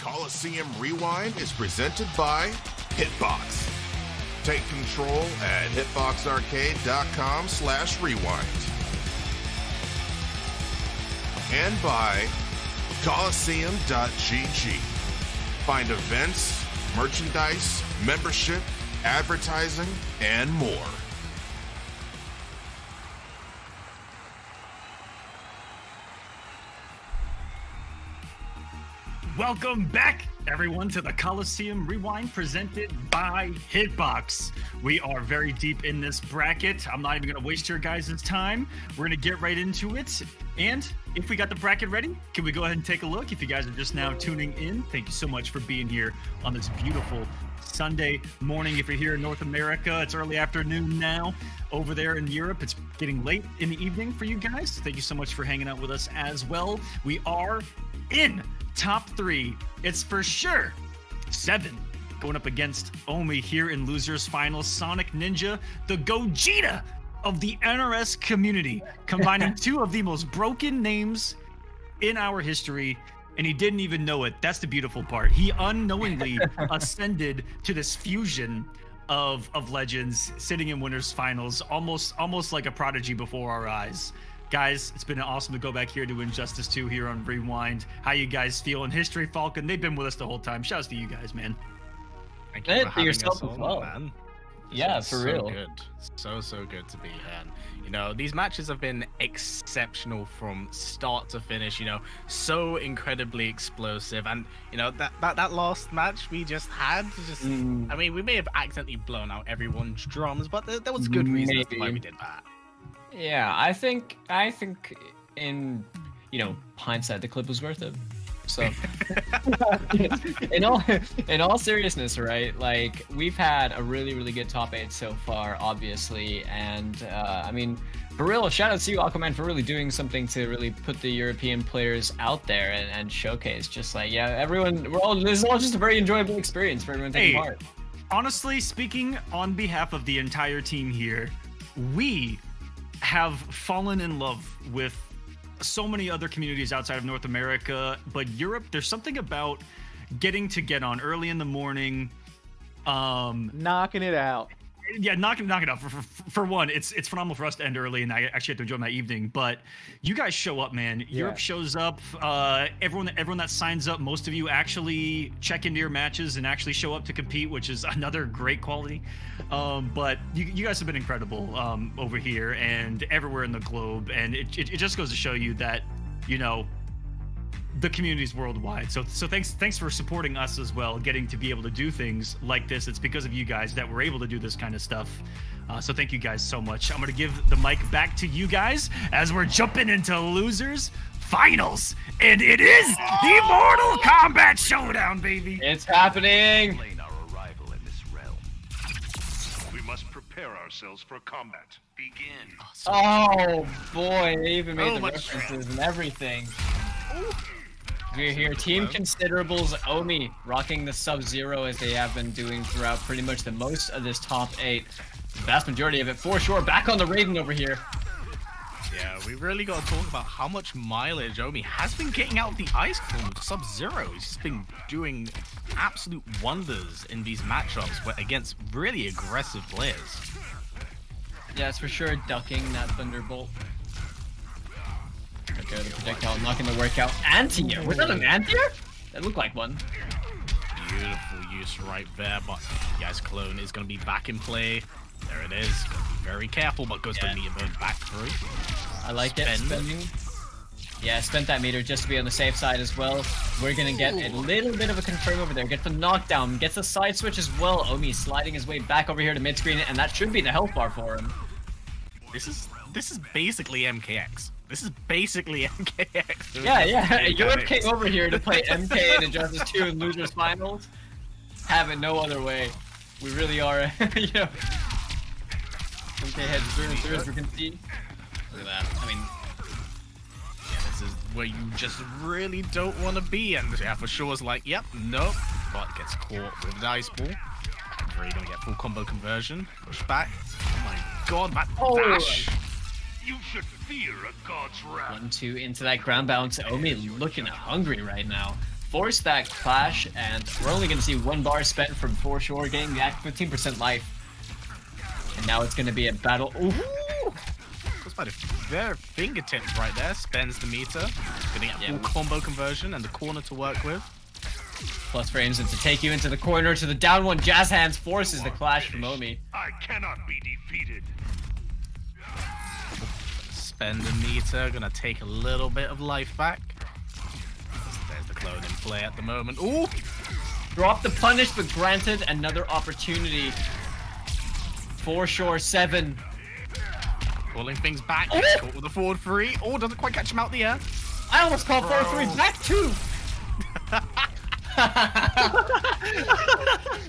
Kolosseum Rewind is presented by Hitbox. Take control at hitboxarcade.com/rewind. And by Kolosseum.gg. Find events, merchandise, membership, advertising, and more. Welcome back, everyone, to the Kolosseum Rewind presented by Hitbox. We are very deep in this bracket. I'm not even going to waste your guys' time. We're going to get right into it. And if we got the bracket ready, can we go ahead and take a look? If you guys are just now tuning in, thank you so much for being here on this beautiful Sunday morning. If you're here in North America, it's early afternoon now. Over there in Europe, it's getting late in the evening for you guys. Thank you so much for hanging out with us as well. We are in top 3. It's for sure 7 going up against Omi here in losers finals. Sonic Ninja, the Gogeta of the NRS community, combining 2 of the most broken names in our history, and he didn't even know it. That's the beautiful part. He unknowingly ascended to this fusion of legends, sitting in winners finals, almost like a prodigy before our eyes. Guys, it's been awesome to go back here to Injustice 2 here on Rewind. How you guys feeling? History Falcon, they've been with us the whole time. Shouts to you guys, man. Thank you for having us on, man. Yeah, it's for real. Good. So good to be here. And, you know, these matches have been exceptional from start to finish. You know, so incredibly explosive. And you know that last match we just had, I mean, we may have accidentally blown out everyone's drums, but there was good reasons why we did that. Yeah, I think in, you know, hindsight, the clip was worth it. So in all seriousness, right? Like, we've had a really good top 8 so far, obviously, and I mean, for real, shout out to you, Aquaman, for really doing something to really put the European players out there and showcase. Just like, yeah, everyone, this is all just a very enjoyable experience for everyone taking part. Honestly, speaking on behalf of the entire team here, we have fallen in love with so many other communities outside of North America, but Europe, there's something about getting to get on early in the morning, knocking it out. Yeah, knock it out. For one, it's phenomenal for us to end early, and I actually have to enjoy my evening. But you guys show up, man. Yeah. Europe shows up. Everyone that signs up, most of you actually check into your matches and actually show up to compete, which is another great quality. But you guys have been incredible over here and everywhere in the globe, and it just goes to show you that, you know, the community's worldwide. So thanks for supporting us as well, getting to be able to do things like this. It's because of you guys that we're able to do this kind of stuff. So thank you guys so much. I'm going to give the mic back to you guys as we're jumping into losers finals. And it is the Mortal Kombat showdown, baby. It's happening. Our arrival in this realm. We must prepare ourselves for combat. Begin. Oh boy, they even made the references and everything. We're here, Team Considerables, Omi, rocking the Sub-Zero as they have been doing throughout pretty much the most of this top 8. The vast majority of it, for sure. Back on the Raiden over here. Yeah, we really got to talk about how much mileage Omi has been getting out of the Ice Clone with Sub-Zero. He's just been doing absolute wonders in these matchups against really aggressive players. Yeah, it's for sure ducking that Thunderbolt. Okay, the projectile not gonna work out. Anti-air? Was that an anti-air? That looked like one. Beautiful use right there, but the Ice Clone is gonna be back in play. There it is. Gotta be very careful, but goes to meter burn back through. I like it. Spending. Yeah, spent that meter just to be on the safe side as well. We're gonna get a little bit of a confirm over there. Gets the knockdown, gets the side switch as well. Omi sliding his way back over here to mid screen, and that should be the health bar for him. This is basically MKX. This is basically MKX. Yeah. Europe came over here to play MK in Injustice 2 in losers finals. Have it no other way. We really are, you know. MK heads through and through as we can see. Look at that. I mean, yeah, this is where you just really don't want to be. And yeah, for sure is like, yep, nope. But gets caught with the ice ball. Very gonna get full combo conversion. Push back. Oh my god, that dash. You should fear a god's wrath. 1-2 into that ground bounce. Omi looking hungry right now. force that clash, and we're only going to see 1 bar spent from For Sure, getting back 15% life. And now it's going to be a battle. Ooh! Goes by their fingertips right there, spends the meter. Gonna get full combo conversion and the corner to work with. Plus frames and to take you into the corner to the down one. Jazz Hands forces the clash from Omi. I cannot be defeated. Spend the meter, gonna take a little bit of life back. There's the clone in play at the moment. Ooh! Drop the punish, but granted another opportunity. For Sure 7. Pulling things back. Oh! Caught with a forward 3. Oh, doesn't quite catch him out the air. I almost called forward 3 back 2.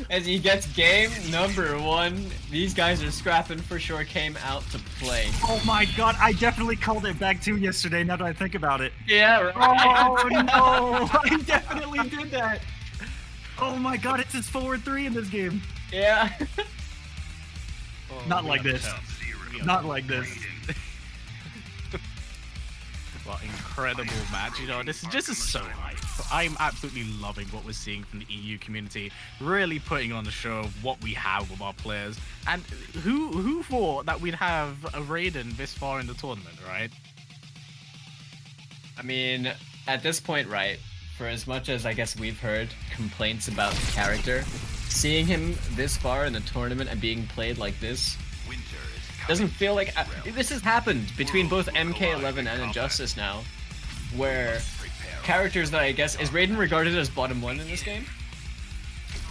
As he gets game number 1, these guys are scrapping. For Sure came out to play. Oh my god, I definitely called it back 2 yesterday, now that I think about it. Yeah, right. Oh no, I definitely did that. Oh my god, it's his forward 3 in this game. Yeah. Not like this. Not like this. Well, incredible match. You know, this is so hype. I'm absolutely loving what we're seeing from the EU community. Really putting on the show of what we have with our players. And who thought that we'd have a Raiden this far in the tournament, right? I mean, at this point, right, for as much as I guess we've heard complaints about the character, seeing him this far in the tournament and being played like this doesn't feel like... this has happened between both MK11 and Injustice now, where characters that I guess... Is Raiden regarded as bottom 1 in this game?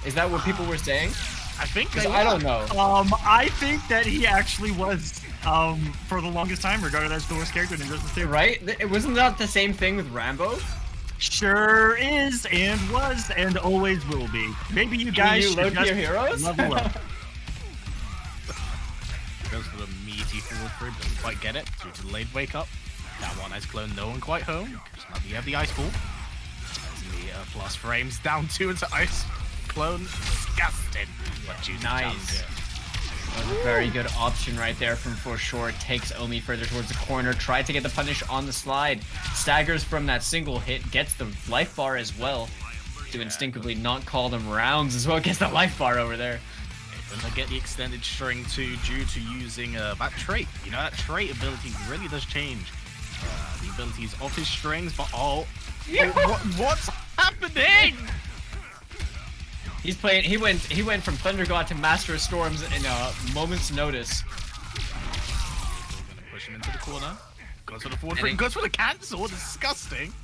Is that what people were saying? I think I don't know. I think that he actually was, for the longest time, regarded as the worst character in Injustice 2. Right? It wasn't that the same thing with Rambo? Sure is, and was, and always will be. Maybe you guys should load just your heroes? level up. Goes for the meaty forward 3, doesn't quite get it due to the late wake up. That one has clone, no one quite home. Now you have the ice ball. There's the plus frames down 2 into ice. Clone, disgusting. What you nice. That was a very good option right there from For Sure. Takes Omi further towards the corner. Tried to get the punish on the slide. Staggers from that single hit. Gets the life bar as well. To instinctively not call them rounds as well. Gets the life bar over there. And they get the extended string too due to using that trait. You know, that trait ability really does change the abilities of his strings, but what's happening? He's playing. He went from Thunder God to Master of Storms in a moment's notice. Gonna push him into the corner. Goes for the forward free. Goes for the cancel. Disgusting.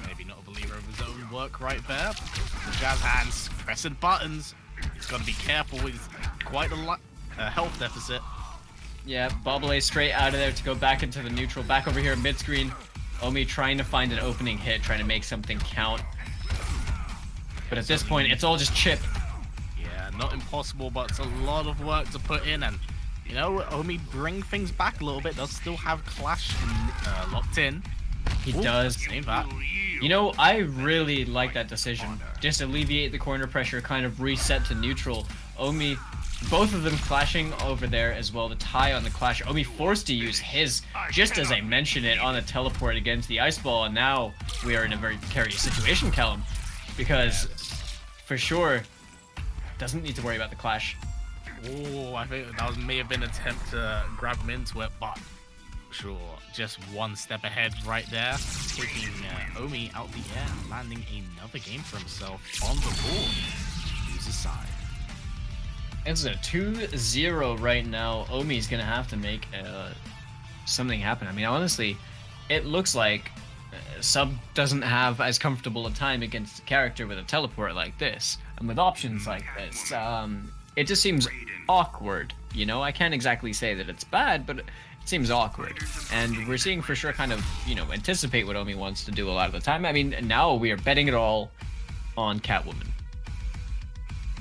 Maybe not a believer of his own work right there. The Jazz Hands pressing buttons. He's got to be careful with quite a health deficit. Yeah, Bobble straight out of there to go back into the neutral. Back over here mid screen. Omi trying to find an opening hit, trying to make something count. But at this point, it's all just chip. Yeah, not impossible, but it's a lot of work to put in. And, you know, Omi bring things back a little bit. Does still have Clash locked in. He does. Same that. You know, I really like that decision. Just alleviate the corner pressure, kind of reset to neutral. Omi, both of them clashing over there as well. The tie on the clash. Omi forced to use his, just as I mentioned it, on a teleport against the ice ball. And now we are in a very precarious situation, Callum. Because, for sure, doesn't need to worry about the clash. Oh, I think that may have been an attempt to grab him into it, but sure, just one step ahead right there, taking Omi out the air, landing another game for himself on the board. Choose a side. It's a 2-0 right now. Omi's gonna have to make something happen. I mean, honestly, it looks like Sub doesn't have as comfortable a time against a character with a teleport like this, and with options like this. It just seems awkward, you know? I can't exactly say that it's bad, but it seems awkward. And we're seeing For Sure kind of, you know, anticipate what Omi wants to do a lot of the time. I mean, now we are betting it all on Catwoman.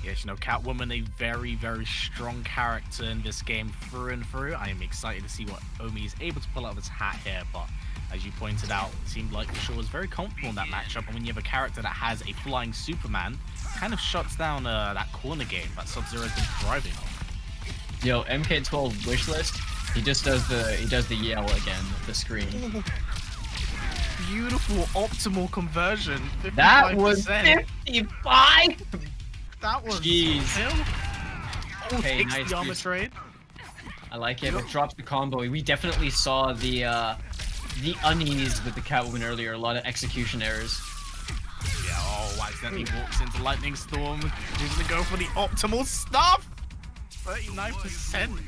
Yes, you know, Catwoman, a very, very strong character in this game through and through. I am excited to see what Omi is able to pull out of his hat here, but as you pointed out, it seemed like For Sure was very comfortable in that matchup, and when you have a character that has a flying Superman, kind of shuts down that corner game that Sub-Zero has been thriving on. Yo, MK12 wishlist, he just does the yell again at the screen. beautiful optimal conversion. 55%. That was 55. That was. Jeez. Oh, Okay, takes nice the armor trade. I like it. It drops the combo. We definitely saw the unease with the Catwoman earlier. A lot of execution errors. Yeah. Oh, accidentally walks into Lightning Storm. He's gonna go for the optimal stuff. 39%.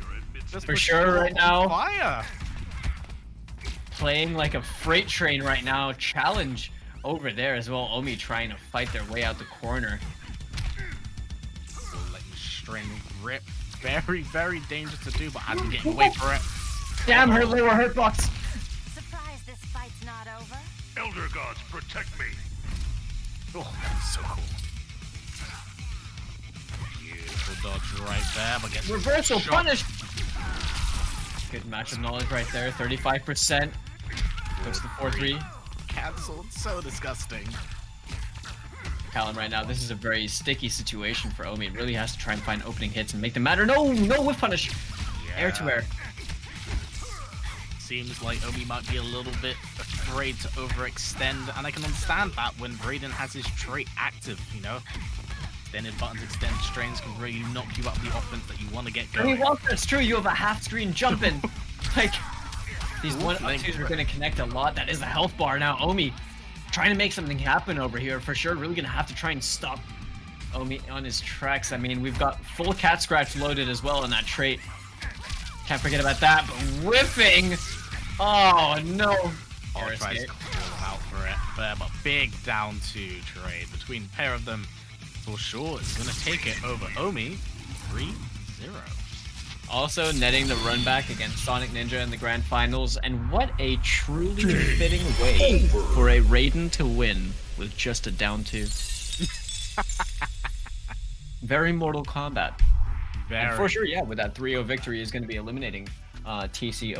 Just For sure, right now. Fire. Playing like a freight train right now. Challenge over there as well. Omi trying to fight their way out the corner. Lightning String grip. Very, very dangerous to do, but hasn't getting away for it. Damn her lower hitbox. Surprised this fight's not over? Elder gods, protect me. Oh, that's so cool. Beautiful dodge right there, but gets reversal shot. punish. Good match of knowledge right there. 35%. Goes to 4-3. Cancelled. So disgusting. Callum right now, this is a very sticky situation for Omi. It really has to try and find opening hits and make them matter. No whiff punish. Yeah. Air to air. Seems like Omi might be a little bit afraid to overextend, and I can understand that when Raiden has his trait active, you know? Extended buttons, extended strains can really knock you up the offense that you want to get going. I mean, well, that's true. You have a half screen jumping. Like, these 1-2s are going to connect a lot. That is a health bar now. Omi trying to make something happen over here for sure. Really going to have to try and stop Omi on his tracks. I mean, we've got full cat scratch loaded as well in that trait. Can't forget about that, but whiffing. Oh, no. Oh, tries to call out for it there, but big down two trade between a pair of them. For sure, it's going to take it over Omi. 3-0. Also netting the run back against Sonic Ninja in the grand finals, and what a truly fitting way for a Raiden to win with just a down two. Very Mortal Kombat. And for sure, yeah, with that 3-0 victory is going to be eliminating TC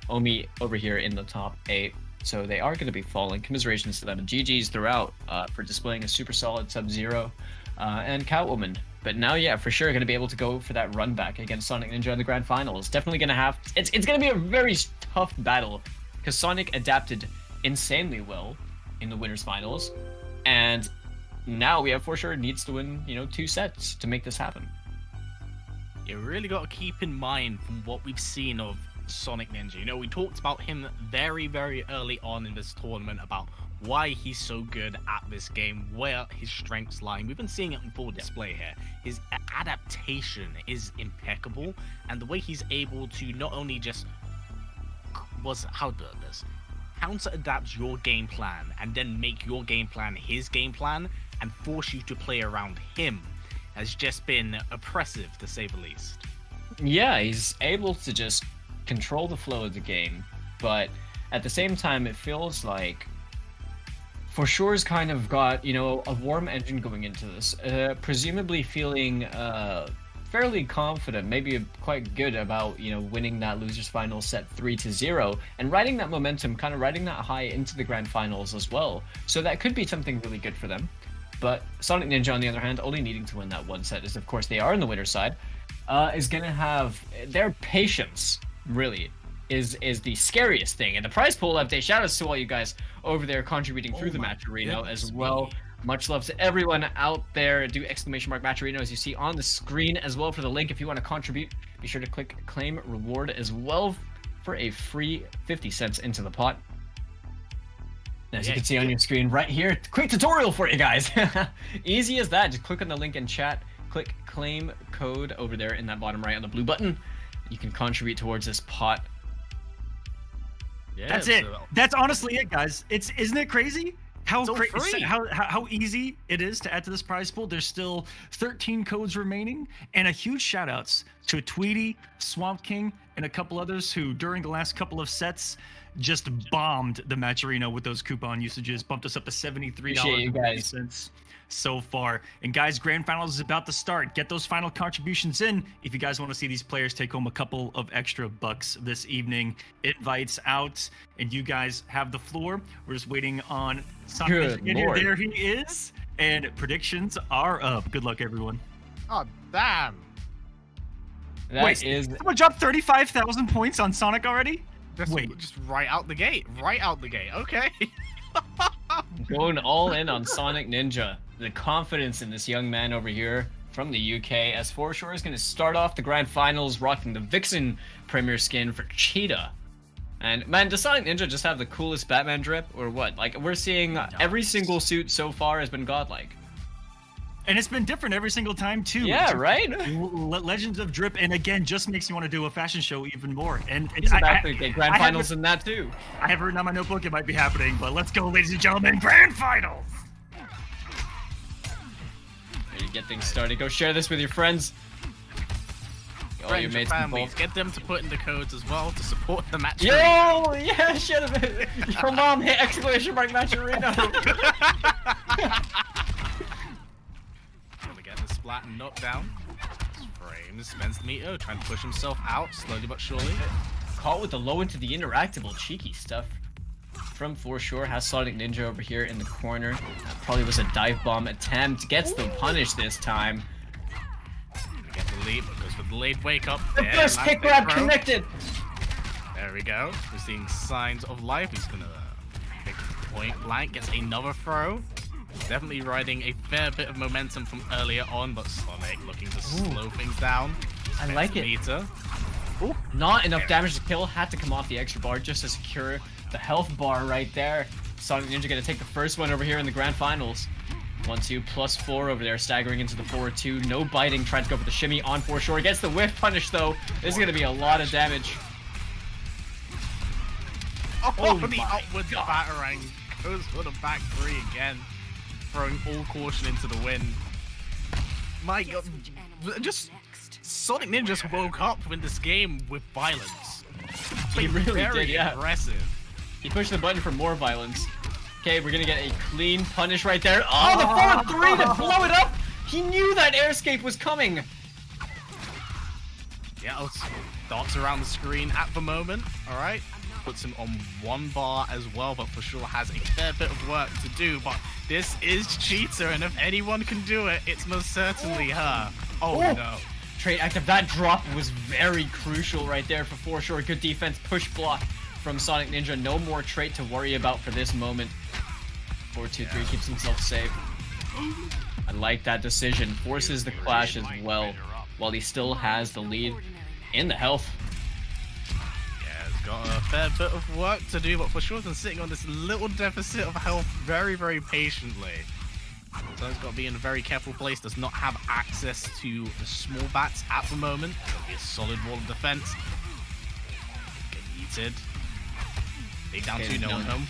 Omi over here in the top 8. So they are going to be falling. Commiserations to them, and GG's throughout for displaying a super solid Sub-Zero and Catwoman. But now, yeah, for sure, going to be able to go for that run back against Sonic Ninja in the grand finals. Definitely going to have... It's going to be a very tough battle because Sonic adapted insanely well in the winners finals. And now we have for sure needs to win, 2 sets to make this happen. You really got to keep in mind from what we've seen of Sonic Ninja. We talked about him very, very early on in this tournament about why he's so good at this game, where his strengths lie. We've been seeing it on full display here. His adaptation is impeccable, and the way he's able to not only just counter-adapt your game plan and then make your game plan his game plan and force you to play around him has just been oppressive, to say the least. Yeah, he's able to just control the flow of the game, but at the same time, it feels like For Sure's kind of got, a warm engine going into this, presumably feeling fairly confident, maybe quite good about, winning that losers final set 3-0 and riding that momentum, kind of riding that high into the grand finals as well. So that could be something really good for them. But Sonic Ninja, on the other hand, only needing to win that one set, as of course they are on the winner's side, is going to have their patience, really, is the scariest thing. And the prize pool update, shout outs to all you guys over there contributing through the Matcherino as well. Much love to everyone out there. Do ! Matcherino as you see on the screen as well for the link. If you want to contribute, be sure to click claim reward as well for a free 50 cents into the pot. As you can see on your screen right here, quick tutorial for you guys. Easy as that. Just click on the link in chat, click claim code over there in that bottom right on the blue button. You can contribute towards this pot. Yeah, that's it. That's honestly it, guys. Isn't it crazy? How easy it is to add to this prize pool. There's still 13 codes remaining, and a huge shout outs to Tweety, Swamp King, and a couple others who during the last couple of sets just bombed the Matcherino with those coupon usages, bumped us up to $73.50 so far. And guys, grand finals is about to start. Get those final contributions in if you guys want to see these players take home a couple of extra bucks this evening. Invites out, and you guys have the floor. We're just waiting on Sonic. There he is, and predictions are up. Good luck, everyone. Oh, damn. Wait, someone dropped 35,000 points on Sonic already? Just right out the gate. Right out the gate. Okay. Going all in on Sonic Ninja. The confidence in this young man over here from the UK, as Foreshore is going to start off the grand finals rocking the Vixen Premier skin for Cheetah. And man, does Sonic Ninja just have the coolest Batman drip, or what? Like, we're seeing every single suit so far has been godlike. And it's been different every single time too. Yeah, right? Legends of Drip, and again, just makes me want to do a fashion show even more. And it's about to get grand finals in that too. I have written on my notebook it might be happening, but let's go, ladies and gentlemen, grand finals! Ready to get things started. Go share this with your friends. All your mates involved. Get them to put in the codes as well to support the match. Yo, yeah, shut up. Your mom hit exclamation mark match arena. Splat and knocked down. Frames spends the meter, trying to push himself out slowly but surely. Caught with the low into the interactable cheeky stuff from Foreshore. Has Sonic Ninja over here in the corner. Probably was a dive bomb attempt. Gets the punish this time. Get the lead, but goes for the late wake up. The first kick grab connected. There we go. We're seeing signs of life. He's gonna pick point blank. Gets another throw. Definitely riding a fair bit of momentum from earlier on, but Sonic looking to slow things down. I like it. Ooh, not enough damage to kill. Had to come off the extra bar just to secure the health bar right there. Sonic Ninja gonna take the first one over here in the grand finals. 1-2 plus 4 over there, staggering into the 4-2. No biting, trying to go for the shimmy on Foreshore. Gets the whiff punish though. This is gonna be a lot of damage. Oh the upwards batarang goes for the back three again. Throwing all caution into the wind. My god, just Sonic Ninja just woke up in this game with violence. He really very did, yeah. Aggressive. He pushed the button for more violence. Okay, we're gonna get a clean punish right there. Oh, the 4-3 to blow it up! He knew that air escape was coming. Yeah, dots around the screen at the moment. All right. Puts him on one bar as well, but for sure has a fair bit of work to do. But this is Cheetah, and if anyone can do it, it's most certainly her. Oh no. Trait active. That drop was very crucial right there for Foreshore. Good defense, push block from Sonic Ninja. No more trait to worry about for this moment. 4-2-3 keeps himself safe. I like that decision. Forces the clash as well, while he still has the lead in the health. Got a fair bit of work to do, but for sure been sitting on this little deficit of health very, very patiently. So he's got to be in a very careful place. Does not have access to the small bats at the moment. There'll be a solid wall of defense. Get yeeted. Take down two, no one home.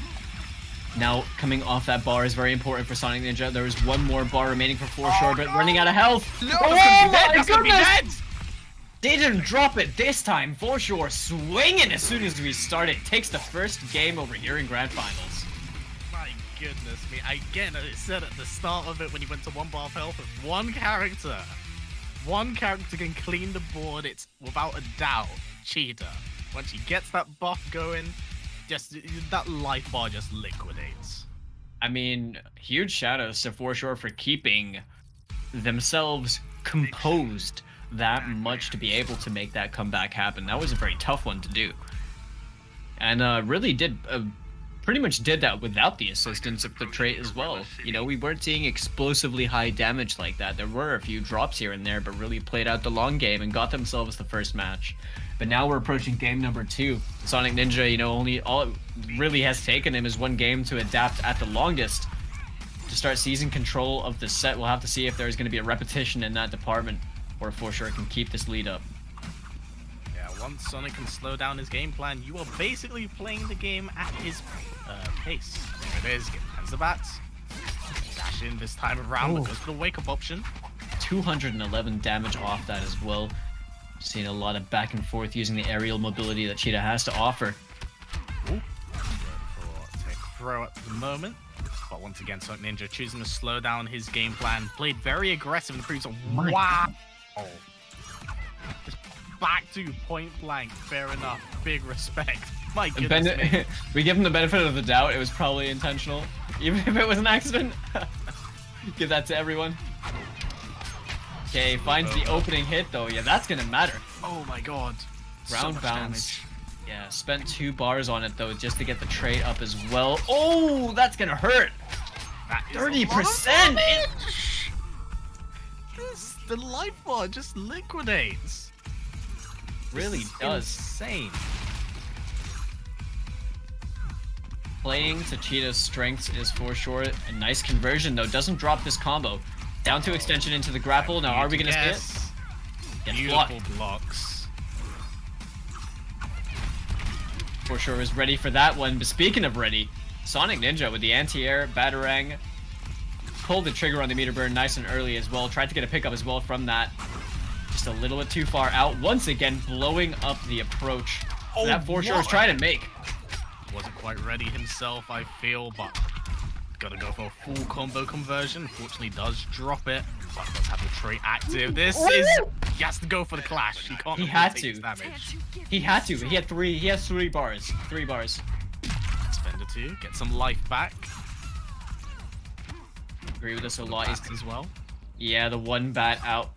Now, coming off that bar is very important for Sonic Ninja. There is one more bar remaining for Foreshore, but running out of health. No, that's gonna be dead. They didn't drop it this time. Foreshore swinging as soon as we started. Takes the first game over here in grand finals. My goodness me. Again, I said at the start of it when he went to one bar of health, if one character can clean the board, it's without a doubt Cheetah. Once he gets that buff going, just that life bar just liquidates. I mean, huge shoutouts to Foreshore for keeping themselves composed that much to be able to make that comeback happen. That was a very tough one to do, and really did pretty much did that without the assistance of the trait as well. You know, we weren't seeing explosively high damage like that. There were a few drops here and there, but really played out the long game and got themselves the first match. But now we're approaching game number 2. Sonic Ninja, you know, all it really has taken him is one game to adapt at the longest to start seizing control of the set. We'll have to see if there's going to be a repetition in that department, or Foreshore can keep this lead up. Yeah, once Sonic can slow down his game plan, you are basically playing the game at his pace. There it is, hands the bats. Dash in this time around, but goes for the wake-up option. 211 damage off that as well. Seeing a lot of back and forth using the aerial mobility that Cheetah has to offer. Ooh. Tech throw at the moment. But once again, Sonic Ninja choosing to slow down his game plan. Played very aggressive and proves wow. Just back to point blank. Fair enough. Big respect. My goodness. We give him the benefit of the doubt. It was probably intentional. Even if it was an accident. Give that to everyone. Okay, finds the opening hit though. Yeah, that's gonna matter. Oh my god. Ground bounce. Yeah, spent 2 bars on it though just to get the trade up as well. Oh, that's gonna hurt. 30%. The life bar just liquidates. Really does. Insane. Playing to Cheetah's strengths is for sure a nice conversion though. Doesn't drop this combo. Down 2 extension into the grapple. Now are we gonna see it? Gets Beautiful blocked. blocks. For sure is ready for that one. But speaking of ready, Sonic Ninja with the anti-air batarang pulled the trigger on the meter burn nice and early as well. Tried to get a pickup as well from that. Just a little bit too far out. Once again, blowing up the approach. Oh, that for sure is trying to make. Wasn't quite ready himself, I feel, but gotta go for a full combo conversion. Unfortunately, does drop it, but does have the trait active. This is he has to go for the clash. He can't. He had to. Damage. He had to. He had 3. He has 3 bars. 3 bars. Spend a 2, get some life back. Agree with this a lot. As well. Yeah, the 1 bat out.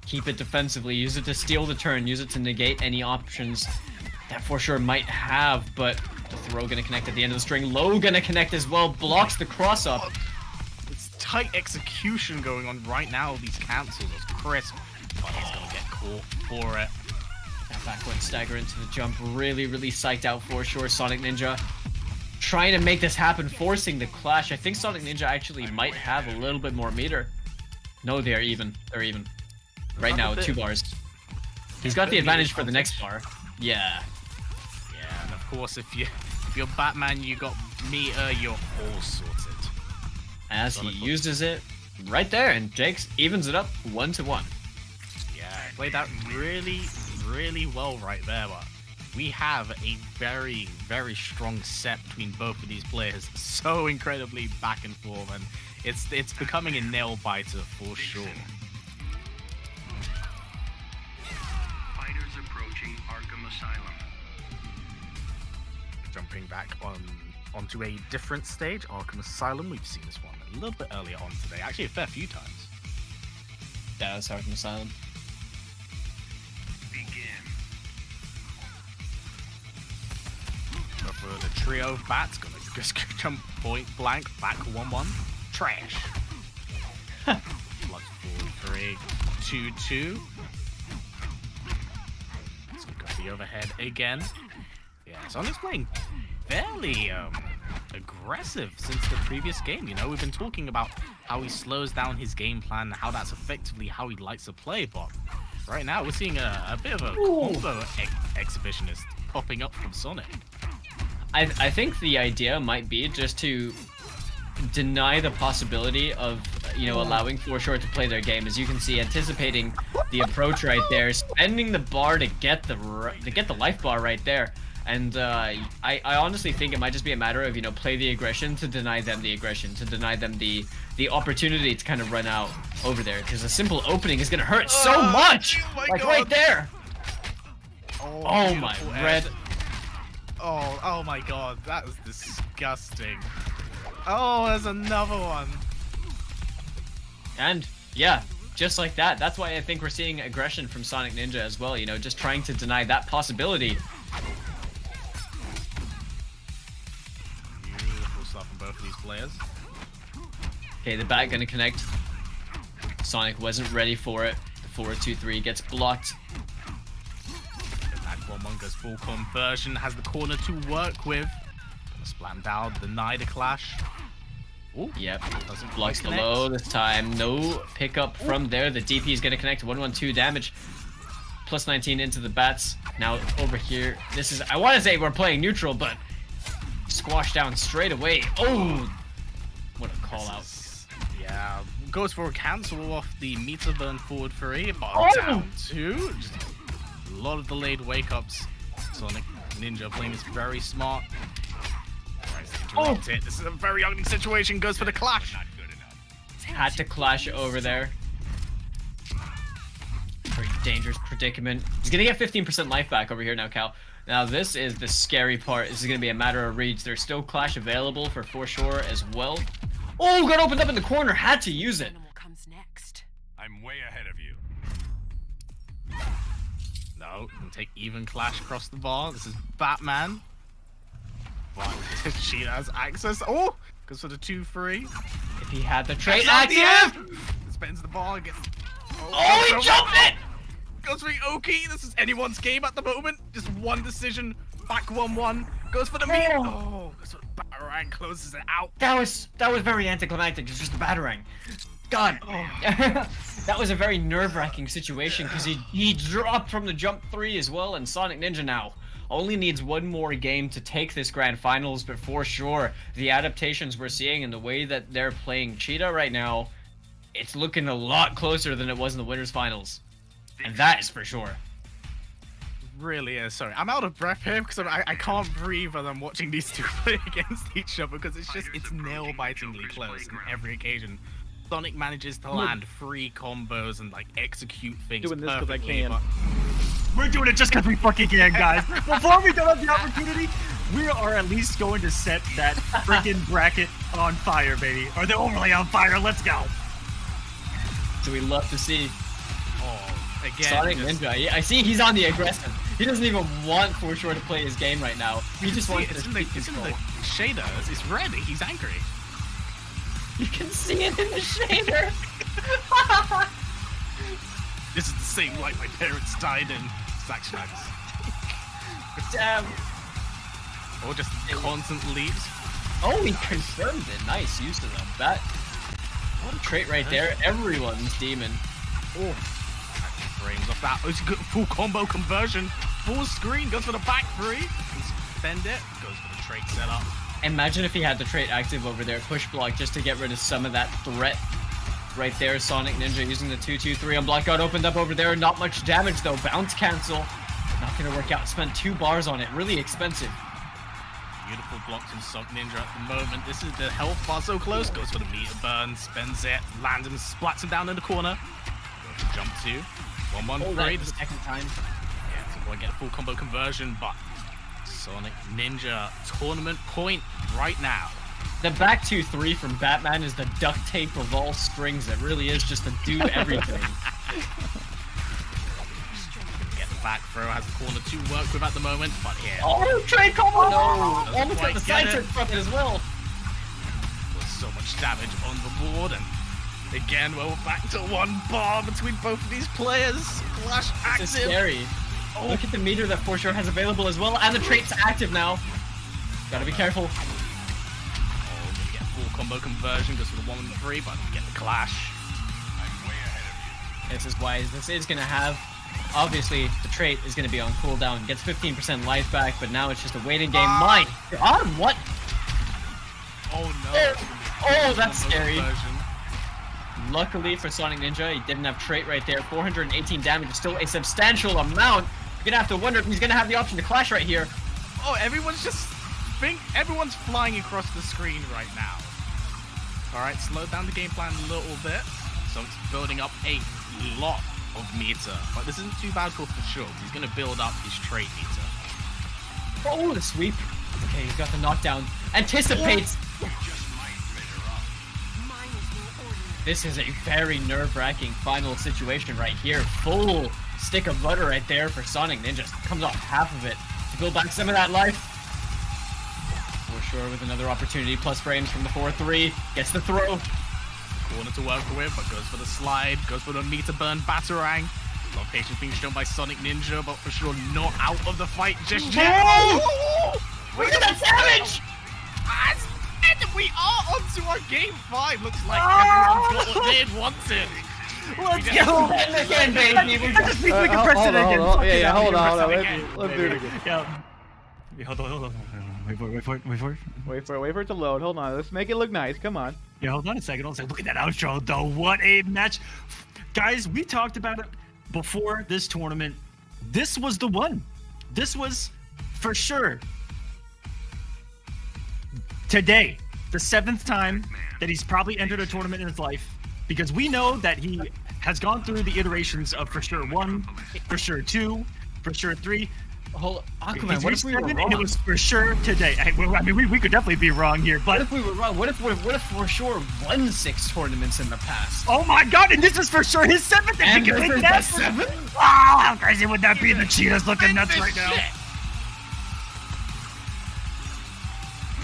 Keep it defensively. Use it to steal the turn. Use it to negate any options that for sure might have, but the throw gonna connect at the end of the string. Low gonna connect as well. Blocks the cross up. It's tight execution going on right now. These cancels are crisp, but he's gonna get caught for it. That backward stagger into the jump. Really, really psyched out for sure. Sonic Ninja trying to make this happen, forcing the clash. I think Sonic Ninja actually might have a little bit more meter. No, they're even. They're even. Right now, 2 bars. He's got the advantage for the next bar. Yeah. Yeah, and of course, if you're Batman, you got meter, you're all sorted. As he uses it right there, and Jakes evens it up 1-1. Yeah, played that really, really well right there, but we have a very, very strong set between both of these players. So incredibly back and forth, and it's becoming a nail biter for sure. Fighters approaching Arkham Asylum. Jumping back onto a different stage, Arkham Asylum. We've seen this one a little bit earlier on today, actually a fair few times. Yeah, that's Arkham Asylum. Begin. But for the trio of bats, gonna just jump point blank, back 1-1. Trash. Plus 4-3, 2-2. Let's go the overhead again. Yeah, Sonic's playing fairly aggressive since the previous game. You know, we've been talking about how he slows down his game plan, how that's effectively how he likes to play, but right now we're seeing a bit of a combo exhibitionist popping up from Sonic. I think the idea might be just to deny the possibility of, you know, allowing For Sure to play their game. As you can see, anticipating the approach right there, spending the bar to get the life bar right there. And I honestly think it might just be a matter of, you know, play the aggression to deny them the aggression, to deny them the opportunity to kind of run out over there. Because a simple opening is going to hurt so much! Like God. Right there! Oh my, red. Oh my God, that was disgusting. Oh, there's another one. And yeah, just like that. That's why I think we're seeing aggression from Sonic Ninja as well, you know, just trying to deny that possibility. Beautiful stuff from both of these players. Okay, the bat gonna connect. Sonic wasn't ready for it. The 4-2-3 gets blocked. That Warmonger's full conversion has the corner to work with. Gonna splat him down, deny the clash. Ooh. Yep, blocks the low this time. No pickup from there. The DP is gonna connect. 1-1-2 damage. Plus 19 into the bats. Now over here, this is, I want to say we're playing neutral, but squashed down straight away. Oh, what a call out. Yeah, goes for a cancel off the meter burn forward 3, but down 2. Just a lot of delayed wake ups. Sonic Ninja playing this very smart. It. This is a very ugly situation. Goes for the clash. Had to clash over there. Very dangerous predicament. He's gonna get 15% life back over here now, Cal. Now this is the scary part. This is gonna be a matter of reads. There's still clash available for sure as well. Oh, got opened up in the corner. Had to use it. Comes next. I'm way ahead of you. No, No, can take even clash across the bar. This is Batman. But Cheetah has access. Oh, goes for the 2-3. If he had the trait active, spends the ball. Gets. Oh, he jumped it! Goes for the Oki. This is anyone's game at the moment. Just one decision. Back 1-1. Goes for the meat. Oh, goes for the Batarang. Closes it out. That was very anticlimactic. It's just a Batarang. God. Oh. That was a very nerve-wracking situation because he dropped from the jump 3 as well, and Sonic Ninja now only needs one more game to take this grand finals, but for sure, the adaptations we're seeing and the way that they're playing Cheetah right now, it's looking a lot closer than it was in the winners finals. And that is for sure. Really is. Sorry, I'm out of breath here because I can't breathe as I'm watching these two play against each other because it's nail-bitingly close on every occasion. Sonic manages to land 3 combos and like execute things doing this because I perfectly, can. We're doing it just because we fucking can, guys. Before we don't have the opportunity, we are at least going to set that freaking bracket on fire, baby. Or they're overly on fire. Let's go. So we love to see. Oh, again, Sonic Ninja. I see he's on the aggressive. He doesn't even want For Sure to play his game right now. He just wants to it's in the shader. It's red. He's angry. You can see it in the shader. This is the same light my parents died in. Zack Schneider's. Damn. Or just constant leaps. Oh, he confirmed it. Nice use of them. That. What a trait right there. Everyone's demon. Oh. Frames off that. Oh, it's a good full combo conversion. Full screen. Goes for the back 3. Spend it. Goes for the trait setup. Imagine if he had the trait active over there, push block, just to get rid of some of that threat. Right there, Sonic Ninja using the 2-2-3 on block guard, opened up over there, not much damage though, bounce cancel. Not gonna work out, spent 2 bars on it, really expensive. Beautiful blocks from Sonic Ninja at the moment. This is the health bar so close, goes for the meter burn, spends it, lands him, splats him down in the corner. Jump 2, 1-1-3. The second time. Yeah, so we'll get a full combo conversion, but Sonic Ninja tournament point right now. The back 2-3 from Batman is the duct tape of all strings. It really is just to do everything. Get the back throw, has the corner to work with at the moment, but here. Oh, trade combo! No, almost got the side trip from it as well. There's so much damage on the board, and again, we're back to 1 bar between both of these players. Clash active. This is scary. Oh. Look at the meter that For Sure has available as well, and the trait's active now. Gotta be careful. Oh, gonna get full combo conversion, goes for the 1-3, but get the clash. This is wise. This is gonna have, obviously, the trait is gonna be on cooldown. Gets 15% life back, but now it's just a waiting game. My God, what? Oh no. Oh, that's scary. Conversion. Luckily for Sonic Ninja, he didn't have trait right there. 418 damage is still a substantial amount. You're gonna have to wonder if he's gonna have the option to clash right here. Oh, everyone's flying across the screen right now. Alright, slow down the game plan a little bit. So it's building up a lot of meter. But this isn't too bad for Sure. He's gonna build up his trait meter. Oh, the sweep. Okay, he's got the knockdown. Anticipates. This is a very nerve-wracking final situation right here. Full stick of butter right there for Sonic Ninja. Comes off half of it to build back some of that life. For Sure with another opportunity. Plus frames from the 4-3. Gets the throw. Corner to work with, but goes for the slide. Goes for the meter burn Batarang. A lot of patience being shown by Sonic Ninja, but For Sure not out of the fight just yet. Look at that damage! And we are onto our game 5. Looks like everyone's got what they wanted. Let's go! Again, baby. We can press it again. Yeah, hold on. Let's do it again. Yeah. Hold on. Wait for it to load. Hold on. Let's make it look nice. Come on. Yeah, hold on a second. Look at that outro, though. What a match. Guys, we talked about it before this tournament. This was the one. This was for sure. Today, the 7th time that he's probably entered a tournament in his life, because we know that he has gone through the iterations of For Sure 1, For Sure 2, For Sure 3. Aquaman, what if we were wrong? It was for sure today. I mean, we could definitely be wrong here, but... What if we were wrong? What if for sure won 6 tournaments in the past? Oh my god, and this is for sure his 7th! And this is the 7th? Wow, how crazy would that be? The cheetah's looking nuts right now.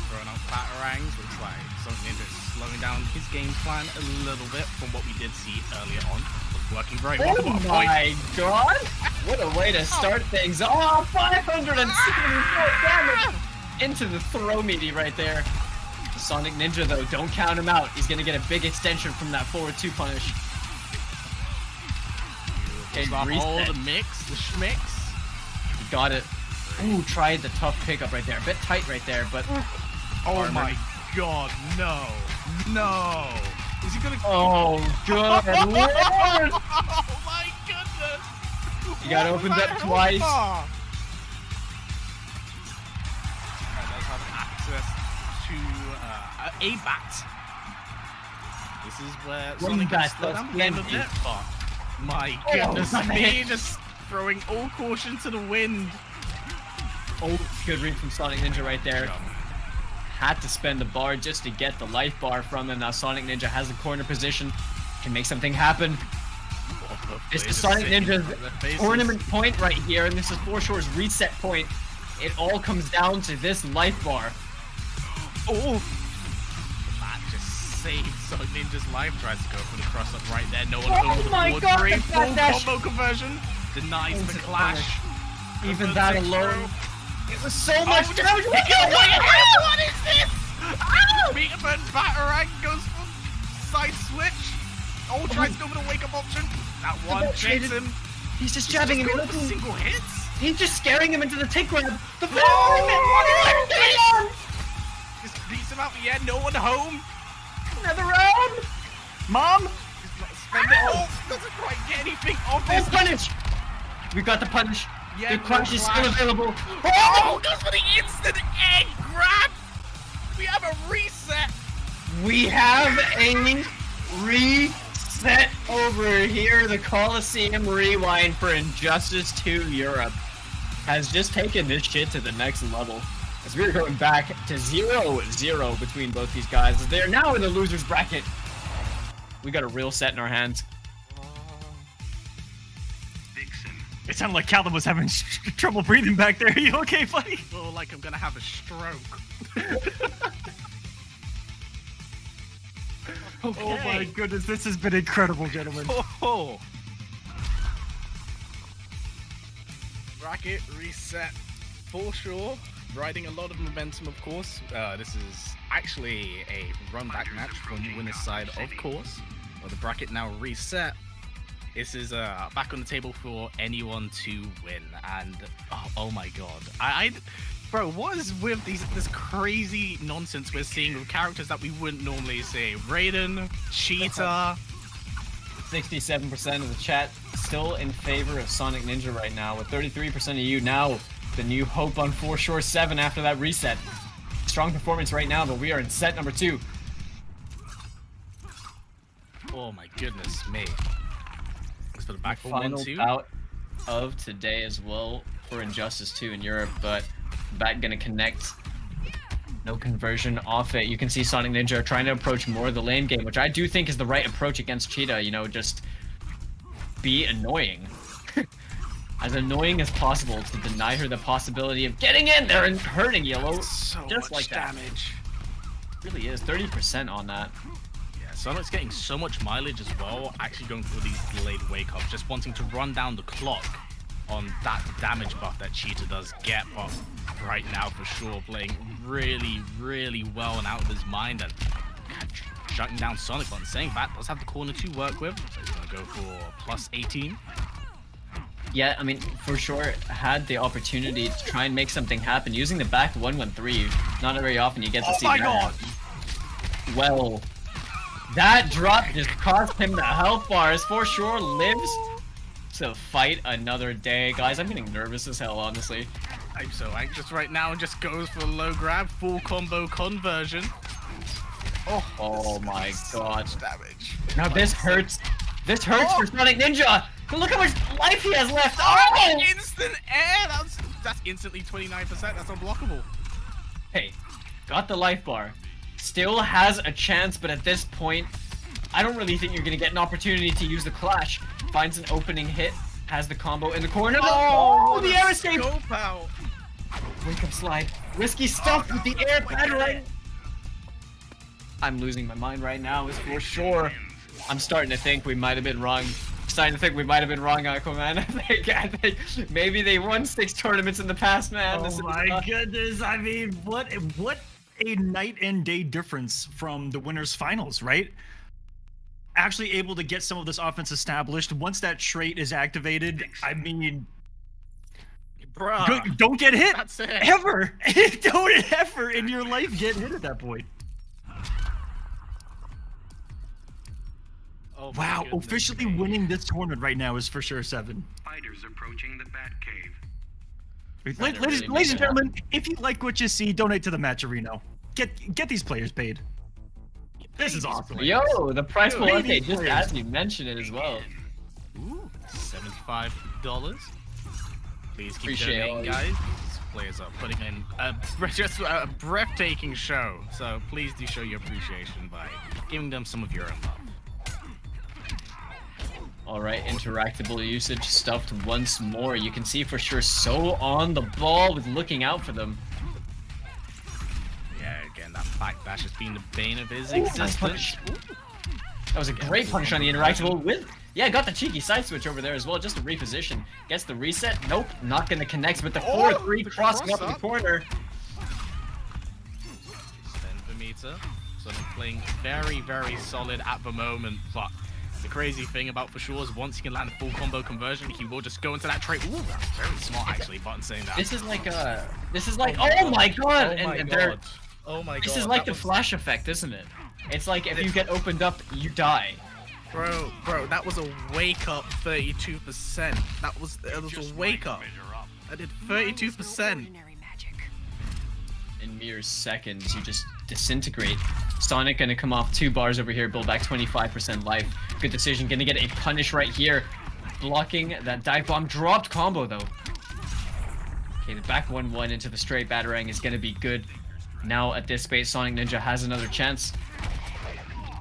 Throwing out batarangs, looks like Sonic Ninja is slowing down his game plan a little bit from what we did see earlier on. Working very well. Oh my god! What a way to start things. Oh, 574 damage into the throw meaty right there. Sonic Ninja, though, don't count him out. He's going to get a big extension from that forward 2 punish. Okay, hold the mix, the schmix. He got it. Ooh, tried the tough pickup right there. A bit tight right there, but... Oh my god, no. No. Is he gonna... Oh, good lord! Oh my goodness! You got opened up twice. Alright, let's have access to a bat. This is where Sonic can slow down the game a bit. Oh, my goodness me, just throwing all caution to the wind. Oh, good read from Sonic Ninja right there. Had to spend the bar just to get the life bar from him. Now Sonic Ninja has the corner position, can make something happen. This is Sonic Ninja's tournament point right here, and this is Forshore's reset point. It all comes down to this life bar. Oh! That just saved Sonic Ninja's life. Tries to go for the cross up right there. No one over the board. Great full combo conversion. Denies the clash. Even that alone. It was so much damage! What is this? Meterman Batarang goes for side switch. Oh, tries to go for the wake up option. That one checks him. He's just jabbing him into single hits. He's just scaring him into the take grab. The just beats him out. Yeah, no one home. Another round. Mom. Spend it all. Doesn't quite get anything off this. Punish. We got the punish. Yeah, the clash is still available. Oh, goes for the instant egg grab. We have a reset. We have a reset over here. The Kolosseum Rewind for Injustice 2 Europe has just taken this shit to the next level. As we're going back to 0-0 between both these guys. They're now in the loser's bracket. We got a real set in our hands. It sounded like Callum was having trouble breathing back there. Are you okay, buddy? Oh, like I'm gonna have a stroke. Okay. Oh my goodness, this has been incredible, gentlemen. Oh. Bracket reset for sure. Riding a lot of momentum, of course. This is actually a run back match from the winner's side, of course. Well, the bracket now reset. This is back on the table for anyone to win, and oh my god, bro, what is with this crazy nonsense we're seeing with characters that we wouldn't normally see? Raiden, Cheetah. 67% of the chat still in favor of Sonic Ninja right now, with 33% of you now the new hope on Foreshore 7 after that reset. Strong performance right now, but we are in set number 2. Oh my goodness me. For the back final bout of today as well for Injustice 2 in Europe, but back gonna connect. No conversion off it. You can see Sonic Ninja trying to approach more of the lane game, which I do think is the right approach against Cheetah. You know, just be annoying. As annoying as possible to deny her the possibility of getting in there and hurting Yellow. So just much like that. damage. It really is 30% on that. Sonic's getting so much mileage as well, actually going for these delayed wake-ups, just wanting to run down the clock on that damage buff that Cheetah does get, but right now for sure playing really, really well and out of his mind and shutting down Sonic, but saying that does have the corner to work with, so he's going to go for plus 18. Yeah, I mean, for sure, had the opportunity to try and make something happen using the back 1-1-3. Not very often you get to see that. God. Well, that drop just cost him the health bars. For sure lives to fight another day. Guys, I'm getting nervous as hell, honestly. I'm so anxious right now and just goes for a low grab, full combo conversion. Oh my god. Damage. Now this hurts. This hurts for Sonic Ninja. But look how much life he has left. Oh! Instant air. That's That's instantly 29%. That's unblockable. Hey, got the life bar. Still has a chance, but at this point, I don't really think you're gonna get an opportunity to use the clash. Finds an opening hit, has the combo in the corner. Oh, the air escape! Wake up slide. Risky stuff with the air battering. I'm losing my mind right now, is for sure. I'm starting to think we might have been wrong. Aquaman. I think maybe they won 6 tournaments in the past, man. Oh my goodness! I mean, what a night and day difference from the winners finals, right? Actually able to get some of this offense established. Once that trait is activated, I mean, bruh, don't get hit ever. Don't ever in your life get hit at that point. Oh wow, officially winning this tournament right now is for sure 7. Fighters approaching the Bat Cave. Ladies and gentlemen, if you like what you see, donate to the Match Arena. Get these players paid. This is awesome. Yo, the price pool update, just as you mentioned it as well. Ooh, $75. Please keep donating, guys. These players are putting in just a breathtaking show. So please do show your appreciation by giving them some of your own love. Alright, interactable usage stuffed once more. You can see for sure so on the ball with looking out for them. Yeah, again, that backdash has been the bane of his existence. That was a great punish on the interactable with... Yeah, got the cheeky side switch over there as well, just to reposition. Gets the reset. Nope, not going to connect, but the 4-3 crossing up in the corner. Centimeter. So they're playing very, very solid at the moment, but the crazy thing about for sure is once he can land a full combo conversion, he will just go into that trait. Ooh, that's very smart actually, Button saying that. This is like oh my god! Oh my god. This is like the flash effect, isn't it? It's like if you get opened up, you die. Bro, that was a wake up 32%. That was a wake up. I did 32%. In mere seconds, you just disintegrate. Sonic gonna come off 2 bars over here, build back 25% life. Good decision, gonna get a punish right here. Blocking that dive bomb. Dropped combo though. Okay, the back 1-1 into the straight batarang is gonna be good. Now at this space, Sonic Ninja has another chance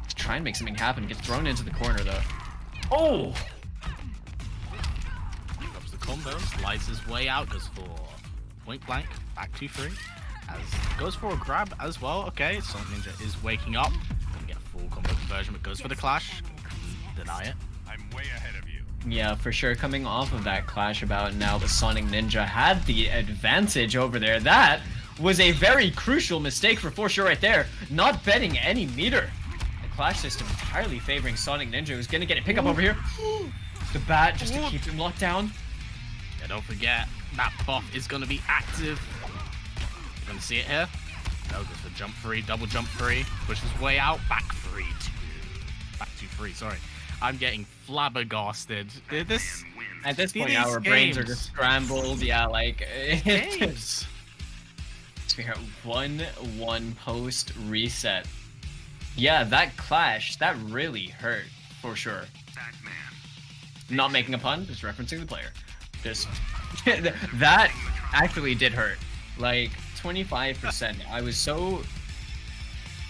to try and make something happen. Gets thrown into the corner though. Oh! Drops the combo, slides his way out, goes for point blank, back 2-3. Goes for a grab as well. Okay, Sonic Ninja is waking up. Gonna get a full combo conversion, but goes for the clash. Deny it. I'm way ahead of you. Yeah, for sure. Coming off of that clash about now, the Sonic Ninja had the advantage over there. That was a very crucial mistake for sure right there. Not betting any meter. The clash system entirely favoring Sonic Ninja, who's gonna get a pickup over here. The bat just to keep him locked down. Yeah, don't forget that buff is gonna be active. You're gonna see it here. No, goes for jump free, double jump free, pushes way out, back 3-2. Back 2-3, sorry. I'm getting flabbergasted. At this point, our brains are just scrambled. Yeah, like games. We got 1-1 post reset. Yeah, that clash, that really hurt for sure. Not making a pun, just referencing the player. Just that actually did hurt. Like 25%. I was so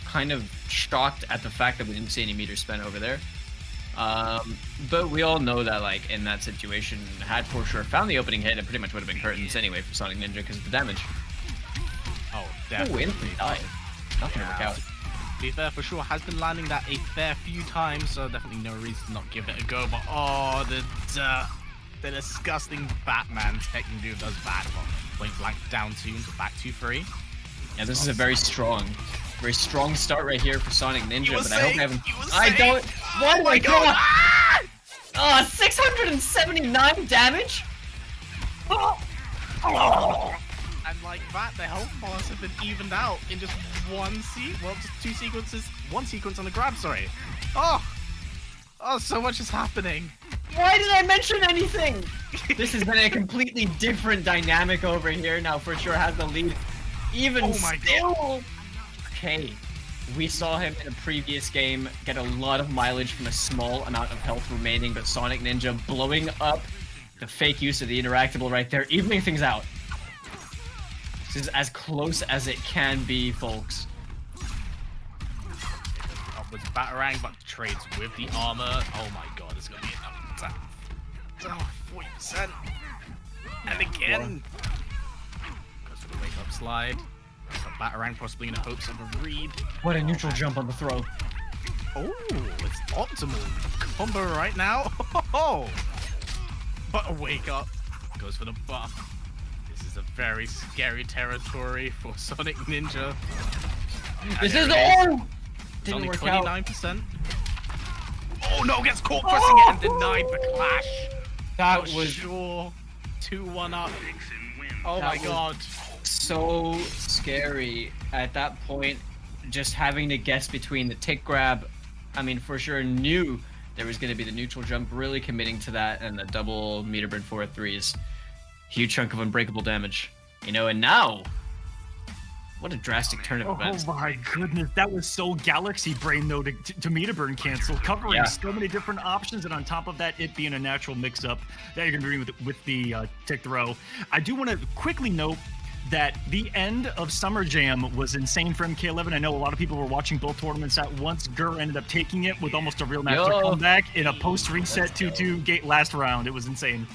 kind of shocked at the fact that we didn't see any meters spent over there. But we all know that like in that situation, had for sure found the opening hit, it pretty much would have been curtains anyway for Sonic Ninja because of the damage. Oh, definitely. Not gonna work out. To be fair, for sure has been landing that a fair few times, so definitely no reason to not give it a go. But oh, the disgusting Batman Tekken dude does bad. Point blank down 2 into back 2-3. Yeah, this is a very strong start right here for Sonic Ninja, but I hope I haven't. I don't. Why do I go? Ah! 679 damage. And like that, the health bars have been evened out in just just 2 sequences. 1 sequence on the grab. Sorry. Oh, so much is happening. Why did I mention anything? This has been a completely different dynamic over here. Now for sure has the lead. Even still. Okay, we saw him in a previous game get a lot of mileage from a small amount of health remaining, but Sonic Ninja blowing up the fake use of the interactable right there, evening things out. This is as close as it can be, folks. Upwards Batarang, but trades with the armor. Oh my god, it's gonna be enough attack. Oh, 40%. And again. Goes for the wake up slide. Batarang possibly in the hopes of a read. What a neutral jump on the throw. Oh, it's optimal combo right now. Oh, but a wake up. Goes for the buff. This is a very scary territory for Sonic Ninja. This is all. It's only 29%. Oh no, gets caught pressing it and denied the clash. That was was sure 2-1 up. Oh my god. So scary at that point, just having to guess between the tick grab. I mean, for sure knew there was going to be the neutral jump, really committing to that, and the double meter burn 4-3s. Huge chunk of unbreakable damage, you know. And now, what a drastic turn of events. Oh my goodness, that was so galaxy brain though to meter burn cancel, covering so many different options, and on top of that, it being a natural mix-up that you're going to be with the tick throw. I do want to quickly note that the end of Summer Jam was insane for MK11. I know a lot of people were watching both tournaments at once. Gur ended up taking it with almost a real match comeback in a post-reset 2-2 gate last round. It was insane.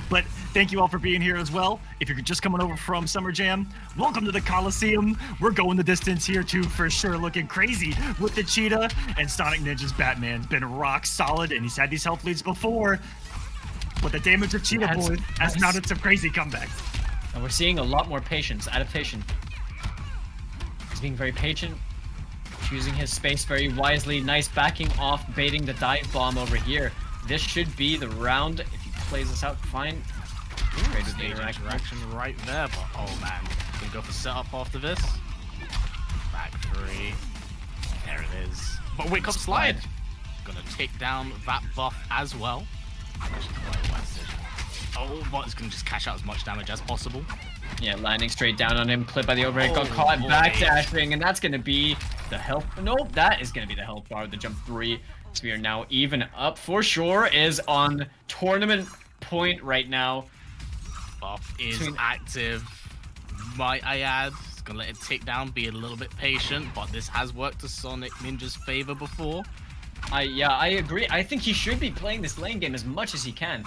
But thank you all for being here as well. If you're just coming over from Summer Jam, welcome to the Kolosseum. We're going the distance here too, for sure. Looking crazy with the Cheetah, and Sonic Ninja's Batman's been rock solid, and he's had these health leads before. But the damage of Cheetah Boy has mounted some crazy comebacks. And we're seeing a lot more patience, adaptation. He's being very patient, choosing his space very wisely. Nice backing off, baiting the dive bomb over here. This should be the round if he plays this out fine. Stage interaction right there, but oh man, gonna go for setup after this. Back 3. There it is. But wake up slide. Gonna take down that buff as well. Oh, but it's gonna just cash out as much damage as possible. Yeah, landing straight down on him, clip by the overhead, got caught backdashing, and that's gonna be the health. Nope, that is gonna be the health bar, the jump 3. So we are now even up. For sure is on tournament point right now. Buff is active. Might I add, it's gonna let it tick down, be a little bit patient, but this has worked to Sonic Ninja's favor before. I agree. I think he should be playing this lane game as much as he can.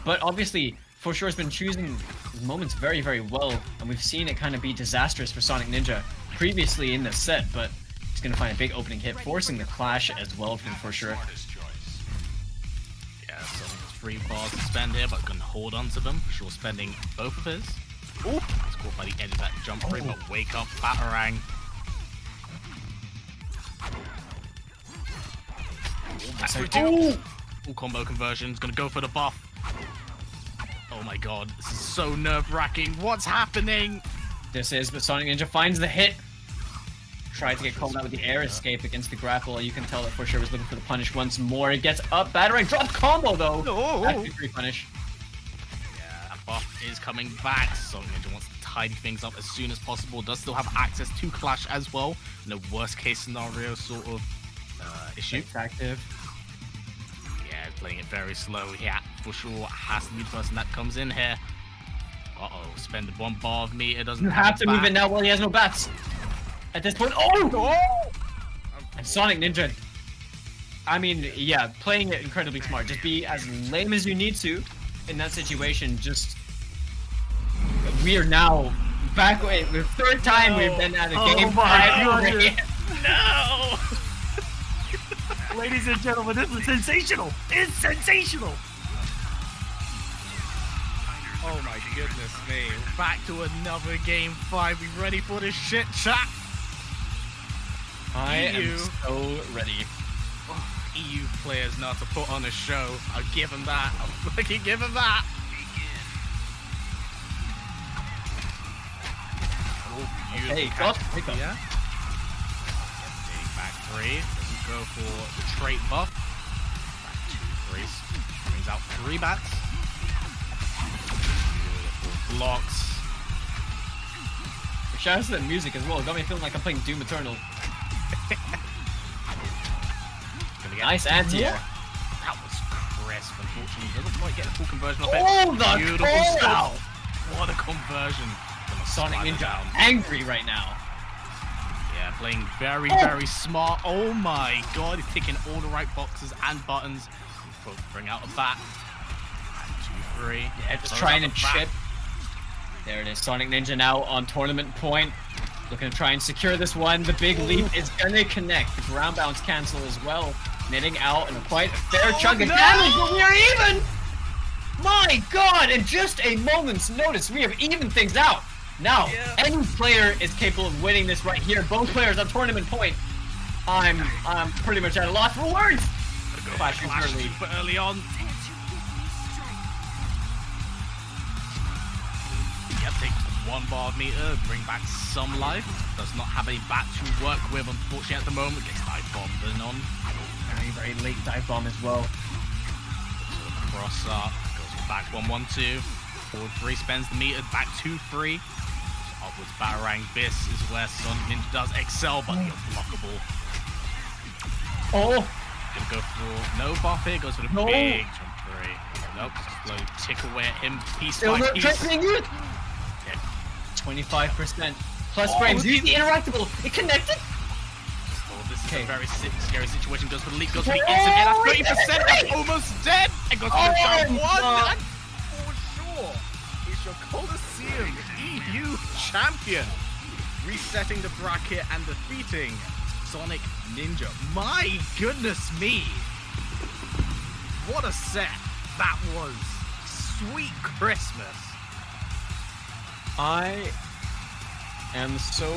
But obviously, For Sure has been choosing his moments very, very well, and we've seen it kind of be disastrous for Sonic Ninja previously in the set, but he's going to find a big opening hit, forcing the clash as well from For Sure. Yeah, Sonic's free bars to spend here, but can hold on to them. For Sure spending both of his. Ooh, he's caught by the edge of that jump free, but wake up, Batarang. Full combo conversion, gonna go for the buff. Oh my god, this is so nerve-wracking. What's happening? This is, but Sonic Ninja finds the hit. Tried to get called out with the air escape against the grapple. You can tell that For Sure was looking for the punish once more. It gets up, Batarang, drop combo though. That's a free punish. Yeah, that buff is coming back. Sonic Ninja wants to tidy things up as soon as possible. Does still have access to Clash as well. In a worst case scenario sort of issue. Active. Yeah, playing it very slow. Yeah, For Sure has to be the person that comes in here. Uh-oh, spend one bar of meter, doesn't You have to move it now while he has no bats. At this point, and Sonic Ninja, I mean, yeah, playing it incredibly smart. Just be as lame as you need to in that situation. Just, we are now back, the third time we've been at a game 5. No! Ladies and gentlemen, this is sensational. It's sensational. Oh my goodness me. Back to another game 5. We ready for this shit, chat? I am so ready. EU players know how to put on a show. I'll give him that. I'll fucking give him that. Oh, beautiful catch. Yeah. Back 3. Doesn't go for the trait buff. Back 2 3s. Brings out 3 bats. Beautiful blocks. Shout out to the music as well. Got me feeling like I'm playing Doom Eternal. Nice anti-air. That was crisp. Unfortunately, doesn't quite get the full conversion off it. Oh, the beautiful stuff. What a conversion. Gonna Sonic Ninja angry right now. Yeah, playing very smart. Oh my god, he's ticking all the right boxes and buttons. He's bring out a bat. 2, 3. Yeah, just trying to chip. There it is. Sonic Ninja now on tournament point. Looking to try and secure this one. The big leap is gonna connect. The ground bounce cancel as well. Netting out and quite a fair chunk of damage, but we are even! My god, in just a moment's notice, we have evened things out. Now, any player is capable of winning this right here. Both players on tournament point. I'm pretty much at a loss for words. Flash early on. Yep, takes 1 bar of meter, bring back some life. Does not have a bat to work with, unfortunately, at the moment. Gets dive bombed in on. Very late dive bomb as well. Cross up, goes back 1-1-2. Forward 3 spends the meter, back 2-3. Upwards Batarang. This is where Sonic Ninja does excel, but the unblockable. Oh! Gonna go for no buff here, goes for the big jump 3. Nope, slow tick away at him piece by piece. 25% plus frames. Use the interactable. It connected. Oh, this is a very scary situation. Goes for the leap, goes for the instant, and that's 30%. That's almost dead. And goes for the down 1. And for sure, it's your Kolosseum EU champion. Resetting the bracket and defeating Sonic Ninja. My goodness me. What a set that was. Sweet Christmas. I am so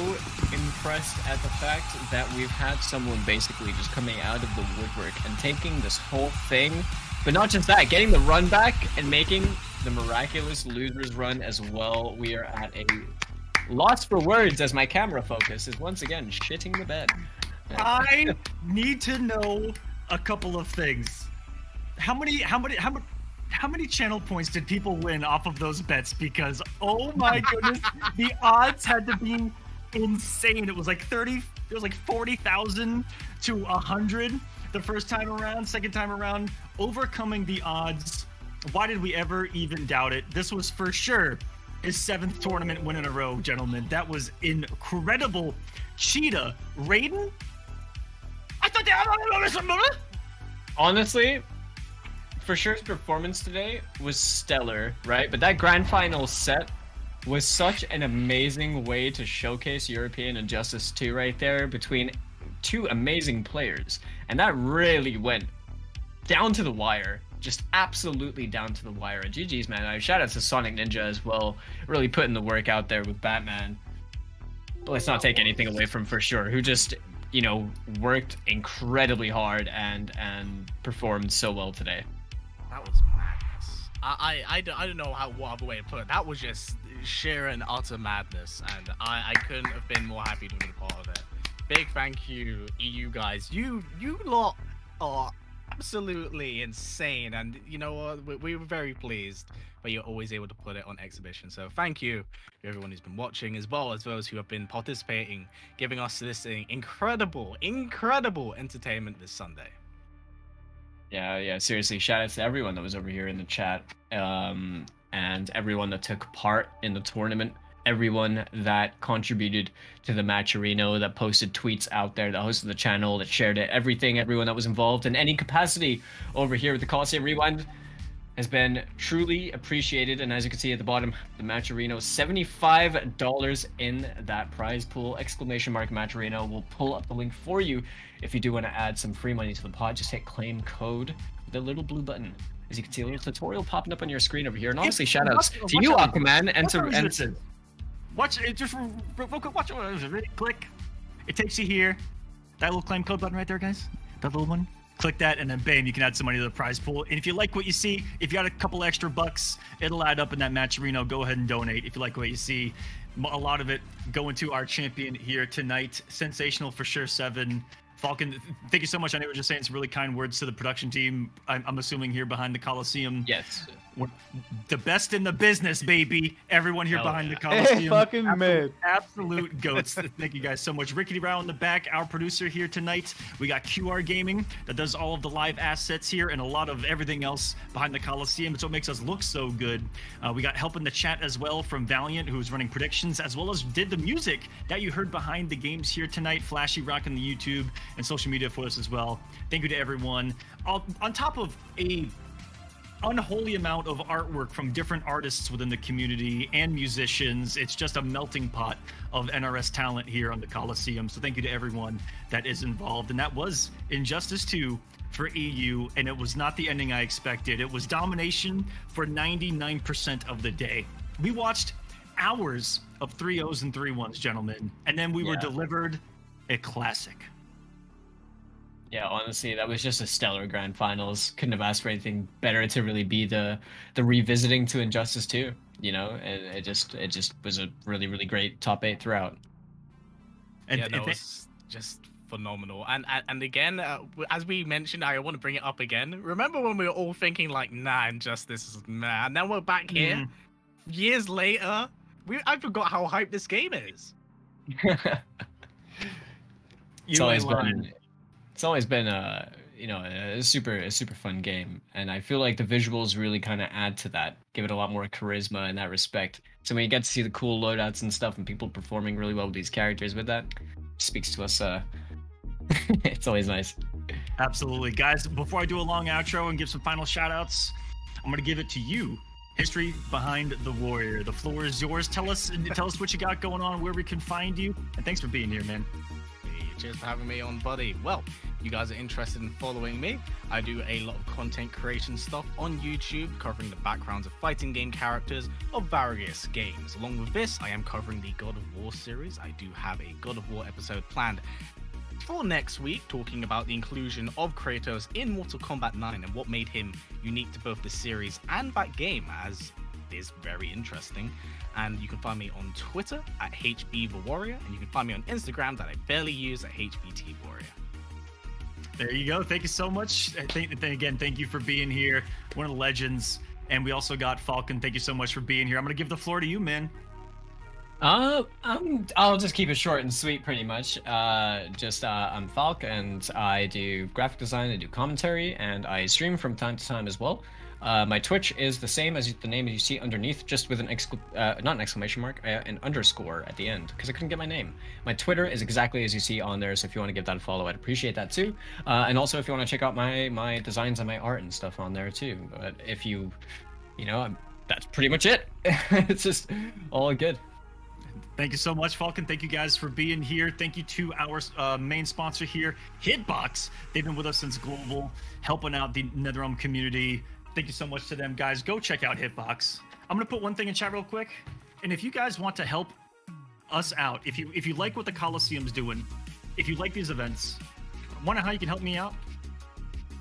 impressed at the fact that we've had someone basically just coming out of the woodwork and taking this whole thing, but not just that, getting the run back and making the miraculous losers run as well. We are at a loss for words as my camera focus is once again shitting the bed. I need to know a couple of things. How many channel points did people win off of those bets? Because oh my goodness, the odds had to be insane. It was like 40,000 to 100 the first time around. Second time around, overcoming the odds. Why did we ever even doubt it? This was for sure his 7th tournament win in a row, gentlemen. That was incredible. Cheetah, Raiden. I thought that. Honestly, for sure his performance today was stellar, right? But that grand final set was such an amazing way to showcase European Injustice 2 right there between 2 amazing players. And that really went down to the wire. Just absolutely down to the wire. And GG's, man. Shout out to Sonic Ninja as well. Really putting the work out there with Batman. But let's not take anything away from For Sure, who just, you know, worked incredibly hard and performed so well today. That was madness. I don't know what other way to put it. That was just sheer and utter madness, and I couldn't have been more happy to be a part of it. Big thank you, EU guys. You lot are absolutely insane, and you know what? We were very pleased, but you're always able to put it on exhibition. So thank you to everyone who's been watching, as well as those who have been participating, giving us this incredible entertainment this Sunday. Yeah, seriously, shout out to everyone that was over here in the chat, and everyone that took part in the tournament, everyone that contributed to the Matcherino, that posted tweets out there, that hosted the channel, that shared it, everyone that was involved in any capacity over here with the Kolosseum Rewind has been truly appreciated. And as you can see at the bottom, the Matcherino, $75 in that prize pool, ! Matcherino. We'll pull up the link for you if you do want to add some free money to the pot. Just hit claim code with the little blue button. As you can see, a little tutorial popping up on your screen over here. And honestly, shout outs to you, Aquaman, and to watch it. Just real quick, watch it. Click. It takes you here. That little claim code button right there, guys. That little one. Click that, and then bam, you can add some money to the prize pool. And if you like what you see, if you got a couple extra bucks, it'll add up in that Matcherino. Go ahead and donate if you like what you see. A lot of it going to our champion here tonight. Sensational For Sure 7. Falcon, thank you so much. I know you were just saying some really kind words to the production team. I'm assuming here behind the Coliseum. Yes. The best in the business, baby. Everyone here behind the Kolosseum. Hey, fucking man. Absolute goats. Thank you guys so much. Rickety Row in the back, our producer here tonight. We got QR Gaming that does all of the live assets here and a lot of everything else behind the Kolosseum. It's what makes us look so good. We got help in the chat as well from Valiant, who's running predictions, as well as did the music that you heard behind the games here tonight. Flashy rocking the YouTube and social media for us as well. Thank you to everyone. On top of a unholy amount of artwork from different artists within the community and musicians. It's just a melting pot of NRS talent here on the Kolosseum. So thank you to everyone that is involved. And that was Injustice 2 for EU, and it was not the ending I expected. It was domination for 99% of the day. We watched hours of 3-0s and 3-1s, gentlemen, and then we were delivered a classic. Yeah, honestly, that was just a stellar grand finals. Couldn't have asked for anything better to really be the revisiting to Injustice 2. You know, and it just was a really, really great top 8 throughout. And yeah, that was just phenomenal. And again, as we mentioned, I want to bring it up again. Remember when we were all thinking like, nah, Injustice is mad. And now we're back here, years later. I forgot how hyped this game is. It's always been a super fun game, and I feel like the visuals really kind of add to that, give it a lot more charisma in that respect. So when you get to see the cool loadouts and stuff and people performing really well with these characters with that, speaks to us. It's always nice. Absolutely. Guys, before I do a long outro and give some final shout outs, I'm going to give it to you. History behind the warrior. The floor is yours. Tell us what you got going on, where we can find you, and thanks for being here, man. Cheers for having me on, buddy. Well, you guys are interested in following me. I do a lot of content creation stuff on YouTube, covering the backgrounds of fighting game characters of various games. Along with this, I am covering the God of War series. I do have a God of War episode planned for next week, talking about the inclusion of Kratos in Mortal Kombat 9 and what made him unique to both the series and that game, as it is very interesting. And you can find me on Twitter at HBTheWarrior, and you can find me on Instagram that I barely use at HBTWarrior. There you go. Thank you so much. Thank you for being here. One of the legends. And we also got Falcon. Thank you so much for being here. I'm going to give the floor to you, man. I'll just keep it short and sweet, pretty much. I'm Falk, and I do graphic design, I do commentary, and I stream from time to time as well. My Twitch is the same as the name you see underneath, just with an not an exclamation mark, an underscore at the end, because I couldn't get my name. My Twitter is exactly as you see on there, so if you want to give that a follow, I'd appreciate that too. And also, if you want to check out my designs and my art and stuff on there too. But if that's pretty much it. It's just all good. Thank you so much, Falcon. Thank you guys for being here. Thank you to our main sponsor here, Hitbox. They've been with us since Global, helping out the NetherRealm community. Thank you so much to them, guys. Go check out Hitbox. I'm going to put one thing in chat real quick. And if you guys want to help us out, if you like what the Kolosseum's doing, if you like these events, wonder how you can help me out?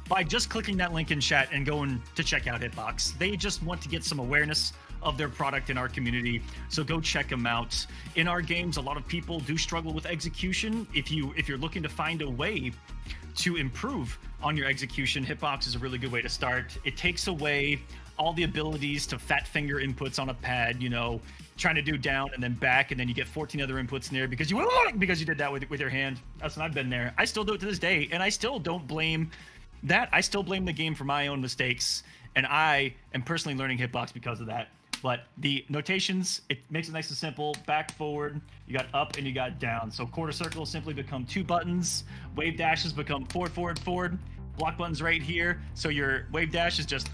By just clicking that link in chat and going to check out Hitbox. They just want to get some awareness of their product in our community, so go check them out. In our games, a lot of people do struggle with execution. If you're looking to find a way to improve on your execution, Hitbox is a really good way to start. It takes away all the abilities to fat finger inputs on a pad, trying to do down and then back, and then you get 14 other inputs in there because you did that with your hand. That's when I've been there. I still do it to this day, and I still don't blame that. I still blame the game for my own mistakes, and I am personally learning Hitbox because of that. But the notations, it makes it nice and simple. Back, forward, you got up and you got down. So quarter circles simply become 2 buttons. Wave dashes become forward. Block buttons right here. So your wave dash is just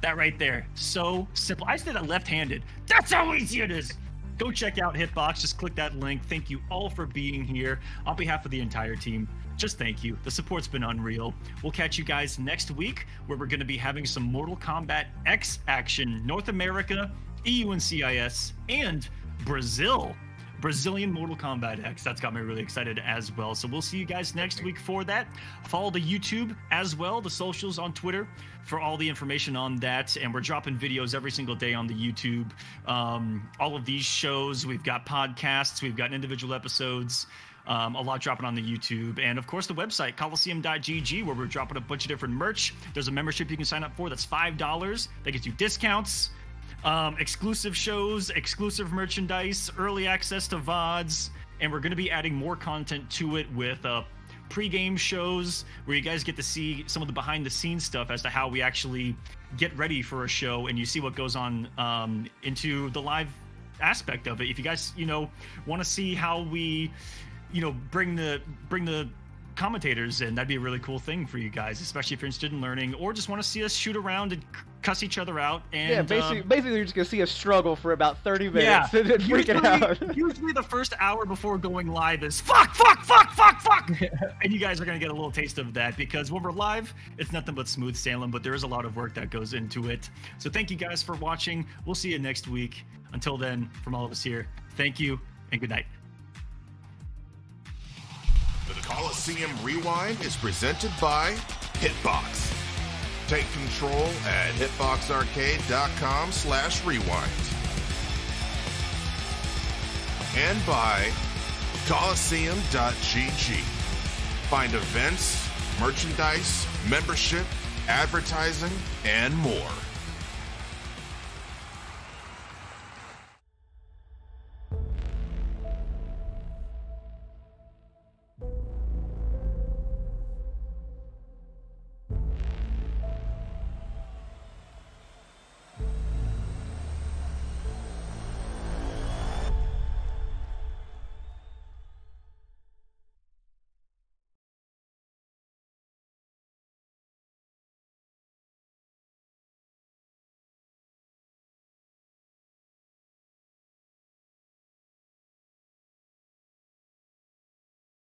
that right there. So simple. I did that left-handed. That's how easy it is. Go check out Hitbox. Just click that link. Thank you all for being here. On behalf of the entire team, just thank you. The support's been unreal. We'll catch you guys next week, where we're going to be having some Mortal Kombat X action. North America, EU and CIS, and Brazil. Brazilian Mortal Kombat X. That's got me really excited as well. So we'll see you guys next week for that. Follow the YouTube as well, the socials on Twitter for all the information on that. And we're dropping videos every single day on the YouTube. All of these shows, we've got podcasts, we've got individual episodes. A lot dropping on the YouTube. And, of course, the website, Kolosseum.gg, where we're dropping a bunch of different merch. There's a membership you can sign up for that's $5. That gets you discounts, exclusive shows, exclusive merchandise, early access to VODs. And we're going to be adding more content to it with pre-game shows where you guys get to see some of the behind-the-scenes stuff as to how we actually get ready for a show, and you see what goes on into the live aspect of it. If you guys, want to see how we, bring the commentators in, that'd be a really cool thing for you guys, especially if you're interested in learning or just want to see us shoot around and cuss each other out. And yeah, basically you're just gonna see us struggle for about 30 minutes and then freaking out. Usually the first hour before going live is fuck, and you guys are gonna get a little taste of that, because when we're live, it's nothing but smooth sailing, but there is a lot of work that goes into it. So thank you guys for watching. We'll see you next week. Until then, from all of us here, thank you and good night. The Kolosseum Rewind is presented by Hitbox. Take control at hitboxarcade.com/rewind. And by Kolosseum.gg. Find events, merchandise, membership, advertising, and more.